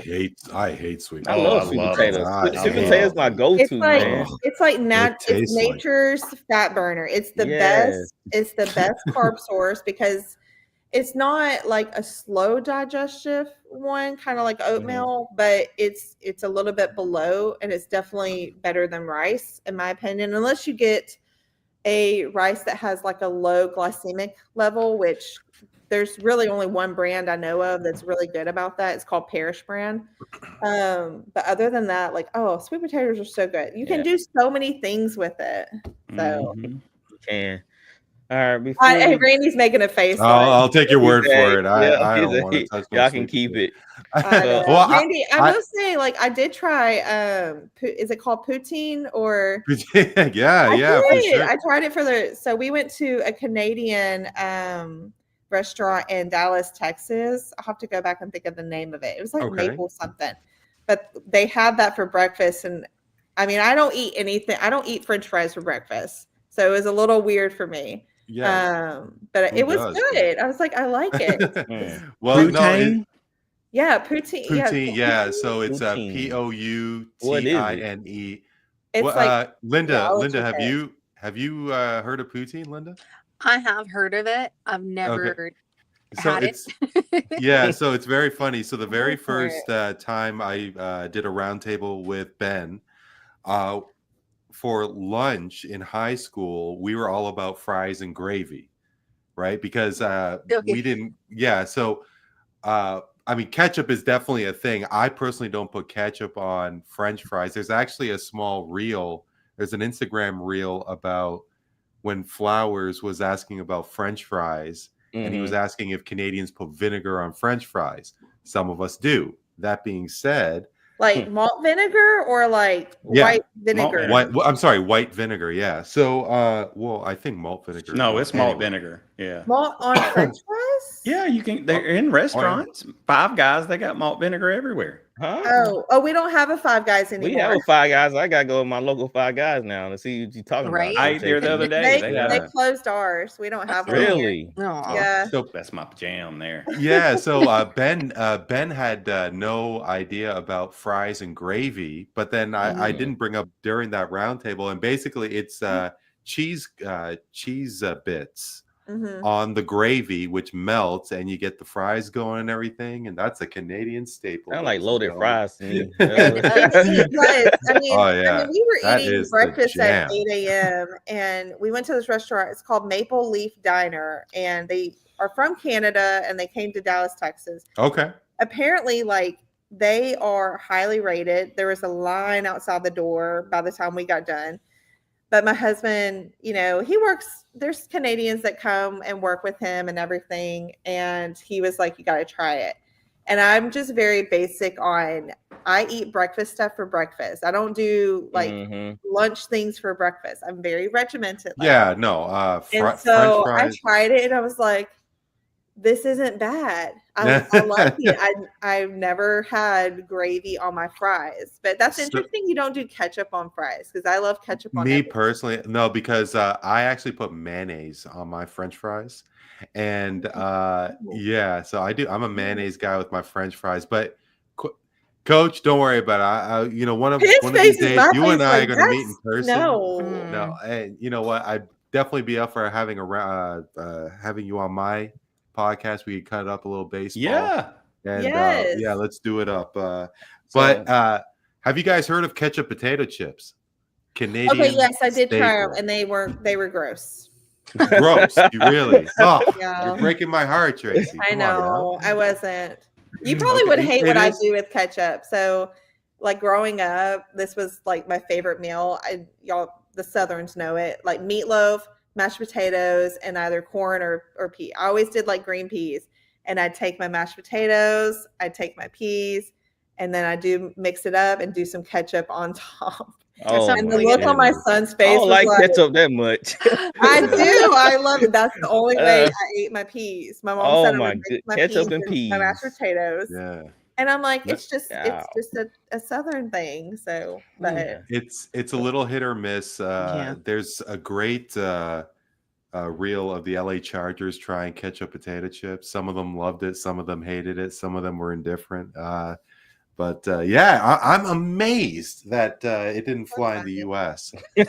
hate sweet potatoes. I love sweet potatoes. Sweet potatoes my go-to, man. It's like it's nature's fat burner. It's the best. It's the best carb source, because it's not like a slow digestive one, kind of like oatmeal, but it's a little bit below, and it's definitely better than rice, in my opinion, unless you get a rice that has like a low glycemic level, which there's really only one brand I know of that's really good about that. It's called Parish brand. But other than that, like, sweet potatoes are so good. You can do so many things with it. So you can. All right, hey, Randy's making a face. I'll take your word for it. I don't want to touch. Y'all can keep it. Randy, I will say, like, I did try. Is it called poutine or? yeah, for sure. I tried it so we went to a Canadian restaurant in Dallas, Texas. I'll have to go back and think of the name of it. It was like maple something, but they had that for breakfast. And I mean, I don't eat anything. I don't eat French fries for breakfast, so it was a little weird for me. Yeah, but it was good. I was like, I like it. Well, poutine? Poutine. Poutine, yeah. So it's Poutine. It's like Linda, have you heard of poutine, Linda? I have heard of it. I've never had it. So it's very funny. So the very first time I did a roundtable with Ben, for lunch in high school, we were all about fries and gravy, right? Because we didn't. Yeah. So, I mean, ketchup is definitely a thing. I personally don't put ketchup on French fries. There's actually a small reel. There's an Instagram reel about when Flowers was asking about French fries, and he was asking if Canadians put vinegar on French fries. Some of us do. That being said, like malt vinegar or like white vinegar? White vinegar. Yeah. So, I think malt vinegar. No, it's malt vinegar. Yeah. Malt on French fries? Yeah, you can. They're in restaurants. Five Guys, they got malt vinegar everywhere. Huh? Oh, we don't have a Five Guys anymore. We have a Five Guys. I gotta go with my local Five Guys now to see what you're talking about. I ate there the other day. They closed ours. We don't have one. Really? Yeah. So that's my jam there. Yeah. So Ben had no idea about fries and gravy, but then I didn't bring up during that roundtable, and basically it's cheese bits on the gravy, which melts, and you get the fries going and everything, and that's a Canadian staple. Kind of like loaded fries to me. I mean, we were eating breakfast at 8 a.m. and we went to this restaurant. It's called Maple Leaf Diner, and they are from Canada, and they came to Dallas, Texas. Okay. Apparently, like, they are highly rated. There was a line outside the door by the time we got done. But my husband, he works, there's Canadians that come and work with him and everything. And he was like, you got to try it. And I'm just very basic I eat breakfast stuff for breakfast. I don't do like lunch things for breakfast. I'm very regimented. French fries. I tried it and I was like, this isn't bad. I like it. I've never had gravy on my fries, but that's interesting. You don't do ketchup on fries because I love ketchup on Me everything. personally, no, because I actually put mayonnaise on my French fries, and yeah, so I do. I'm a mayonnaise guy with my French fries, but Coach, don't worry about it. One of these days, you and I are going to meet in person. No, and you know what? I'd definitely be up for having you on my podcast. We could cut up a little baseball. Yeah. And Yes. yeah, let's do it up. But have you guys heard of ketchup potato chips? Canadian. Okay, yes, I did try staple. them, and they were gross. Gross. You really? Oh, Yeah. you're breaking my heart, Tracy. I Come on know. now. I wasn't. You probably would hate what I do with ketchup. So, like growing up, this was like my favorite meal. Y'all, the Southerns know it. Like meatloaf, mashed potatoes, and either corn or pea. I always did like green peas, and I'd take my mashed potatoes, I'd take my peas, and then I do mix it up and do some ketchup on top. Oh, and the look on my son's face I don't was like ketchup that much. I do. I love it. That's the only way I ate my peas. My mom said I would make my ketchup peas and peas. my mashed potatoes. Yeah. And I'm like, it's just a Southern thing. So, but it's a little hit or miss. There's a great reel of the LA Chargers trying ketchup potato chips. Some of them loved it, some of them hated it, some of them were indifferent. But yeah, I'm amazed that it didn't fly in the U.S. We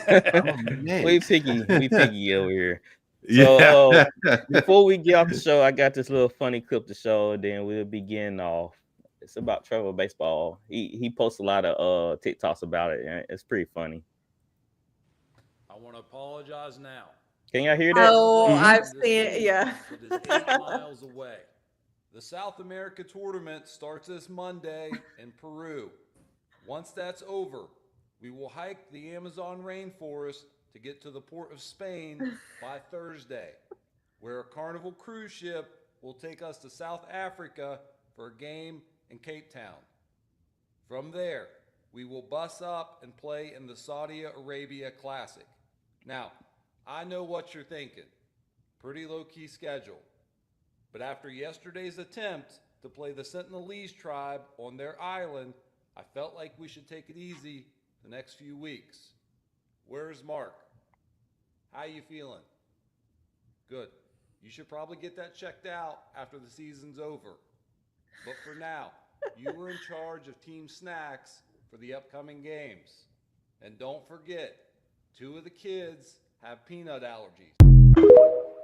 piggy over here. So before we get off the show, I got this little funny clip to show, and then we'll begin off. It's about travel baseball. He posts a lot of TikToks about it, and it's pretty funny. I want to apologize now. Can y'all hear that? Oh, I've seen it. Yeah. It is 8 miles away. The South America tournament starts this Monday in Peru. Once that's over, we will hike the Amazon rainforest to get to the port of Spain by Thursday, where a Carnival cruise ship will take us to South Africa for a game in Cape Town. From there, we will bus up and play in the Saudi Arabia Classic. Now, I know what you're thinking. Pretty low-key schedule. But after yesterday's attempt to play the Sentinelese tribe on their island, I felt like we should take it easy the next few weeks. Where's Mark? How you feeling? Good. You should probably get that checked out after the season's over. But for now, you are in charge of team snacks for the upcoming games. And don't forget, 2 of the kids have peanut allergies.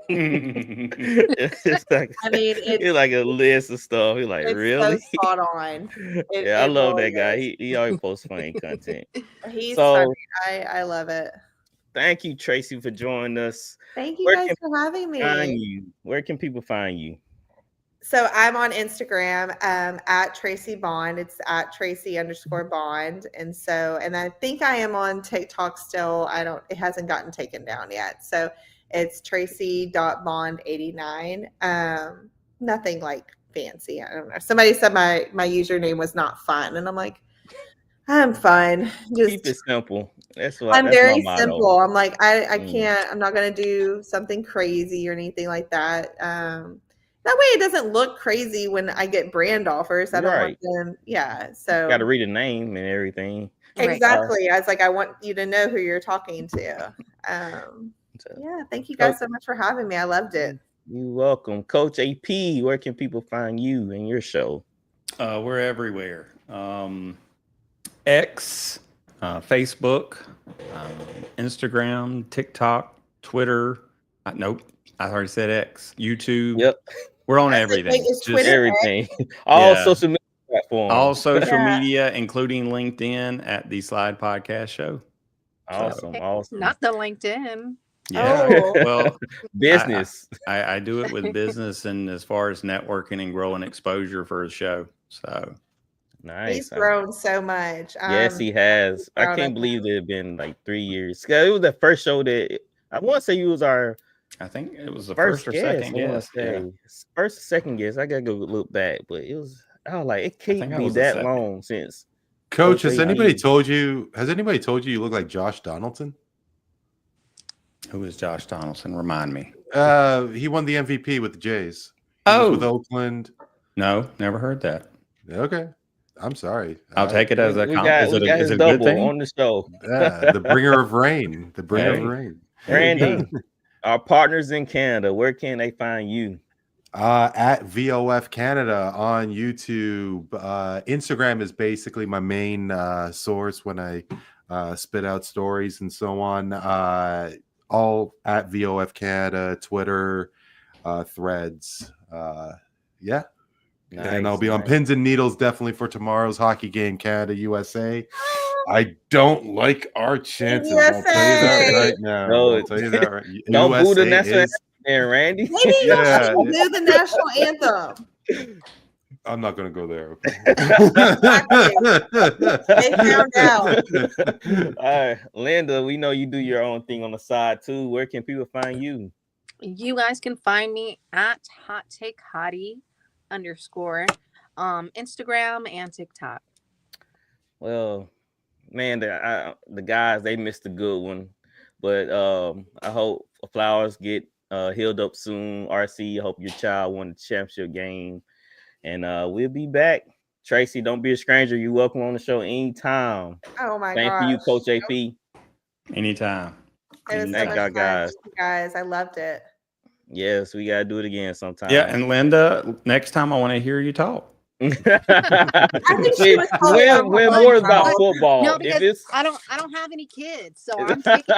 It's like, I mean, it's like a list of stuff. He's like, really? So spot on. I love that guy. He always posts funny content. He's funny. I love it. Thank you, Traci, for joining us. Thank you guys for having me. Where can people find you? So I'm on Instagram at Traci Bond. It's at Traci_Bond. And I think I am on TikTok still. It hasn't gotten taken down yet. So it's Traci.Bond89. Nothing like fancy. I don't know. Somebody said my username was not fun. And I'm like, I'm fine. Just keep it simple. I'm very simple. I'm like, I can't, I'm not going to do something crazy or anything like that. That way it doesn't look crazy when I get brand offers. I don't want them. Yeah. So got to read a name and everything. Exactly. I was like, I want you to know who you're talking to. Yeah. Thank you guys so much for having me. I loved it. You're welcome. Coach AP, where can people find you and your show? We're everywhere. X, Facebook, Instagram, TikTok, Twitter. Nope. I already said X. YouTube. Yep. We're on everything. Just everything. All social media platforms. All social media, including LinkedIn at the Slide Podcast Show. Awesome. Awesome. Not the LinkedIn. Yeah. Well, business. I do it with business and as far as networking and growing exposure for the show. So nice. He's grown so much. Yes, he has. I can't believe it had been like 3 years. It was the first show that I want to say you was our. I think it was the first or second guest. First or second guest. I gotta go look back, but it was. I was like, it can't be that long since. Coach, has anybody told you you look like Josh Donaldson? Who is Josh Donaldson? Remind me. He won the MVP with the Jays. was with Oakland. No, never heard that. Okay. I'm sorry. I'll take it as a we got his good double thing? on the show. Yeah, the bringer of rain. The bringer of rain. Randy, our partners in Canada, where can they find you? At VOF Canada on YouTube. Instagram is basically my main source when I spit out stories and so on. All at VOF Canada, Twitter, Threads. Yeah. Nice, and I'll be on pins and needles definitely for tomorrow's hockey game, Canada USA. I don't like our chances. I'll tell you that right now. No, I'll tell you that right. Don't boo the USA national is- anthem, Randy. Maybe you Yeah. should do the national anthem. I'm not going to go there. They found out. All right, Linda, we know you do your own thing on the side too. Where can people find you? You guys can find me at Hot Take Hottie _, Instagram and TikTok. Well, man, the guys, they missed a good one, but I hope Flowers get healed up soon. RC, I hope your child won the championship game, and we'll be back. Traci, don't be a stranger. You're welcome on the show anytime. Oh my Thank gosh. you, Coach AP. Anytime. It was so Thank much y'all, fun. guys. Thank you guys, I loved it. Yes, we gotta do it again sometime. Yeah, and Linda, next time I want to hear you talk. I think she was calling out when for more fun, about right? football. No, If because it's I don't have any kids, so I'm taking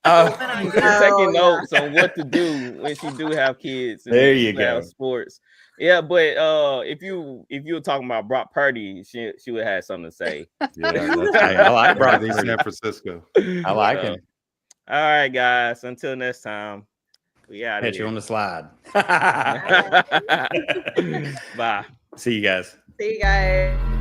Oh, when I You're do. taking yeah. notes on what to do when you do have kids. And There you have go. Sports. Yeah, but if you were talking about Brock Purdy, she would have something to say. Yeah, Hey, I like Brock Brock Purdy. San Francisco. I like So, him. all right, guys. Until next time, we out of Catch you on here. the slide. Bye. See you guys. See you guys.